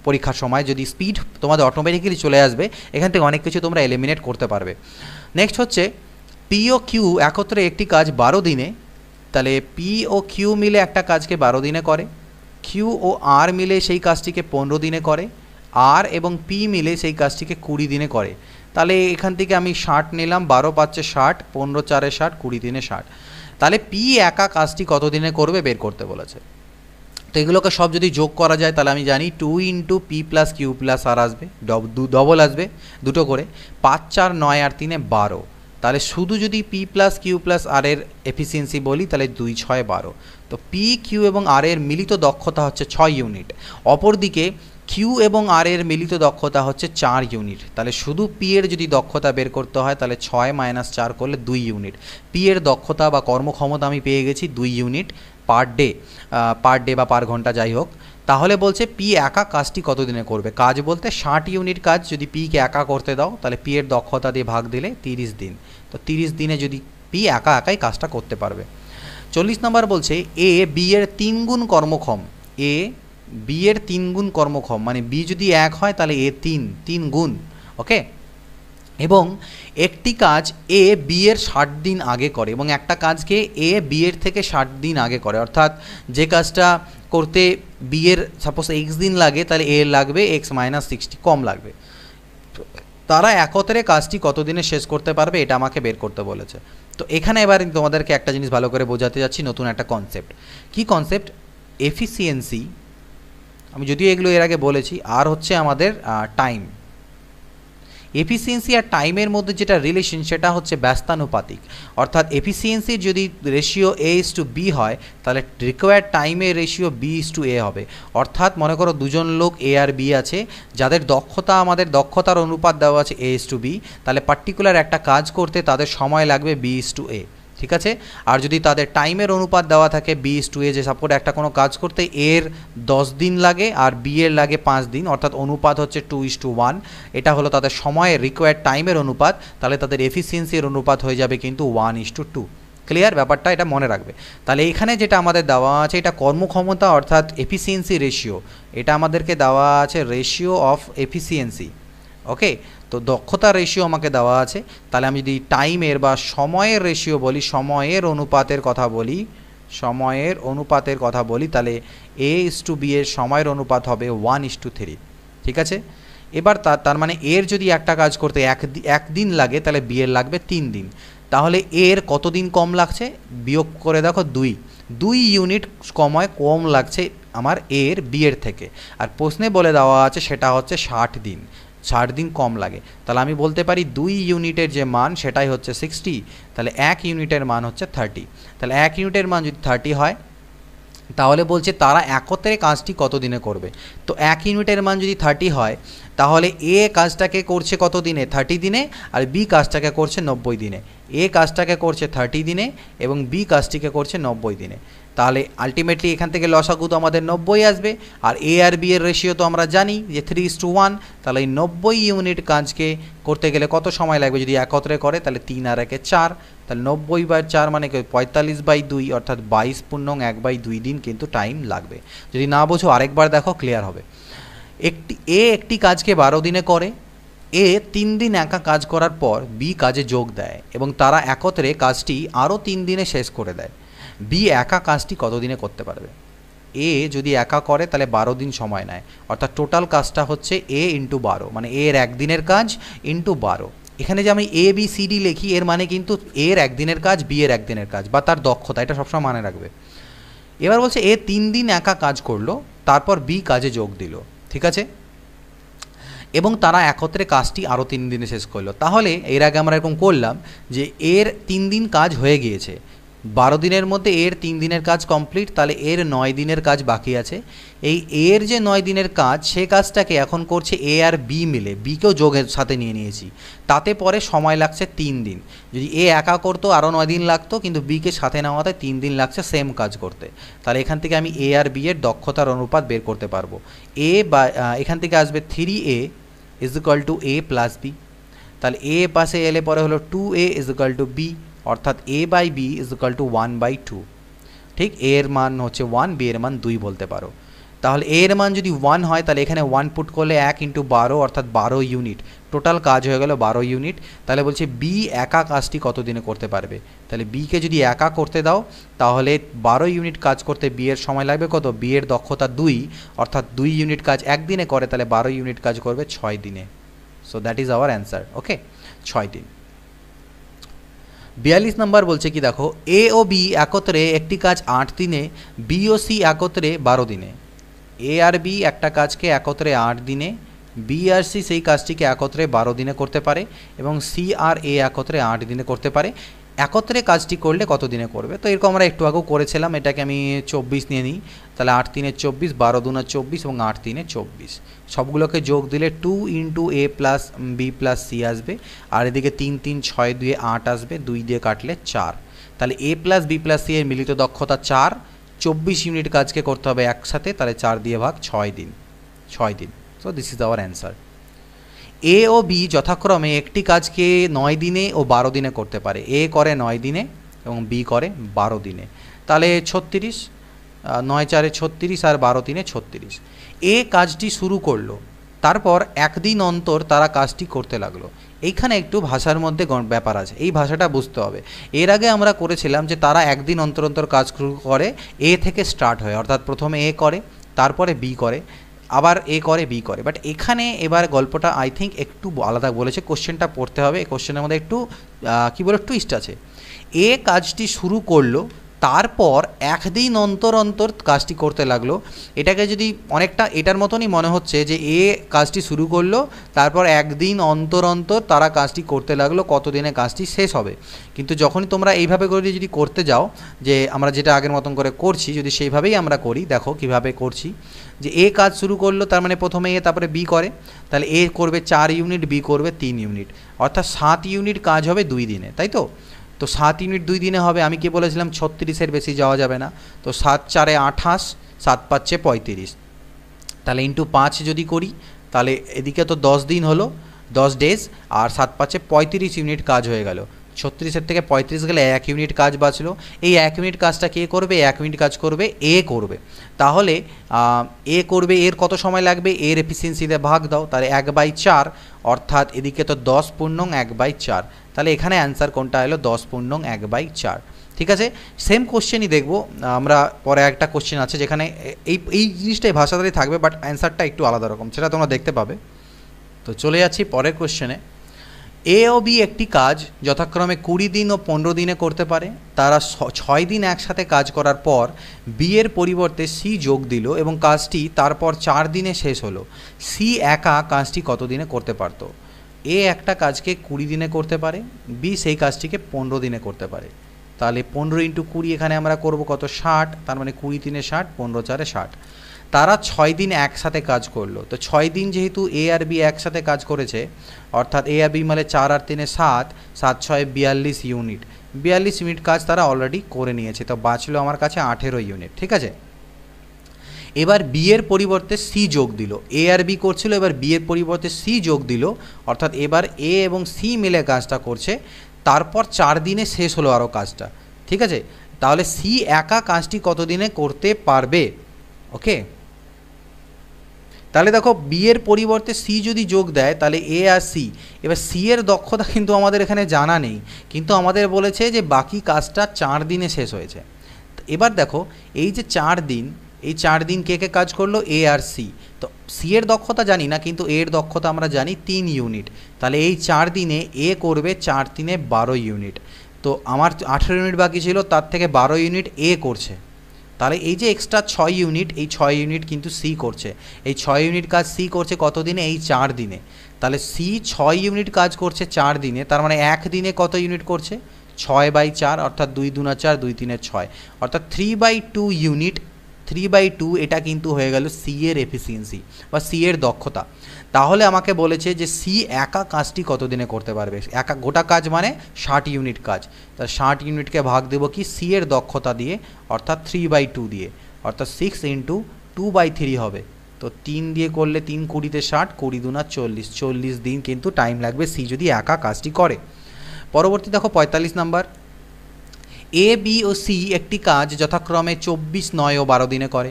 পরীক্ষার সময়। যদি স্পিড তোমাদের অটোমেটিক্যালি চলে আসবে, এখান থেকে অনেক কিছু তোমরা এলিমিনেট করতে পারবে। নেক্সট হচ্ছে পি ও কিউ একত্রে একটি কাজ 12 দিনে, তাহলে পি ও কিউ মিলে একটা কাজকে 12 দিনে করে, কিউ ও আর মিলে সেই কাজটিকে 15 দিনে করে, আর এবং পি মিলে সেই কাজটিকে 20 দিনে করে। তাহলে এখান থেকে আমি 60 নিলাম, 12 পাচ্ছে 60, 15 4 60, 20 দিনে 60। তাহলে পি একা কাজটি কত দিনে করবে বের করতে বলেছে। তো এগুলোকে সব যদি যোগ করা যায় তাহলে আমি জানি 2 into P plus Q plus R আসবে, ডবল আসবে দুটো করে, 5 4 9 আর 3 12। তাহলে শুধু যদি পি প্লাস কিউ প্লাস আর এর এফিসিয়েন্সি বলি তাহলে 2 6 12। তো পি কিউ এবং আর এর মিলিত দক্ষতা হচ্ছে 6 ইউনিট, অপরদিকে কিউ এবং আর এর মিলিত দক্ষতা হচ্ছে 4 ইউনিট। তাহলে শুধু পি এর যদি দক্ষতা বের করতে হয় তাহলে 6 - 4 করলে 2 ইউনিট। পি এর দক্ষতা বা কর্মক্ষমতা আমি পেয়ে গেছি 2 ইউনিট পার ডে বা পার ঘন্টা, যাই হোক। তাহলে বলছে পি একা কাজটি কত দিনে করবে। কাজ বলতে 60 ইউনিট কাজ যদি পিকে একা করতে দাও তাহলে পি এর দক্ষতা দিয়ে ভাগ দিলে 30 দিন। তো 30 দিনে যদি পি একাই কাজটা করতে পারবে। 40 নম্বর বলছে এ বি এর 3 গুণ কর্মক্ষম, এ বি এর 3 গুণ কর্মক্ষম, মানে বি যদি 1 হয় তাহলে এ 3 গুণ, ওকে। এবং একটি কাজ এ বি এর 60 দিন আগে করে এবং একটা কাজকে এ বি এর থেকে 60 দিন আগে করে। অর্থাৎ যে কাজটা করতে বি এর সাপোজ এক্স দিন লাগে তাহলে এ লাগবে x - 60 কম লাগবে। তারা একত্রে কাজটি কত দিনে শেষ করতে পারবে এটা আমাকে বের করতে বলেছে। তো এখানে এবার তোমাদেরকে একটা জিনিস ভালো করে বোঝাতে যাচ্ছি, নতুন একটা কনসেপ্ট। কি কনসেপ্ট? এফিসিয়েন্সি। আমি যদিও এগুলো এর আগে বলেছি। আর হচ্ছে আমাদের টাইম, এফিসিয়েন্সি আর টাইমের মধ্যে যেটা রিলেশন সেটা হচ্ছে ব্যস্তানুপাতিক, অর্থাৎ এফিসিয়েন্সির যদি রেশিও A/B হয় তাহলে রিকোয়ার্ড টাইমের রেশিও B/A হবে। অর্থাৎ মনে করো দুজন লোক A আর B আছে, যাদের দক্ষতা আমাদের দক্ষতার অনুপাত দেওয়া আছে A/B, তাহলে পার্টিকুলার একটা কাজ করতে তাদের সময় লাগবে B/A, ঠিক আছে। আর যদি তাদের টাইমের অনুপাত দেওয়া থাকে B/A, যে সাপোর্ট একটা কোনো কাজ করতে এর 10 দিন লাগে আর বি এর লাগে 5 দিন, অর্থাৎ অনুপাত হচ্ছে 2:1, এটা হলো তাদের সময়ের রিকোয়ার্ড টাইমের অনুপাত, তাহলে তাদের এফিসিয়েন্সির অনুপাত হয়ে যাবে কিন্তু 1:2। ক্লিয়ার ব্যাপারটা, এটা মনে রাখবে। তাহলে এখানে যেটা আমাদের দেওয়া আছে এটা কর্মক্ষমতা অর্থাৎ এফিসিয়েন্সি রেশিও, এটা আমাদেরকে দেওয়া আছে রেশিও অফ এফিসিয়েন্সি, ওকে। তো দক্ষতা রেশিও আমাকে দেওয়া আছে, তাহলে আমি যদি টাইমের বা সময়ের রেশিও বলি, সময়ের অনুপাতের কথা বলি, তাহলে A/B এর সময়ের অনুপাত হবে 1:3, ঠিক আছে। এবার তার মানে এর যদি একটা কাজ করতে এক দিন লাগে তাহলে বি এর লাগবে 3 দিন, তাহলে এর কতদিন কম লাগছে বিয়োগ করে দেখো 2 ইউনিট কম লাগছে আমার এর বি এর থেকে। আর প্রশ্নে বলে দেওয়া আছে সেটা হচ্ছে 60 দিন কম লাগে, তাহলে আমি বলতে পারি 2 ইউনিটের যে মান সেটাই হচ্ছে 60, তাহলে 1 ইউনিটের মান হচ্ছে 30। তাহলে 1 ইউনিটের মান যদি 30 হয় তাহলে বলছে তারা একত্রে কাজটি কত দিনে করবে। তো 1 ইউনিটের মান যদি 30 হয় তাহলে এ কাজটাকে করছে কত দিনে, 30 দিনে, আর বি কাজটাকে করছে 90 দিনে। এ কাজটাকে করছে 30 দিনে এবং বি কাজটিকে করছে 90 দিনে। তাহলে আলটিমেটলি এখান থেকে লসাগু তো আমাদের 90 আসবে, আর এ আর বি এর রেশিও তো আমরা জানি যে 3:1, তাহলে এই 90 ইউনিট কাজকে করতে গেলে কত সময় লাগবে যদি একত্রে করে, তাহলে 3 আর 1 4, তাহলে 90/4 মানে 45/2, অর্থাৎ 22.1/2 দিন কিন্তু টাইম লাগবে। যদি না বোঝো আরেকবার দেখো, ক্লিয়ার হবে। একটি কাজকে 12 দিনে করে, এ 3 দিন একা কাজ করার পর বি কাজে যোগ দেয় এবং তারা একত্রে কাজটি আরও 3 দিনে শেষ করে দেয়। বি একা কাজটি কত দিনে করতে পারবে? এ যদি একা করে তাহলে 12 দিন সময় নেয়, অর্থাৎ টোটাল কাজটা হচ্ছে A × 12, মানে এর একদিনের কাজ ইন্টু 12। এখানে যে আমি ABCD লিখি এর মানে কিন্তু এর একদিনের কাজ, বি এর একদিনের কাজ বা তার দক্ষতা, এটা সবসময় মনে রাখবে। এবার বলছে এ 3 দিন একা কাজ করলো, তারপর বি কাজে যোগ দিল, ঠিক আছে, এবং তারা একত্রে কাজটি আরও 3 দিনে শেষ করলো। তাহলে এর আগে আমরা এরকম করলাম যে এর 3 দিন কাজ হয়ে গিয়েছে, 12 দিনের মধ্যে এর 3 দিনের কাজ কমপ্লিট, তাহলে এর 9 দিনের কাজ বাকি আছে। এই এর যে 9 দিনের কাজ সে কাজটাকে এখন করছে এ আর বি মিলে, বিকেও যোগের সাথে নিয়ে নিয়েছি, তাতে পরে সময় লাগছে 3 দিন। যদি এ একা করতো আরও 9 দিন লাগতো, কিন্তু বিকে সাথে নেওয়াতে 3 দিন লাগছে সেম কাজ করতে। তাহলে এখান থেকে আমি এ আর বি এর দক্ষতার অনুপাত বের করতে পারবো। এখান থেকে আসবে 3A = A + B, তাহলে এ পাশে এলে পরে হলো 2A = B, অর্থাৎ A/B = 1/2, ঠিক। এর মান হচ্ছে 1, বি এর মান 2 বলতে পারো। তাহলে এর মান যদি 1 হয় তাহলে এখানে 1 পুট করলে 1 × 12, অর্থাৎ 12 ইউনিট, টোটাল কাজ হয়ে গেল 12 ইউনিট। তাহলে বলছে বি একা কাজটি কত দিনে করতে পারবে, তাহলে বিকে যদি একা করতে দাও তাহলে 12 ইউনিট কাজ করতে বি এর সময় লাগবে কত, বি এর দক্ষতা 2, অর্থাৎ 2 ইউনিট কাজ একদিনে করে, তাহলে 12 ইউনিট কাজ করবে 6 দিনে। So that is our answer, okay, 6 দিন। 42 নম্বর বলছে কি দেখো, এ ও বি একত্রে একটি কাজ 8 দিনে, বি ও সি একত্রে 12 দিনে। এ আর বি একটা কাজকে একত্রে 8 দিনে, বি আর সি সেই কাজটিকে একত্রে 12 দিনে করতে পারে, এবং সি আর এ একত্রে 8 দিনে করতে পারে। একত্রে কাজটি করলে কত দিনে করবে? তো এরকম আমরা একটু আগেও করেছিলাম, এটাকে আমি 24 নিয়ে নিই, তাহলে 8 × 3 = 24, 12 × 2 = 24 এবং 8 × 3 = 24। সবগুলোকে যোগ দিলে 2 × A + B + C আসবে, আর এদিকে 3 3 6 2 8 আসবে, 2 দিয়ে কাটলে 4। তাহলে A + B + C এর মিলিত দক্ষতা 4, 24 ইউনিট কাজকে করতে হবে একসাথে, তাহলে 4 দিয়ে ভাগ, 6 দিন। So this is our answer. A ও বি যথাক্রমে একটি কাজকে 9 দিনে ও 12 দিনে করতে পারে। এ করে 9 দিনে এবং বি করে 12 দিনে, তাহলে 36, 9 4 36 আর 12 3 36। এ কাজটি শুরু করলো, তারপর একদিন অন্তর তারা কাজটি করতে লাগলো। এইখানে একটু ভাষার মধ্যে ব্যাপার আছে, এই ভাষাটা বুঝতে হবে। এর আগে আমরা করেছিলাম যে তারা একদিন অন্তর অন্তর কাজ শুরু করে, এ থেকে স্টার্ট হয়, অর্থাৎ প্রথমে এ করে, তারপরে বি করে, আবার এ করে, বি করে। বাট এখানে এবার গল্পটা আই থিঙ্ক একটু আলাদা বলেছে, কোশ্চেনটা পড়তে হবে, এই কোশ্চেনের মধ্যে একটু কী বলে টুইস্ট আছে। এ কাজটি শুরু করলো, তারপর একদিন অন্তর অন্তর কাজটি করতে লাগলো। এটাকে যদি অনেকটা এটার মতনই মনে হচ্ছে যে এ কাজটি শুরু করলো, তারপর একদিন অন্তর অন্তর তারা কাজটি করতে লাগলো, কতদিনে কাজটি শেষ হবে। কিন্তু যখনই তোমরা এইভাবে করে যদি করতে যাও, যে আমরা যেটা আগের মতন করে করছি, যদি সেইভাবেই আমরা করি, দেখো কিভাবে করছি, যে এ কাজ শুরু করলো, তার মানে প্রথমে এ তারপরে বি করে, তাহলে এ করবে 4 ইউনিট, বি করবে 3 ইউনিট, অর্থাৎ 7 ইউনিট কাজ হবে 2 দিনে, তাই তো। তো 7 ইউনিট 2 দিনে হবে, আমি কি বলেছিলাম 36-এর বেশি যাওয়া যাবে না। তো 7 4 28, 7 5 35, তাহলে ইন্টু 5 যদি করি, তাহলে এদিকে তো 10 দিন হলো, 10 ডেজ, আর 7 5 35 ইউনিট কাজ হয়ে গেল। 36-এর থেকে 35 গেলে 1 ইউনিট কাজ বাঁচলো। এই 1 ইউনিট কাজটা কে করবে? 1 ইউনিট কাজ করবে এ করবে। তাহলে এ করবে, এর কত সময় লাগবে? এর এফিসিয়েন্সিতে ভাগ দাও, তাহলে 1/4, অর্থাৎ এদিকে তো 10 পূর্ণং 1/4, তাহলে এখানে অ্যান্সার কোনটা এলো? 10 পূর্ণং 1/4। ঠিক আছে, সেম কোশ্চেনই দেখবো আমরা পরে। একটা কোশ্চেন আছে যেখানে এই জিনিসটাই ভাষাতেই থাকবে, বাট অ্যান্সারটা একটু আলাদা রকম, সেটা তোমরা দেখতে পাবে। তো চলে যাচ্ছি পরের কোশ্চেনে। এ ও বি একটি কাজ যথাক্রমে 20 দিন ও 15 দিনে করতে পারে। তারা 6 দিন একসাথে কাজ করার পর বি এর পরিবর্তে সি যোগ দিল এবং কাজটি তারপর 4 দিনে শেষ হলো। সি একা কাজটি কত দিনে করতে পারত? এ একটা কাজকে 20 দিনে করতে পারে, বি সেই কাজটিকে 15 দিনে করতে পারে। তাহলে 15 × 20 এখানে আমরা করব কত? 60, তার মানে 20 × 3 = 60, 15 × 4 = 60। তারা 6 দিন একসাথে কাজ করলো। তো 6 দিন যেহেতু এ আর বি একসাথে কাজ করেছে, অর্থাৎ এ আর বি মানে 4 আর 3 = 7, 7 6 42 ইউনিট, 42 ইউনিট কাজ তারা অলরেডি করে নিয়েছে। তো বাঁচলো আমার কাছে 18 ইউনিট। ঠিক আছে, এবার বি এর পরিবর্তে সি যোগ দিল। এ আর বি করছিল, এবার বি এর পরিবর্তে সি যোগ দিল, অর্থাৎ এবার এ এবং সি মিলে কাজটা করছে। তারপর 4 দিনে শেষ হলো আরও কাজটা। ঠিক আছে, তাহলে সি একা কাজটি কত দিনে করতে পারবে? ওকে, তাহলে দেখো বি এর পরিবর্তে সি যদি যোগ দেয়, তাহলে এ আর সি। এবার সি এর দক্ষতা কিন্তু আমাদের এখানে জানা নেই, কিন্তু আমাদের বলেছে যে বাকি কাজটা 4 দিনে শেষ হয়েছে। এবার দেখো এই যে 4 দিন, এই 4 দিন কে কে কাজ করলো? এ আর সি। তো সি এর দক্ষতা জানি না, কিন্তু এর দক্ষতা আমরা জানি 3 ইউনিট। তাহলে এই 4 দিনে এ করবে 4 × 3 = 12 ইউনিট। তো আমার 18 ইউনিট বাকি ছিল, তার থেকে 12 ইউনিট এ করছে। তাহলে এই যে এক্সট্রা 6 ইউনিট, এই 6 ইউনিট কিন্তু সি করছে। এই 6 ইউনিট কাজ সি করছে কত দিনে? এই 4 দিনে। তাহলে সি 6 ইউনিট কাজ করছে 4 দিনে, তার মানে এক দিনে কত ইউনিট করছে? 6/4, অর্থাৎ 2 × 2 = 4, 2 × 3 = 6, অর্থাৎ 3/2 ইউনিট। 3/2 এটা কিন্তু হয়ে গেল সি এর এফিসিয়েন্সি বা সি এর দক্ষতা। তাহলে আমাকে বলেছে যে সি একা কাজটি কত দিনে করতে পারবে? একা গোটা কাজ মানে 60 ইউনিট কাজ। তা 60 ইউনিটকে ভাগ দেবো কি? সি এর দক্ষতা দিয়ে, অর্থাৎ 3/2 দিয়ে, অর্থাৎ 6 × 2/3 হবে। তো 3 দিয়ে করলে 3 × 20 = 60, 20 × 2 = 40, 40 দিন কিন্তু টাইম লাগবে সি যদি একা কাজটি করে। পরবর্তী দেখো 45 number. A B O C একটি কাজ যথাক্রমে 24, 9 ও 12 দিনে করে।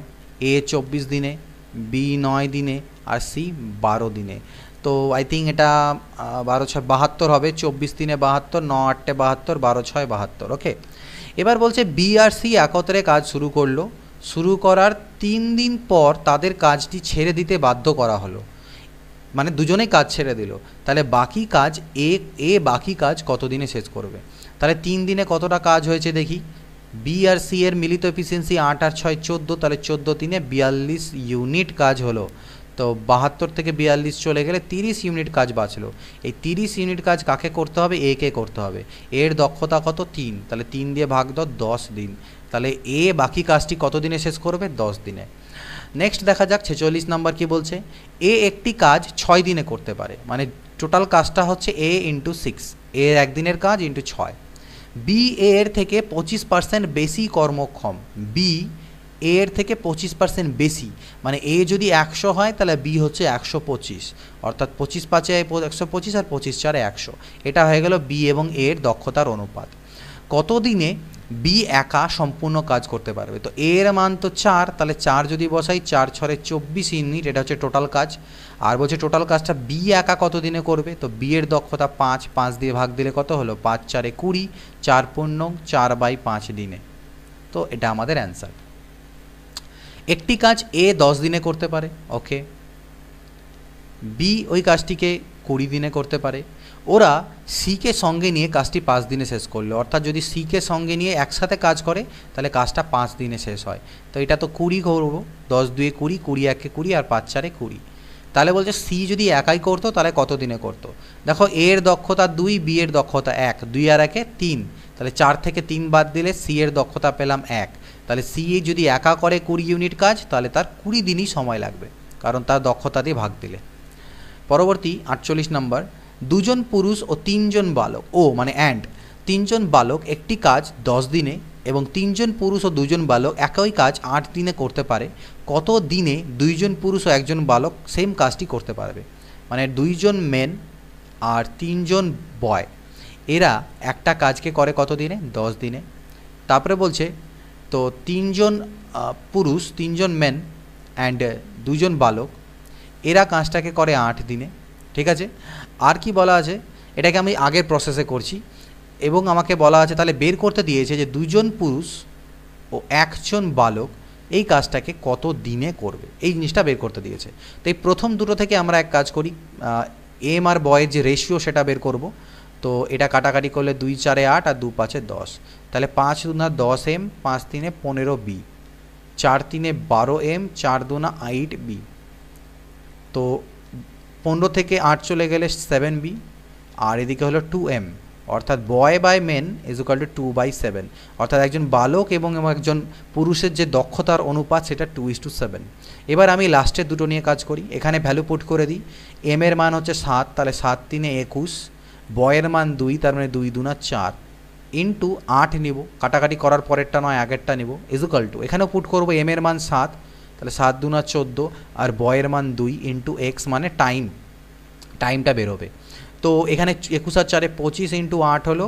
এ 24 দিনে, বি 9 দিনে, আর সি 12 দিনে। তো আই থিঙ্ক এটা 12 × 6 = 72 হবে। 24 দিনে 72, 9 × 8 = 72, 12 × 6 = 72। ওকে, এবার বলছে বি আর সি একত্রে কাজ শুরু করলো। শুরু করার 3 দিন পর তাদের কাজটি ছেড়ে দিতে বাধ্য করা হলো, মানে দুজনেই কাজ ছেড়ে দিল। তাহলে বাকি কাজ এ বাকি কাজ কত দিনে শেষ করবে? তাহলে 3 দিনে কতটা কাজ হয়েছে দেখি। বি আর সি এর মিলিত এফিসিয়েন্সি 8 আর 6 = 14, তাহলে 14 দিনে 42 ইউনিট কাজ হলো। তো 72 থেকে 42 চলে গেলে 30 ইউনিট কাজ বাঁচলো। এই 30 ইউনিট কাজ কাকে করতে হবে? এ কে করতে হবে। এর দক্ষতা কত? 3, তাহলে 3 দিয়ে ভাগ দাও, 10 দিন। তাহলে এ বাকি কাজটি কত দিনে শেষ করবে? 10 দিনে। নেক্সট দেখা যাক 46 নাম্বার কি বলছে। এ একটি কাজ 6 দিনে করতে পারে, মানে টোটাল কাজটা হচ্ছে এ × 6, এর একদিনের কাজ × 6। বি এর থেকে 25% বেশি কর্মক্ষম। বি এর থেকে 25% বেশি, মানে এ যদি 100 হয় তাহলে বি হচ্ছে 125, অর্থাৎ 25 × 5 = 125 আর 25 × 4 = 100। এটা হয়ে গেল বি এবং এর দক্ষতার অনুপাত। কত দিনে বি একা সম্পূর্ণ কাজ করতে পারবে? তো এর মান তো 4, তাহলে 4 যদি বসাই, 4 × 6 = 24 ইউনিট, এটা হচ্ছে টোটাল কাজ। আর বলছে টোটাল কাজটা বি একা কত দিনে করবে? তো বি এর দক্ষতা 5, 5 দিয়ে ভাগ দিলে কত হলো? 5 × 4 = 20, 4 পূর্ণং 4/5 দিনে। তো এটা আমাদের অ্যান্সার। একটি কাজ এ 10 দিনে করতে পারে। ওকে, বি ওই কাজটিকে 20 দিনে করতে পারে। ওরা সিকে সঙ্গে নিয়ে কাজটি 5 দিনে শেষ করলো, অর্থাৎ যদি সিকে সঙ্গে নিয়ে একসাথে কাজ করে তাহলে কাজটা 5 দিনে শেষ হয়। তো এটা তো 20 করবো, 10 2 20, 20 1 20 আর 5 4 20। তাহলে বলছে সি যদি একাই করতো তাহলে কত দিনে করতো। দেখো এর দক্ষতা 2, বি এর দক্ষতা 1, 2 আর 1 3, তাহলে 4 থেকে 3 বাদ দিলে সি এর দক্ষতা পেলাম 1। তাহলে সি যদি একা করে 20 ইউনিট কাজ তাহলে তার 20 দিনই সময় লাগবে, কারণ তার দক্ষতা দিয়ে ভাগ দিলে। পরবর্তী 48 নম্বর, 2 জন পুরুষ ও 3 জন বালক, ও মানে অ্যান্ড 3 জন বালক একটি কাজ 10 দিনে এবং 3 জন পুরুষ ও 2 জন বালক একই কাজ 8 দিনে করতে পারে। কত দিনে 2 জন পুরুষ ও 1 জন বালক সেম কাজটি করতে পারবে? মানে 2 জন মেন আর 3 জন বয়, এরা একটা কাজকে করে কত দিনে? 10 দিনে। তারপরে বলছে তো 3 জন পুরুষ, 3 জন মেন অ্যান্ড 2 জন বালক, এরা কাজটাকে করে 8 দিনে। ঠিক আছে, আর কি বলা আছে? এটাকে আমি আগের প্রসেসে করছি এবং আমাকে বলা আছে তাহলে বের করতে দিয়েছে যে 2 জন পুরুষ ও 1 জন বালক এই কাজটাকে কত দিনে করবে, এই জিনিসটা বের করতে দিয়েছে। তো এই প্রথম দুটো থেকে আমরা এক কাজ করি, এম আর বয়ের যে রেশিও সেটা বের করব। তো এটা কাটাকাটি করলে 2 4 8 আর 2 5 10, তাহলে 5 2 10 এম, 5 3 15 বি, 4 3 12 এম, 4 2 8 বি। তো 15 থেকে 8 চলে গেলে 7 বি, আর এদিকে হলো 2 এম, অর্থাৎ boy by men is equal to 2/7, অর্থাৎ একজন বালক এবং একজন পুরুষের যে দক্ষতার অনুপাত সেটা 2:7। এবার আমি লাস্টের দুটো নিয়ে কাজ করি, এখানে ভ্যালু পুট করে দিই। এম এর মান হচ্ছে 7, তাহলে 7 3 21, বয়ের মান 2, তার মানে 2 2 4 ইন্টু 8 নিব, কাটাকাটি করার পরেরটা নয় আগেরটা নিব, ইজ ইকুয়াল টু এখানেও পুট করবো এম এর মান 7, তাহলে 7 2 14 আর বয়ের মান 2 ইন্টু এক্স মানে টাইমটা বেরোবে। তো এখানে 21 আর 4 25 ইন্টু 8 হলো,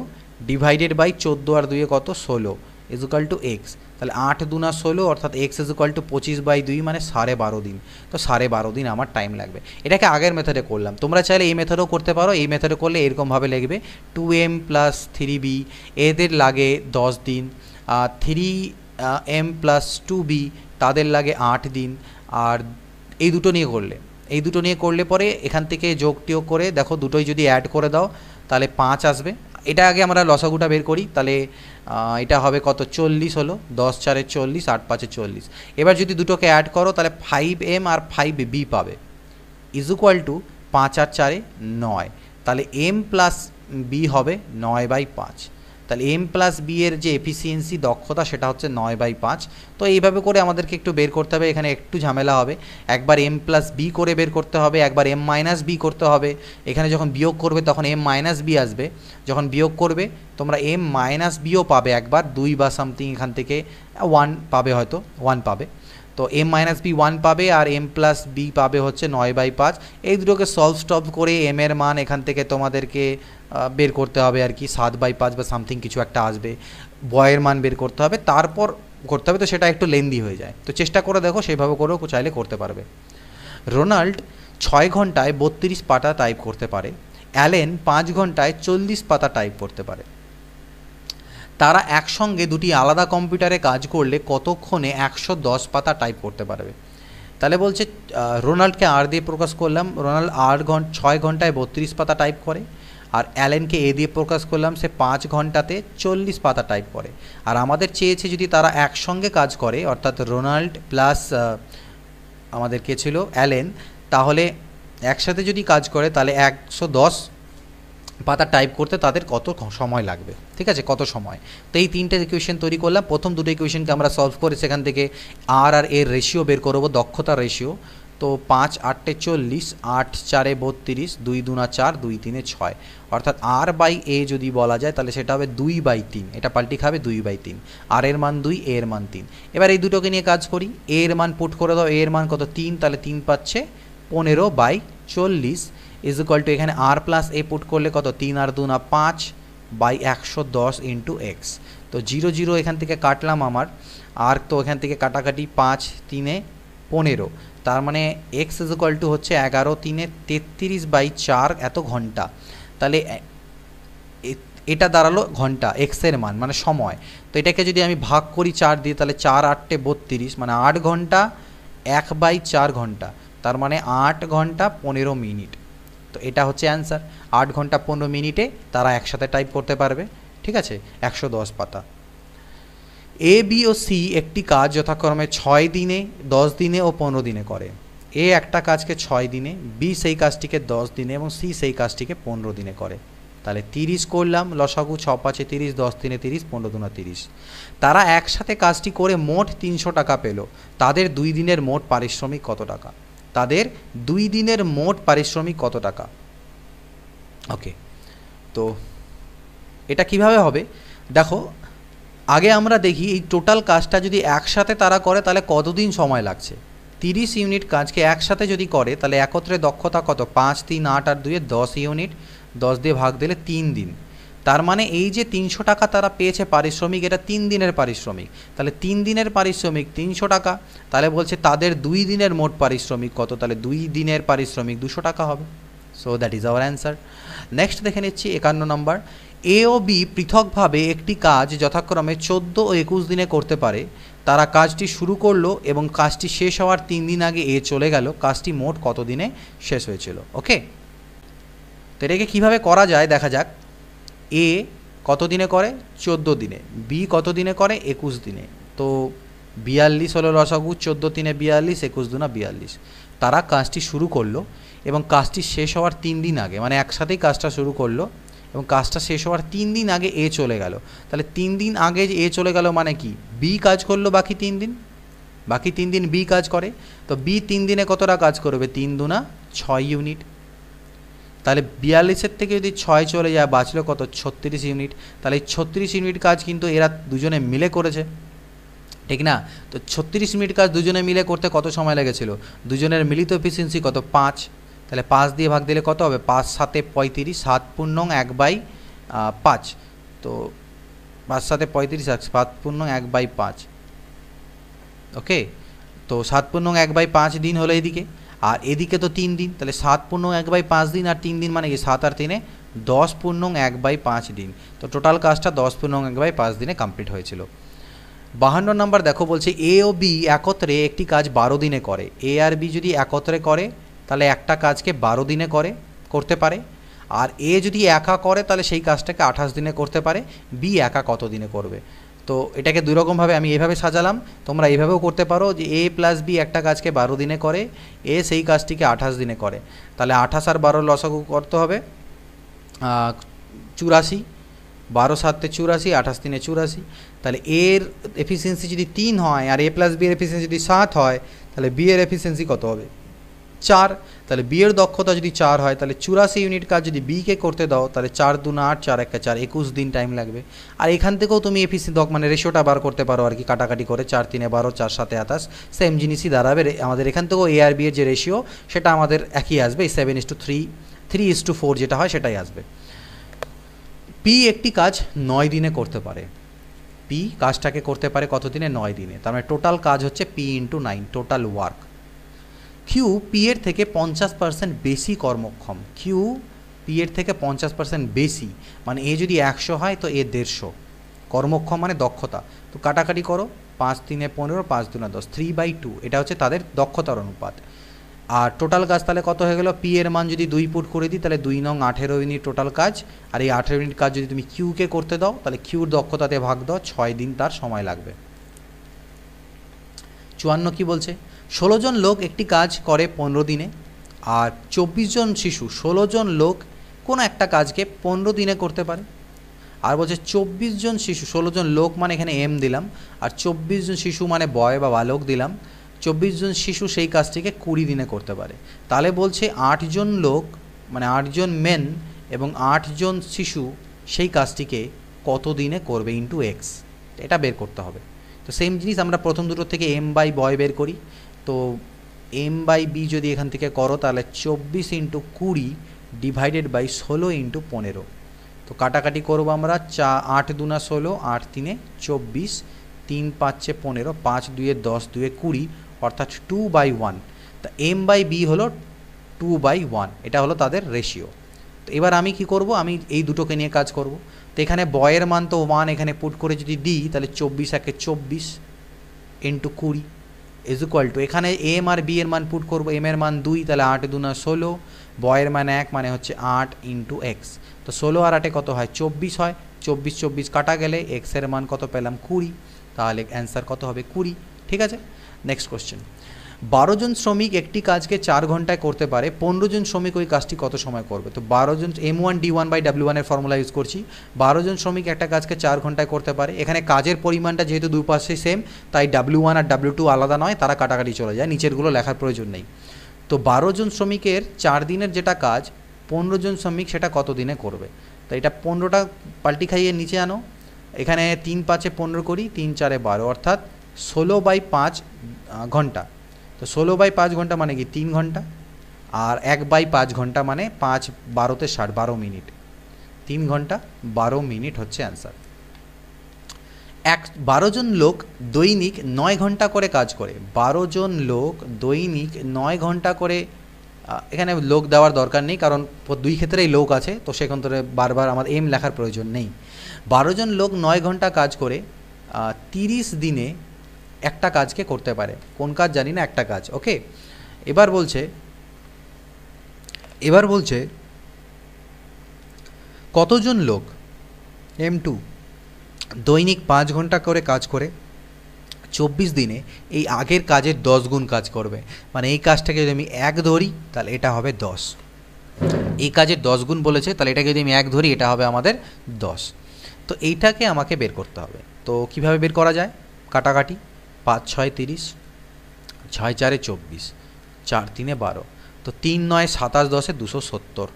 ডিভাইডেড বাই 14 আর 2 কত 16, ইজ ইকুয়াল টু এক্স। তাহলে 8 2 16, অর্থাৎ এক্স ইজ ইকুয়াল টু 25/2 মানে 12.5 দিন। তো 12.5 দিন আমার টাইম লাগবে। এটাকে আগের মেথডে করলাম, তোমরা চাইলে এই মেথডেও করতে পারো। এই মেথডে করলে এরকমভাবে লিখবে 2m প্লাস 3b, এদের লাগে 10 দিন, 3m প্লাস 2b তাদের লাগে 8 দিন। আর এই দুটো নিয়ে করলে পরে এখান থেকে যোগ করে দেখো দুটোই যদি অ্যাড করে দাও তাহলে 5 আসবে। এটা আগে আমরা লসাগুটা বের করি, তাহলে এটা হবে কত 40 হলো, 10 4 40, 8 5 40। এবার যদি দুটোকে অ্যাড করো তাহলে 5m আর 5b পাবে, ইজ ইকুয়াল টু 5 আর 4 9, তাহলে m প্লাস b হবে 9/5। তাহলে m প্লাস b এর যে এফিসিয়েন্সি দক্ষতা সেটা হচ্ছে 9/5। তো এইভাবে করে আমাদেরকে একটু বের করতে হবে, এখানে একটু ঝামেলা হবে। একবার m প্লাস b করে বের করতে হবে, একবার m মাইনাস b করতে হবে। এখানে যখন বিয়োগ করবে তখন m মাইনাস b আসবে, যখন বিয়োগ করবে তোমরা m মাইনাস bও পাবে একবার, 2 বা সামথিং এখান থেকে 1 পাবে, হয়তো 1 পাবে। তো m মাইনাস বি 1 পাবে আর m প্লাস বি পাবে হচ্ছে 9/5। এই দুটোকে সলভ করে m এর মান এখান থেকে তোমাদেরকে বের করতে হবে আর কি, 7/5 বা সামথিং কিছু একটা আসবে। বয়ের মান বের করতে হবে, তারপর করতে হবে, তো সেটা একটু লেন্দি হয়ে যায়। তো চেষ্টা করে দেখো, সেইভাবে করেও চাইলে করতে পারবে। রোনাল্ড 6 ঘন্টায় 32 পাতা টাইপ করতে পারে, অ্যালেন 5 ঘন্টায় 40 পাতা টাইপ করতে পারে। তারা একসঙ্গে দুটি আলাদা কম্পিউটারে কাজ করলে কতক্ষণে 110 পাতা টাইপ করতে পারবে? তাহলে বলছে রোনাল্ডকে আর দিয়ে প্রকাশ করলাম, রোনাল্ড 6 ঘন্টায় 32 পাতা টাইপ করে, আর অ্যালেনকে এ দিয়ে প্রকাশ করলাম, সে 5 ঘন্টাতে 40 পাতা টাইপ করে। আর আমাদের চেয়েছে যদি তারা একসঙ্গে কাজ করে, অর্থাৎ রোনাল্ড প্লাস আমাদের কে ছিল অ্যালেন, তাহলে একসাথে যদি কাজ করে তাহলে 110 পাতা টাইপ করতে তাদের কত সময় লাগবে, ঠিক আছে, কত সময়। তো এই তিনটে ইকুয়েশন তৈরি করলাম। প্রথম দুটো ইকুয়েশনকে আমরা সলভ করে সেখান থেকে আর এর রেশিও বের করবো, দক্ষতার রেশিও। তো 5 8 40, 8 4 32, 2 2 4, 2 3 6, অর্থাৎ আর বাই এ যদি বলা যায় তাহলে সেটা হবে 2/3, এটা পাল্টি খাবে 2/3। আর এর মান 2, এ এর মান 3। এবার এই দুটোকে নিয়ে কাজ করি, এ এর মান পুট করে দাও, এ এর মান কত 3, তাহলে 3 পাচ্ছে 15/40 ইজ ইকুয়াল টু এখানে আর প্লাস এ পুট করলে কত 3 আর 2 5/110 ইন্টু এক্স। তো 0 0 এখান থেকে কাটলাম আমার, আর তো এখান থেকে কাটাকাটি 5 3 15, তার মানে এক্স ইজ ইকুয়াল টু হচ্ছে 11 3 33/4 এত ঘন্টা। তাহলে এটা দাঁড়ালো ঘন্টা, এক্সের মান মানে সময়। তো এটাকে যদি আমি ভাগ করি 4 দিয়ে, তাহলে 4 8 32, মানে 8 ঘন্টা 1/4 ঘন্টা, তার মানে 8 ঘন্টা 15 মিনিট। তো এটা হচ্ছে অ্যান্সার। 8 ঘন্টা 15 মিনিটে তারা একসাথে টাইপ করতে পারবে, ঠিক আছে, 110 পাতা। এ বি ও সি একটি কাজ যথাক্রমে 6 দিনে, 10 দিনে ও 15 দিনে করে। এ একটা কাজকে 6 দিনে, বি সেই কাজটিকে 10 দিনে এবং সি সেই কাজটিকে 15 দিনে করে। তাহলে 30 করলাম, লসাগু 6 5 30, 10 3 30, 15 2 30। তারা একসাথে কাজটি করে মোট 300 টাকা পেল। তাদের 2 দিনের মোট পারিশ্রমিক কত টাকা? তাদের 2 দিনের মোট পারিশ্রমিক কত টাকা? ওকে, তো এটা কিভাবে হবে দেখো, আগে আমরা দেখি এই টোটাল কাজটা যদি একসাথে তারা করে তাহলে কতদিন সময় লাগছে। 30 ইউনিট কাজকে একসাথে যদি করে তাহলে একত্রে দক্ষতা কত? 5 3 8 আর 2 10 ইউনিট, 10 দিয়ে ভাগ দিলে 3 দিন। তার মানে এই যে 300 টাকা তারা পেয়েছে পারিশ্রমিক, এটা 3 দিনের পারিশ্রমিক। তাহলে 3 দিনের পারিশ্রমিক 300 টাকা, তাহলে বলছে তাদের 2 দিনের মোট পারিশ্রমিক কত? তাহলে 2 দিনের পারিশ্রমিক 200 টাকা হবে। So that is our answer. Next দেখে নিচ্ছি 51 নম্বর। এ ও বি পৃথকভাবে একটি কাজ যথাক্রমে 14 ও 21 দিনে করতে পারে। তারা কাজটি শুরু করলো এবং কাজটি শেষ হওয়ার 3 দিন আগে এ চলে গেল। কাজটি মোট কত দিনে শেষ হয়েছিল? ওকে, তো এটাকে কীভাবে করা যায় দেখা যাক। এ কত দিনে করে? 14 দিনে। বি কত দিনে করে? 21 দিনে। তো 42 হলো লসাগু, 14 3 42, 21 2 42। তারা কাজটি শুরু করলো এবং কাজটি শেষ হওয়ার 3 দিন আগে, মানে একসাথেই কাজটা শুরু করলো এবং কাজটা শেষ হওয়ার 3 দিন আগে এ চলে গেল। তাহলে 3 দিন আগে যে এ চলে গেল মানে কি? বি কাজ করলো বাকি 3 দিন, বাকি 3 দিন বি কাজ করে। তো বি 3 দিনে কতটা কাজ করবে? 3 2 6 ইউনিট। তাহলে 42-এর থেকে যদি 6 চলে যায় বাঁচলো কত? 36 ইউনিট। তাহলে 36 ইউনিট কাজ কিন্তু এরা দুজনে মিলে করেছে, ঠিক না? তো 36 মিনিট কাজ দুজনে মিলে করতে কত সময় লেগেছিল? দুজনের মিলিত এফিসিয়েন্সি কত? 5। তাহলে 5 দিয়ে ভাগ দিলে কত হবে? 5 7 35, 7 পূর্ণং 1/5। তো 5 7 35, 7 পূর্ণং 1/5। ওকে, তো 7 পূর্ণং 1/5 দিন হলো এদিকে, আর এদিকে তো 3 দিন। তাহলে 7 পূর্ণং 1/5 দিন আর 3 দিন মানে কি? 7 আর 3 10 পূর্ণং 1/5 দিন। তো টোটাল কাজটা 10 পূর্ণং 1/5 দিনে কমপ্লিট হয়েছিল। 52 নম্বর দেখো, বলছে এ ও বি একত্রে একটি কাজ 12 দিনে করে। এ আর বি যদি একত্রে করে তাহলে একটা কাজকে 12 দিনে করতে পারে। আর এ যদি একা করে তাহলে সেই কাজটাকে 28 দিনে করতে পারে। বি একা কত দিনে করবে? তো এটাকে দুই রকমভাবে আমি এইভাবে সাজালাম, তোমরা এইভাবেও করতে পারো যে এ প্লাস বি একটা কাজকে 12 দিনে করে, এ সেই কাজটিকে 28 দিনে করে। তাহলে 28 আর 12 লসাগু করতে হবে 84, 12 7 84, 28 3 84। তাহলে এর এফিসিয়েন্সি যদি 3 হয় আর এ প্লাস বি এর এফিসিয়েন্সি যদি 7 হয় তাহলে বি এর এফিসিয়েন্সি কত হবে? 4। তাহলে বি এর দক্ষতা যদি 4 হয় তাহলে 84 ইউনিট কাজ যদি বি কে করতে দাও তাহলে 4 2 8, 4 1 4, 21 দিন টাইম লাগবে। আর এখান থেকেও তুমি মানে রেশিওটা বার করতে পারো আর কি, কাটাকাটি করে 4 3 12, 4 7 28, সেম জিনিসই দাঁড়াবে। আমাদের এখান থেকেও এ আর বি এর যে রেশিও সেটা আমাদের একই আসবে, 7:3, 3:4 যেটা হয় সেটাই আসবে। পি একটি কাজ 9 দিনে করতে পারে। পি কাজটাকে করতে পারে কত দিনে? 9 দিনে। তার মানে টোটাল কাজ হচ্ছে P into 9, total work. Q P এর থেকে 50% বেশি কর্মক্ষম। কিউ পি এর থেকে 50% বেশি, মানে এ যদি 100 হয় তো এ 150। কর্মক্ষম মানে দক্ষতা। তো কাটাকাটি করো, 5 3 15, 5 2 10, 3/2। এটা হচ্ছে তাদের দক্ষতার অনুপাত। আর টোটাল কাজ তাহলে কত হয়ে গেল? পি এর মান যদি 2 পুট করে দিই তাহলে 2 নং 18 ইউনিট টোটাল কাজ। আর এই 18 ইউনিট কাজ যদি তুমি কিউকে করতে দাও তাহলে কিউর দক্ষতাতে ভাগ দাও, 6 দিন তার সময় লাগবে। 54 কি বলছে? 16 জন লোক একটি কাজ করে 15 দিনে আর 24 জন শিশু 16 জন লোক কোনো একটা কাজকে 15 দিনে করতে পারে। আর বলছে 24 জন শিশু, 16 জন লোক মানে এখানে এম দিলাম, আর 24 জন শিশু মানে বয় বা বালক দিলাম। 24 জন শিশু সেই কাজটিকে 20 দিনে করতে পারে। তাহলে বলছে 8 জন লোক মানে 8 জন মেন এবং 8 জন শিশু সেই কাজটিকে কত দিনে করবে ইন্টু এক্স, এটা বের করতে হবে। তো সেম জিনিস আমরা প্রথম দুটো থেকে এম বাই বয় বের করি। তো এম বাই বি যদি এখান থেকে করো তাহলে 24 × 20 ডিভাইডেড বাই 16 × 15। তো কাটাকাটি করবো আমরা, 8 2 16, 8 3 24, 3 5 15, 5 2 10, 2 20, অর্থাৎ 2/1। তা এম বাই বি হলো 2/1, এটা হলো তাদের রেশিও। তো এবার আমি কি করব? আমি এই দুটোকে নিয়ে কাজ করব। তো এখানে বয়ের মান তো 1, এখানে পুট করে যদি দিই তাহলে 24 × 24 × 20, ইজ ইকুয়াল টু, এখানে এম আর বি এর মান পুট করবো, এম এর মান 2, তাহলে 8 2 16, বয়ের মান 1 মানে হচ্ছে 8 ইন্টু এক্স। তো 16 আর 8 কত হয়? 24 হয়। 24 24 কাটা গেলে এক্সের মান কত পেলাম? 20, তাহলে অ্যান্সার কত হবে? 20। ঠিক আছে, নেক্সট কোশ্চেন। 12 জন শ্রমিক একটি কাজকে 4 ঘন্টায় করতে পারে, 15 জন শ্রমিক ওই কাজটি কত সময় করবে? তো 12 জন, M1D1/W1 এর ফর্মুলা ইউজ করছি। 12 জন শ্রমিক একটা কাজকে 4 ঘন্টায় করতে পারে। এখানে কাজের পরিমাণটা যেহেতু দুই পাশে সেম, তাই W1 আর W2 আলাদা নয়, তারা কাটাকাটি চলে যায়, নিচেরগুলো লেখার প্রয়োজন নেই। তো 12 জন শ্রমিকের 4 দিনের যেটা কাজ, 15 জন শ্রমিক সেটা কত দিনে করবে? তো এটা 15টা পাল্টি খাইয়ে নিচে আনো, এখানে 3 5 15 করি, 3 4 12, অর্থাৎ 16/5 ঘন্টা। তো 16/5 ঘন্টা মানে কি 3 ঘন্টা, আর 1/5 ঘন্টা মানে 5 12 60, 12 মিনিট। 3 ঘন্টা 12 মিনিট হচ্ছে অ্যান্সার। 12 জন লোক দৈনিক 9 ঘন্টা করে কাজ করে। 12 জন লোক দৈনিক 9 ঘন্টা করে, এখানে লোক দেওয়ার দরকার নেই কারণ দুই ক্ষেত্রেই লোক আছে, তো সেখান থেকে বারবার আমার এম লেখার প্রয়োজন নেই। 12 জন লোক 9 ঘন্টা কাজ করে 30 দিনে একটা কাজকে করতে পারে। কোন কাজ জানি না, একটা কাজ। ওকে, এবার বলছে কতজন লোক M2 দৈনিক 5 ঘন্টা করে কাজ করে 24 দিনে এই আগের কাজের 10 গুণ কাজ করবে। মানে এই কাজটাকে যদি আমি 1 ধরি তাহলে এটা হবে 10, এই কাজের 10 গুণ বলেছে, তাহলে এটাকে যদি আমি 1 ধরি এটা হবে আমাদের 10। তো এইটাকে আমাকে বের করতে হবে। তো কিভাবে বের করা যায়? কাটাকাটি, 5 6 30, 6 4 24, 4 3 12, তো 3 9 27 10 270,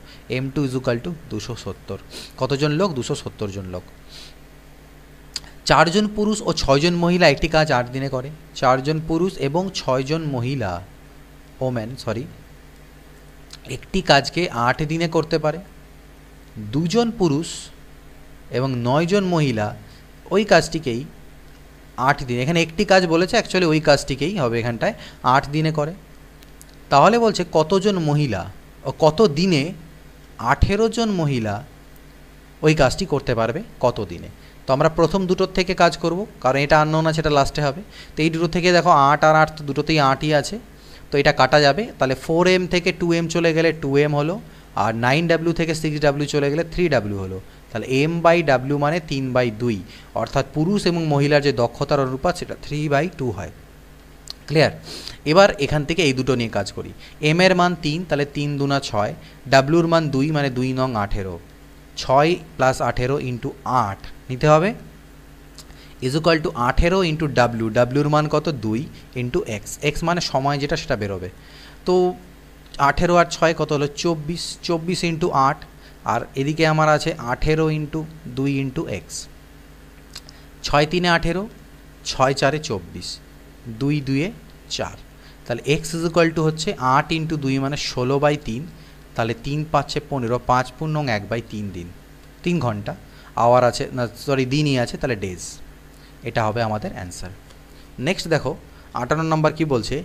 M2 ইজ ইকুয়াল টু 270। কতজন লোক? 270 জন লোক। 4 জন পুরুষ ও 6 জন মহিলা একটি কাজ 8 দিনে করে। 4 জন পুরুষ এবং 6 জন মহিলা, একটি কাজকে 8 দিনে করতে পারে। 2 জন পুরুষ এবং 9 জন মহিলা ওই কাজটিকেই 8 দিন, এখানে একটি কাজ বলেছে, অ্যাকচুয়ালি ওই কাজটিকেই হবে এখানটায় 8 দিনে করে। তাহলে বলছে কতজন মহিলা ও কত দিনে 18 জন মহিলা ওই কাজটি করতে পারবে কত দিনে। তো আমরা প্রথম দুটোর থেকে কাজ করব, কারণ এটা আননোন আছে, এটা লাস্টে হবে। তো এই দুটো থেকে দেখো 8 আর 8 তো দুটোতেই 8ই আছে, তো এটা কাটা যাবে। তাহলে 4M থেকে 2M চলে গেলে 2M হলো, আর 9W থেকে 6W চলে গেলে 3W হলো। তাহলে M/W মানে 3/2, অর্থাৎ পুরুষ এবং মহিলার যে দক্ষতার অনুপাত সেটা 3/2 হয়। ক্লিয়ার? এবার এখান থেকে এই দুটো নিয়ে কাজ করি। এম এর মান 3, তাহলে 3 2 6, ডাব্লুর মান 2 মানে 2 9 18, 6 প্লাস 18 ইন্টু 8 নিতে হবে, is equal to 18 into W, ডাব্লুর মান কত? 2 ইন্টু এক্স, এক্স মানে সময় যেটা সেটা বেরোবে। তো 18 আর 6 কত হলো? 24, 24 ইন্টু 8, আর এদিকে আমার আছে 18 ইন্টু 2 ইন্টু এক্স, 6 3 18, 6 4 24, 2 2 4, তাহলে এক্স ইজ ইকুয়াল টু হচ্ছে 8 ইন্টু 2 মানে 16/3, তাহলে 3 5 15, 5 পূর্ণং 1/3 দিন, 3 ঘন্টা। আওয়ার আছে না, সরি দিনই আছে, তাহলে ডেজ। এটা হবে আমাদের অ্যান্সার। নেক্সট দেখো 58 নম্বর কি বলছে,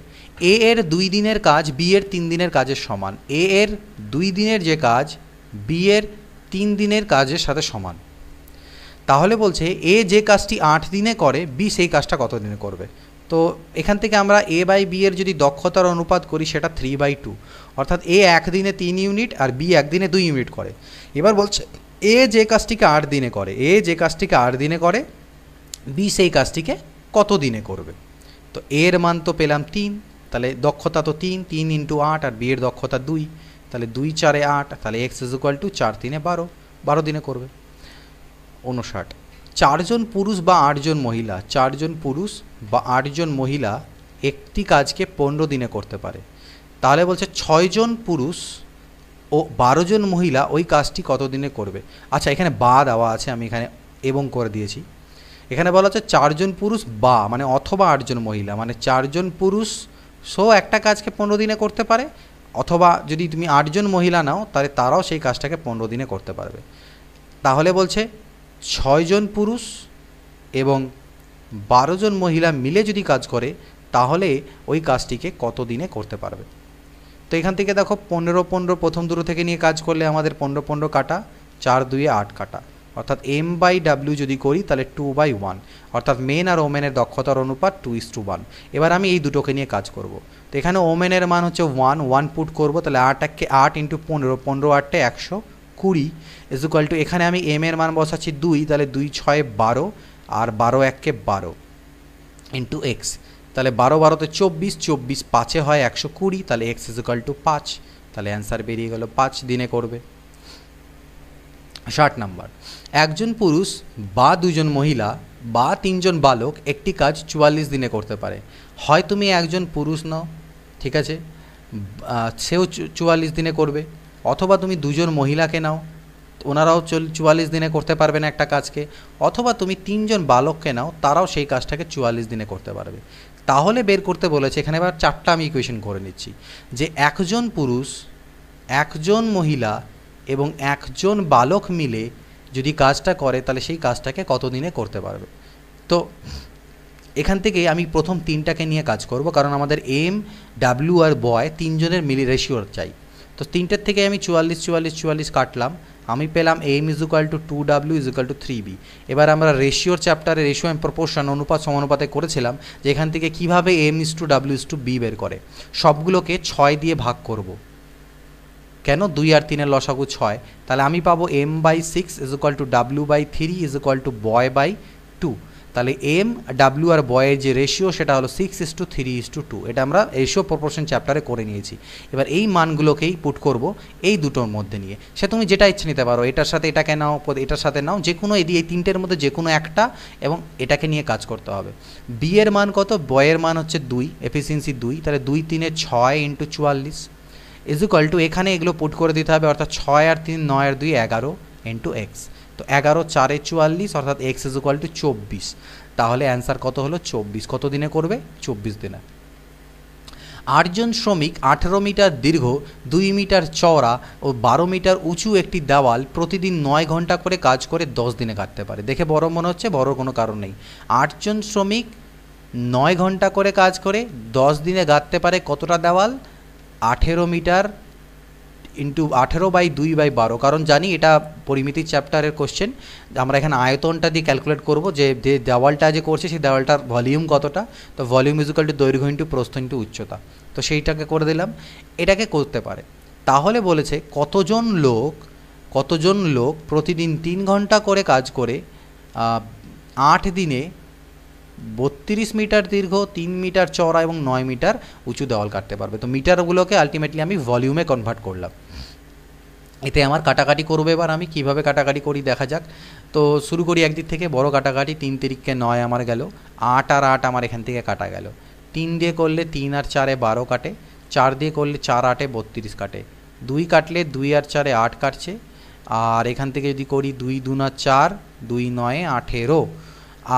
এ এর 2 দিনের কাজ বি এর 3 দিনের কাজের সমান। এ এর 2 দিনের যে কাজ বি এর 3 দিনের কাজের সাথে সমান। তাহলে বলছে এ যে কাজটি 8 দিনে করে বি সেই কাজটা কত দিনে করবে। তো এখান থেকে আমরা এ বাই বি এর যদি দক্ষতার অনুপাত করি সেটা 3/2, অর্থাৎ এ 1 দিনে 3 ইউনিট আর বি 1 দিনে 2 ইউনিট করে। এবার বলছে এ যে কাজটিকে 8 দিনে করে, এ যে কাজটিকে 8 দিনে করে বি সেই কাজটিকে কত দিনে করবে। তো এর মান তো পেলাম 3, তাহলে দক্ষতা তো 3, 3 ইন্টু 8, আর বি এর দক্ষতা 2, তাহলে 2 4 8, তাহলে এক্স ইজ ইকুয়াল টু 4 3 12, 12 দিনে করবে। 59, 4 জন পুরুষ বা 8 জন মহিলা, 4 জন পুরুষ বা 8 জন মহিলা একটি কাজকে 15 দিনে করতে পারে। তাহলে বলছে 6 জন পুরুষ ও 12 জন মহিলা ওই কাজটি কত দিনে করবে। আচ্ছা, এখানে বা দেওয়া আছে, আমি এখানে এবং করে দিয়েছি। এখানে বলা হচ্ছে 4 জন পুরুষ বা মানে অথবা 8 জন মহিলা, মানে 4 জন পুরুষ একটা কাজকে 15 দিনে করতে পারে, অথবা যদি তুমি 8 জন মহিলা নাও তাহলে তারাও সেই কাজটাকে 15 দিনে করতে পারবে। তাহলে বলছে 6 জন পুরুষ এবং 12 জন মহিলা মিলে যদি কাজ করে তাহলে ওই কাজটিকে কত দিনে করতে পারবে। তো এখান থেকে দেখো 15 15 প্রথম দুটো থেকে নিয়ে কাজ করলে আমাদের 15 15 কাটা, 4 2 8 কাটা, অর্থাৎ m/w যদি করি তাহলে 2/1, অর্থাৎ মেন আর ওমেনের দক্ষতার অনুপাত 2:1। এবার আমি এই দুটোকে নিয়ে কাজ করব। তো এখানে ওমেনের মান হচ্ছে 1 পুট করব, তাহলে 8 × 15, 15 8 120 ইজ ইকুয়াল টু, এখানে আমি এম এর মান বসাচ্ছি 2, তাহলে 2 6 12 আর 12 1 12 ইন্টু এক্স, তাহলে 12 12 24, 24 5 হয় 120, তাহলে এক্স ইজ ইকুয়াল টু 5, তাহলে অ্যান্সার বেরিয়ে গেল 5 দিনে করবে। 60 নাম্বার, একজন পুরুষ বা দুজন মহিলা বা তিনজন বালক একটি কাজ 44 দিনে করতে পারে। হয় তুমি একজন পুরুষ নও, ঠিক আছে, সেও 44 দিনে করবে, অথবা তুমি দুজন মহিলাকে নাও, ওনারাও 44 দিনে করতে পারবে না একটা কাজকে, অথবা তুমি তিনজন বালককে নাও, তারাও সেই কাজটাকে 44 দিনে করতে পারবে। তাহলে বের করতে বলেছে এখানে, এবার চারটা আমি ইকুয়েশন করে নিচ্ছি, যে একজন পুরুষ, একজন মহিলা এবং একজন বালক মিলে যদি কাজটা করে তাহলে সেই কাজটাকে কত দিনে করতে পারবে। তো এখান থেকে আমি প্রথম তিনটাকে নিয়ে কাজ করব, কারণ আমাদের এম, ডাব্লিউ আর বয় তিনজনের মিলি রেশিও চাই। তো তিনটের থেকে আমি 44 44 44 কাটলাম, আমি পেলাম M is equal to 2W is equal to 3B। এবার আমরা রেশিওর চ্যাপ্টারে রেশিও অ্যান্ড প্রপোর্শন, অনুপাত সমানুপাতে করেছিলাম যে এখান থেকে কীভাবে M is to W is to B বের করে। সবগুলোকে 6 দিয়ে ভাগ করব, কেন 2 আর 3 লসাগু 6, তাহলে আমি পাবো m/6 is equal to W/3 is equal to বয়/2। তাহলে এম, ডাব্লিউ আর বয়ের যে রেশিও সেটা হলো 6:3:2। এটা আমরা রেশিও প্রপোর্শন চ্যাপ্টারে করে নিয়েছি। এবার এই মানগুলোকেই পুট করব এই দুটোর মধ্যে নিয়ে, সে তুমি যেটা ইচ্ছে নিতে পারো, এটার সাথে এটাকে নাও, এটার সাথে নাও, যে কোনো এই তিনটের মধ্যে যে কোনো একটা, এবং এটাকে নিয়ে কাজ করতে হবে। বি এর মান কত, বয়ের মান হচ্ছে 2, এফিসিয়েন্সি 2, তাহলে 2 3 6 × 44 ইজ ইকুয়াল টু, এখানে এগুলো পুট করে দিতে হবে, অর্থাৎ 6 আর 3 9 আর 2 11 ইন্টু এক্স। তো 11 4 44, অর্থাৎ এক্স ইজ ইকুয়াল টু 24। তাহলে অ্যান্সার কত হলো 24। কত দিনে করবে, 24 দিনে। 8 জন শ্রমিক 18 মিটার দীর্ঘ, 2 মিটার চওড়া ও 12 মিটার উঁচু একটি দেওয়াল প্রতিদিন 9 ঘন্টা করে কাজ করে 10 দিনে কাটতে পারে। দেখে বড় মনে হচ্ছে, বড় কোনো কারণ নেই। 8 জন শ্রমিক 9 ঘন্টা করে কাজ করে 10 দিনে গাঁথতে পারে কতটা দেওয়াল, 18 মিটার ইন্টু 18/2/12, কারণ জানি এটা পরিমিতির চ্যাপ্টারের কোশ্চেন। আমরা এখানে আয়তনটা দিয়ে ক্যালকুলেট করব যে দেওয়ালটা যে করছে সেই দেওয়ালটার ভলিউম কতটা। তো ভলিউম ইজ ইকুয়াল টু দৈর্ঘ্য ইন্টু প্রস্থ ইন্টু উচ্চতা, তো সেইটাকে করে দিলাম। এটাকে করতে পারে, তাহলে বলেছে কতজন লোক প্রতিদিন 3 ঘন্টা করে কাজ করে 8 দিনে 32 মিটার দীর্ঘ, 3 মিটার চওড়া এবং 9 মিটার উঁচু দেওয়াল কাটতে পারবে। তো মিটারগুলোকে আলটিমেটলি আমি ভলিউমে কনভার্ট করলাম। এতে আমার কাটাকাটি করবে, এবার আমি কিভাবে কাটাকাটি করি দেখা যাক। তো শুরু করি একদিক থেকে, বড় কাটাকাটি, 3 তিরিকে 9 আমার গেল, 8 আর 8 আমার এখান থেকে কাটা গেল। 3 দিয়ে করলে 3 আর 4 12 কাটে, 4 দিয়ে করলে 4 8 32 কাটে, 2 কাটলে 2 আর 4 8 কাটছে, আর এখান থেকে যদি করি 2 2 4, 2 9 18,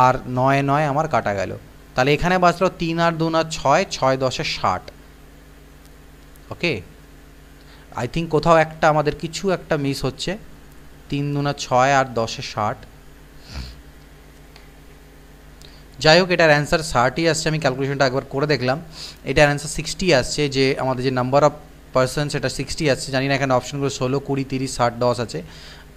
আর 9 9 আমার কাটা গেল। তাহলে এখানে বাঁচলো 3 আর 2 6, 6 10 60। ওকে, আই থিঙ্ক কোথাও একটা আমাদের কিছু একটা মিস হচ্ছে। 3 2 6 আর 10 60, যাই হোক এটার অ্যান্সার 60 আসছে। আমি ক্যালকুলেশনটা একবার করে দেখলাম, এটার অ্যান্সার 60 আসছে, যে আমাদের যে নাম্বার অফ পার্সন সেটা 60 আসছে। জানি না এখানে অপশনগুলো 16 20 30 60 10 আছে,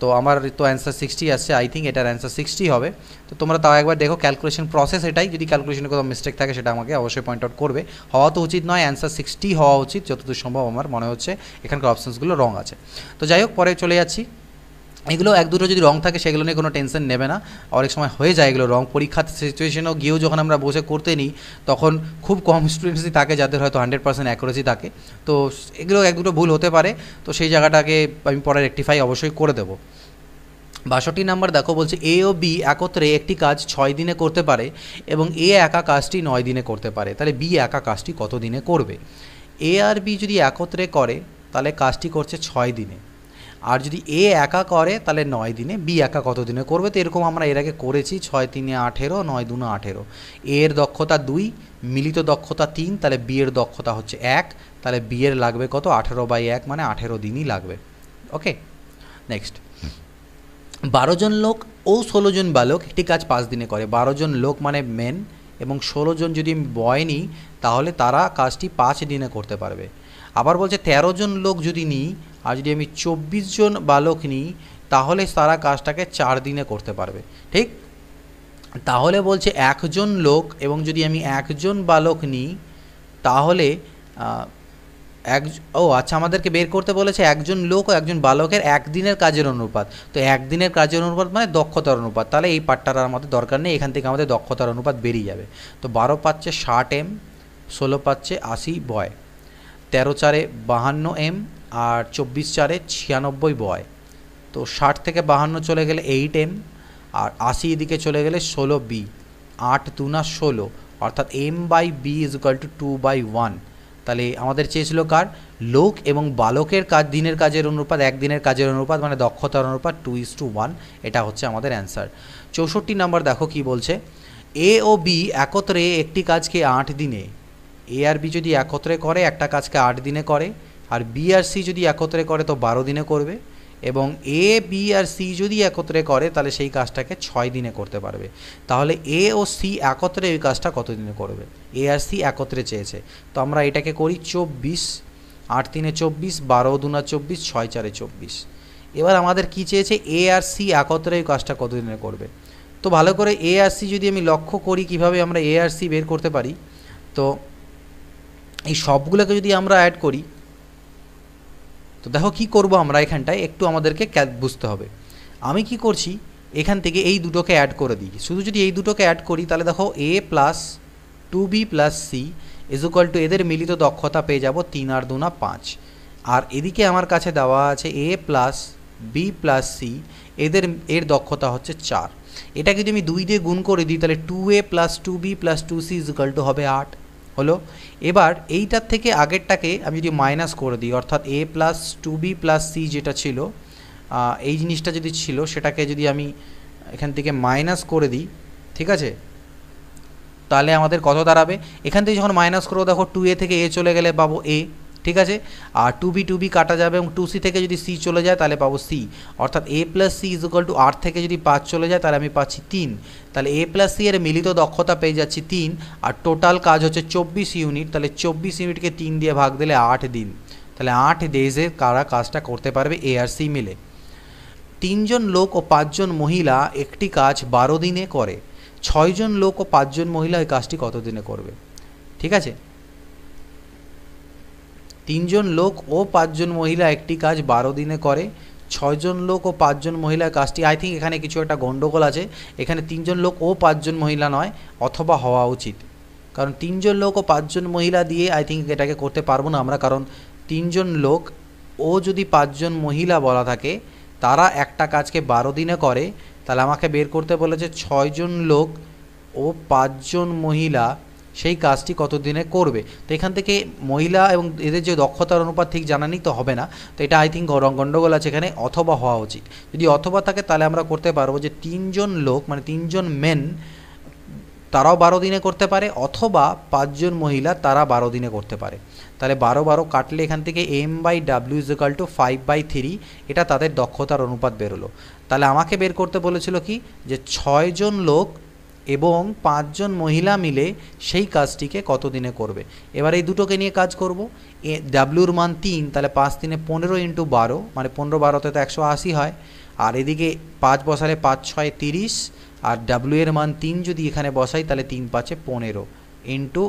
তো আমার তো অ্যান্সার 60 আসছে। আই থিঙ্ক এটার অ্যান্সার 60 হবে। তো তোমরা তাও একবার দেখো, ক্যালকুলেশন প্রসেস এটাই, যদি ক্যালকুলেশনে কোনো মিস্টেক থাকে সেটা আমাকে অবশ্যই পয়েন্ট আউট করবে। হওয়া তো উচিত নয়, অ্যান্সার 60 হওয়া উচিত যতদূর সম্ভব আমার মনে হচ্ছে। এখানকার অপশানসগুলো রং আছে। তো যাই হোক, পরে চলে যাচ্ছি। এগুলো এক দুটো যদি রং থাকে সেগুলো নিয়ে কোনো টেনশন নেবে না, অনেক সময় হয়ে যায় এগুলো রং। পরীক্ষার সিচুয়েশনেও গিয়েও যখন আমরা বসে করতে নিই তখন খুব কম স্টুডেন্টসই থাকে যাদের হয়তো 100% অ্যাকুরেসি থাকে। তো এগুলো এক দুটো ভুল হতে পারে, তো সেই জায়গাটাকে আমি পরে রেকটিফাই অবশ্যই করে দেবো। 62 নাম্বার দেখো, বলছে এ ও বি একত্রে একটি কাজ 6 দিনে করতে পারে এবং এ একা কাজটি 9 দিনে করতে পারে। তাহলে বি একা কাজটি কত দিনে করবে? এ আর বি যদি একত্রে করে তাহলে কাজটি করছে 6 দিনে, আর যদি এ একা করে তাহলে 9 দিনে। বি একা কত দিনে করবে? তো এরকম আমরা এর আগে করেছি, 6 3 18, 9 2 18। এ এর দক্ষতা 2, মিলিত দক্ষতা 3, তাহলে বি এর দক্ষতা হচ্ছে 1, তাহলে বি এর লাগবে কত? 18/1, মানে 18 দিনই লাগবে। ওকে, নেক্সট। 12 জন লোক ও 16 জন বালক একটি কাজ 5 দিনে করে। 12 জন লোক মানে মেন, এবং 16 জন যদি আমি বয় নিই তাহলে তারা কাজটি 5 দিনে করতে পারবে। আবার বলছে 13 জন লোক যদি নিই, আর যদি আমি 24 জন বালক নিই তাহলে তারা কাজটাকে 4 দিনে করতে পারবে। ঠিক, তাহলে বলছে একজন লোক এবং যদি আমি একজন বালক নিই তাহলে আচ্ছা, আমাদেরকে বের করতে বলেছে একজন লোক ও একজন বালকের একদিনের কাজের অনুপাত। তো একদিনের কাজের অনুপাত মানে দক্ষতার অনুপাত, তাহলে এই পার্টটার আমাদের দরকার নেই, এখান থেকে আমাদের দক্ষতার অনুপাত বেরিয়ে যাবে। তো 12 পাচ্ছে 60 এম, 16 পাচ্ছে 80 বয়, 13 4 52 এম আর 24 4 96 বয়। তো 60 থেকে 52 চলে গেলে 8 এম আর 80 এদিকে চলে গেলে 16 বি, 8 2 16, অর্থাৎ M by B is equal to 2/1। তাহলে আমাদের চেয়েছিল কার, লোক এবং বালকের কাজ, দিনের কাজের অনুপাত, একদিনের কাজের অনুপাত মানে দক্ষতার অনুপাত 2:1। এটা হচ্ছে আমাদের অ্যান্সার। 64 নাম্বার দেখো কি বলছে, এ ও বি একত্রে একটি কাজকে 8 দিনে, এ আর বি যদি একত্রে করে একটা কাজকে 8 দিনে করে, আর বি আর সি যদি একত্রে করে তো 12 দিনে করবে, এবং এ বি আর সি যদি একত্রে করে তাহলে সেই কাজটাকে 6 দিনে করতে পারবে। তাহলে এ ও সি একত্রে ওই কাজটা কত দিনে করবে, এ আর সি একত্রে চেয়েছে। তো আমরা এটাকে করি 24, 8 3 24, 12 2 24, 6 4 24। এবার আমাদের কি চেয়েছে, এ আর সি একত্রে ওই কাজটা কত দিনে করবে। তো ভালো করে এ আর সি যদি আমি লক্ষ্য করি কিভাবে আমরা এ আর সি বের করতে পারি, তো এই সবগুলোকে যদি আমরা অ্যাড করি, তো দেখো কি করব আমরা এখানটায় একটু আমাদেরকে বুঝতে হবে। আমি কি করছি, এখান থেকে এই দুটোকে অ্যাড করে দিই। শুধু যদি এই দুটোকে অ্যাড করি তাহলে দেখো A plus two B plus C is equal to এদের মিলিত দক্ষতা পেয়ে যাব 3 আর 2 5। আর এদিকে আমার কাছে দেওয়া আছে এ প্লাস বি প্লাস সি, এর দক্ষতা হচ্ছে 4। এটাকে যদি আমি 2 দিয়ে গুণ করে দিই তাহলে 2a plus two B plus two C is equal to হবে 8 হলো। এবার এইটার থেকে আগেরটাকে আমি যদি মাইনাস করে দিই, অর্থাৎ A plus two B plus C যেটা ছিল, এই জিনিসটা যদি ছিল সেটাকে যদি আমি এখান থেকে মাইনাস করে দিই, ঠিক আছে, তাহলে আমাদের কত দাঁড়াবে, এখান থেকে যখন মাইনাস করবো দেখো 2a থেকে এ চলে গেলে পাবো এ, ঠিক আছে, আর 2বি কাটা যাবে এবং 2c থেকে যদি সি চলে যায় তাহলে পাবো সি, অর্থাৎ A plus C is equal to 8 থেকে যদি 5 চলে যায় তাহলে আমি পাচ্ছি 3। তাহলে এ প্লাস সি এর মিলিত দক্ষতা পেয়ে যাচ্ছি 3, আর টোটাল কাজ হচ্ছে 24 ইউনিট। তাহলে 24 ইউনিটকে 3 দিয়ে ভাগ দিলে 8 দিন, তাহলে 8 ডেজে কারা কাজটা করতে পারবে এ আর সি মিলে। 3 জন লোক ও 5 জন মহিলা একটি কাজ 12 দিনে করে, 6 জন লোক ও 5 জন মহিলা এই কাজটি কত দিনে করবে। ঠিক আছে, 3 জন লোক ও 5 জন মহিলা একটি কাজ 12 দিনে করে, 6 জন লোক ও 5 জন মহিলা কাজটি, আই থিঙ্ক এখানে কিছু একটা গন্ডগোল আছে, এখানে 3 জন লোক ও 5 জন মহিলা নয়, অথবা হওয়া উচিত, কারণ 3 জন লোক ও 5 জন মহিলা দিয়ে আই থিঙ্ক এটাকে করতে পারবো না আমরা, কারণ 3 জন লোক ও যদি 5 জন মহিলা বলা থাকে তারা একটা কাজকে 12 দিনে করে, তাহলে আমাকে বের করতে বলেছে 6 জন লোক ও 5 জন মহিলা সেই কাজটি কত দিনে করবে। তো এখান থেকে মহিলা এবং এদের যে দক্ষতার অনুপাত ঠিক জানা নেই তো হবে না, তো এটা আই থিঙ্ক গন্ডগোল আছে এখানে, অথবা হওয়া উচিত। যদি অথবা থাকে তাহলে আমরা করতে পারবো যে 3 জন লোক মানে 3 জন মেন তারাও 12 দিনে করতে পারে, অথবা 5 জন মহিলা তারা 12 দিনে করতে পারে। তাহলে 12 কাটলে এখান থেকে m/w ইজ ইকুয়াল টু 5/3, এটা তাদের দক্ষতার অনুপাত বেরোলো। তাহলে আমাকে বের করতে বলেছিল কি, যে 6 জন লোক এবং 5 জন মহিলা মিলে সেই কাজটিকে কত দিনে করবে। এবার এই দুটোকে নিয়ে কাজ করব। ডাব্লিউর মান 3, তাহলে 5 3 15 × 12 মানে 15 12তে তো 180 হয়, আর এদিকে 5 বসালে 5 6 30, আর ডাব্লিউ এর মান 3 যদি এখানে বসাই তাহলে 3 5 15 ইন্টু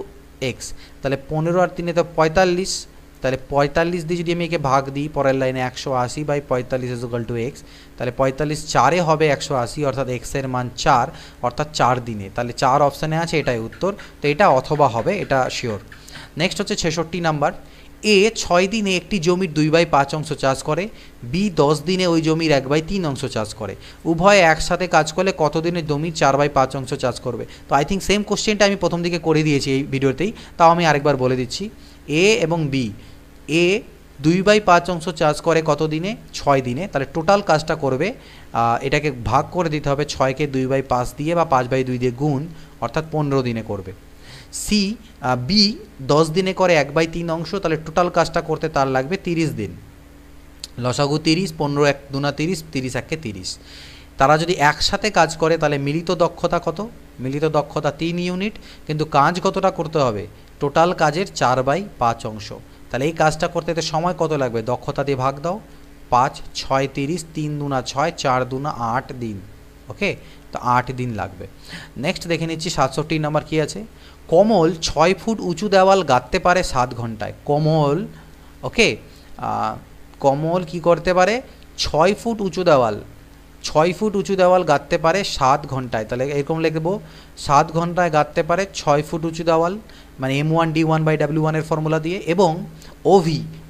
এক্স, তাহলে 15 আর 3 তো 45, তাহলে 45 দিয়ে যদি আমি একে ভাগ দিই পরের লাইনে 180/45 ইজ ইকুয়াল টু এক্স, তাহলে 45 4-এ হবে 180, অর্থাৎ এক্সের মান 4, অর্থাৎ 4 দিনে। তাহলে 4 অপশানে আছে, এটাই উত্তর। তো এটা অথবা হবে, এটা শিওর। নেক্সট হচ্ছে 66 নাম্বার, এ 6 দিনে একটি জমির 2/5 অংশ চাষ করে, বি 10 দিনে ওই জমির 1/3 অংশ চাষ করে, উভয়ে একসাথে কাজ করলে কত দিনে জমির 4/5 অংশ চাষ করবে। তো আই থিঙ্ক সেম কোশ্চেনটা আমি প্রথম দিকে করে দিয়েছি এই ভিডিওতেই, তাও আমি আরেকবার বলে দিচ্ছি। এ এবং বি, এ 2/5 অংশ চাষ করে কত দিনে, 6 দিনে, তাহলে টোটাল কাজটা করবে, এটাকে ভাগ করে দিতে হবে 6কে 2/5 দিয়ে বা 5/2 দিয়ে গুণ, অর্থাৎ 15 দিনে করবে। সি বি 10 দিনে করে 1/3 অংশ, তাহলে টোটাল কাজটা করতে তার লাগবে 30 দিন। লসাগু 30, 15 1 2 30, 30 1 30। তারা যদি একসাথে কাজ করে তাহলে মিলিত দক্ষতা কত, মিলিত দক্ষতা 3 ইউনিট, কিন্তু কাজ কতটা করতে হবে, টোটাল কাজের 4/5 অংশ। তাহলে এই কাজটা করতে সময় কত লাগবে, দক্ষতা দিয়ে ভাগ দাও, 5 6 30, 3 दूना 6, 4 दूना 8 দিন। ওকে, তো 8 দিন লাগবে। নেক্সট দেখে নিচ্ছি 67 নাম্বার কী আছে। কমল 6 ফুট উঁচু দেওয়াল গাঁথতে পারে 7 ঘন্টায়। কমল, ওকে, কমল কি করতে পারে, 6 ফুট উঁচু দেওয়াল, 6 ফুট উঁচু দেওয়াল গাঁথতে পারে 7 ঘন্টায়। তাহলে এরকম লিখবো, 7 ঘন্টায় গাঁথতে পারে 6 ফুট উঁচু দেওয়াল, মানে M1D1/W1 এর ফর্মুলা দিয়ে। এবং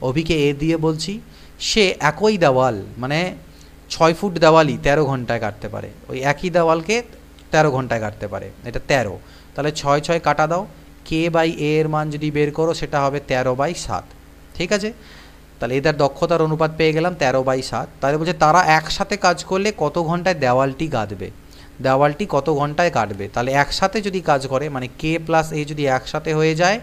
ওভিকে এ দিয়ে বলছি, সে একই দেওয়াল মানে 6 ফুট দেওয়ালই 13 ঘন্টায় কাটতে পারে। ওই একই দেওয়ালকে 13 ঘন্টায় কাটতে পারে, এটা 13। তাহলে 6 6 কাটা দাও, K/A এর মান যদি বের করো সেটা হবে 13/7। ঠিক আছে, তাহলে এদের দক্ষতার অনুপাত পেয়ে গেলাম 13/7। তাহলে বলছে তারা একসাথে কাজ করলে কত ঘন্টায় দেওয়ালটি গাঁথবে, দেওয়ালটি কত ঘন্টায় কাটবে। তাহলে একসাথে যদি কাজ করে, মানে K+A যদি একসাথে হয়ে যায়,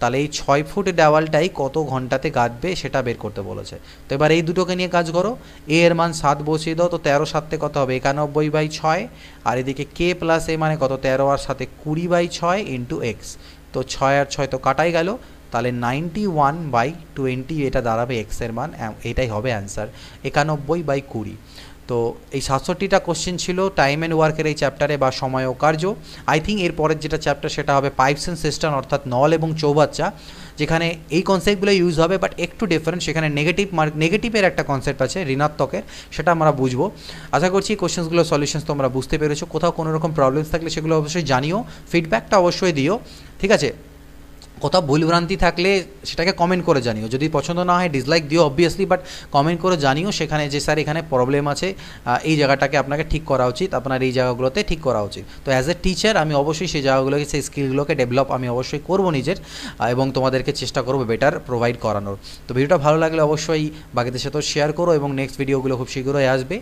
তাহলে এই 6 ফুট দেওয়ালটাই কত ঘন্টাতে গাঁথবে সেটা বের করতে বলেছে। তো এবার এই দুটোকে নিয়ে কাজ করো, এ এর মান 7 বসিয়ে দাও, তো 13 7 কত হবে 91/6, আর এদিকে K+A মানে কত 13 আর 7 20/6 ইন্টু এক্স। তো 6 আর 6 তো কাটাই গেল, তাহলে 91/20 এটা দাঁড়াবে এক্সের মান, এটাই হবে অ্যান্সার 91/20। তো এই 67টা কোশ্চেন ছিল টাইম অ্যান্ড ওয়ার্কের এই চ্যাপ্টারে বা সময় ও কার্য। আই থিঙ্ক এর পরের যেটা চ্যাপ্টার সেটা হবে পাইপস অ্যান্ড সিস্টেম, অর্থাৎ নল এবং চৌবাচ্চা, যেখানে এই কনসেপ্টগুলো ইউজ হবে বাট একটু ডিফারেন্ট। সেখানে নেগেটিভের একটা কনসেপ্ট আছে, ঋণাত্মকের, সেটা আমরা বুঝবো। আশা করছি এই কোশ্চেন্সগুলো সলিউশনস তোমরা বুঝতে পেরেছো। কোথাও কোনো রকম প্রবলেমস থাকলে সেগুলো অবশ্যই জানিও, ফিডব্যাকটা অবশ্যই দিও। ঠিক আছে, কোথাও ভুলভ্রান্তি থাকলে সেটাকে কমেন্ট করে জানিও, যদি পছন্দ না হয় ডিসলাইক দিও অবভিয়াসলি, বাট কমেন্ট করে জানিও সেখানে যে স্যার এখানে প্রবলেম আছে, এই জায়গাটাকে আপনাকে ঠিক করা উচিত, আপনার এই জায়গাগুলোতে ঠিক করা উচিত। তো অ্যাজ এ টিচার আমি অবশ্যই সেই জায়গাগুলোকে, সেই স্কিলগুলোকে ডেভেলপ আমি অবশ্যই করবো নিজের, এবং তোমাদেরকে চেষ্টা করবো বেটার প্রোভাইড করানোর। তো ভিডিওটা ভালো লাগলে অবশ্যই বাকিদের সাথেও শেয়ার করো, এবং নেক্সট ভিডিওগুলো খুব শীঘ্রই আসবে।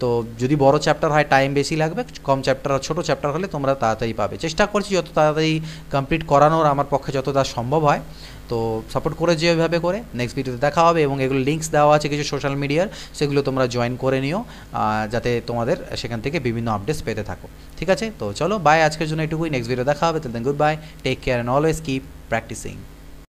তো যদি বড় চ্যাপ্টার হয় টাইম বেশি লাগবে, কম চ্যাপ্টার আর ছোটো চ্যাপ্টার হলে তোমরা তাড়াতাড়ি পাবে। চেষ্টা করছি যত তাড়াতাড়ি কমপ্লিট করানোর আমার পক্ষে যতটা সম্ভব হয়। তো সাপোর্ট করে যে ওইভাবে করে। নেক্সট ভিডিওতে দেখা হবে, এবং এগুলো লিঙ্কস দেওয়া আছে কিছু সোশ্যাল মিডিয়ার, সেগুলো তোমরা জয়েন করে নিও, যাতে তোমাদের সেখান থেকে বিভিন্ন আপডেটস পেতে থাকো। ঠিক আছে, তো চলো বাই, আজকের জন্য এটুকুই। নেক্সট ভিডিও দেখা হবে, then good bye, take care and always keep practising.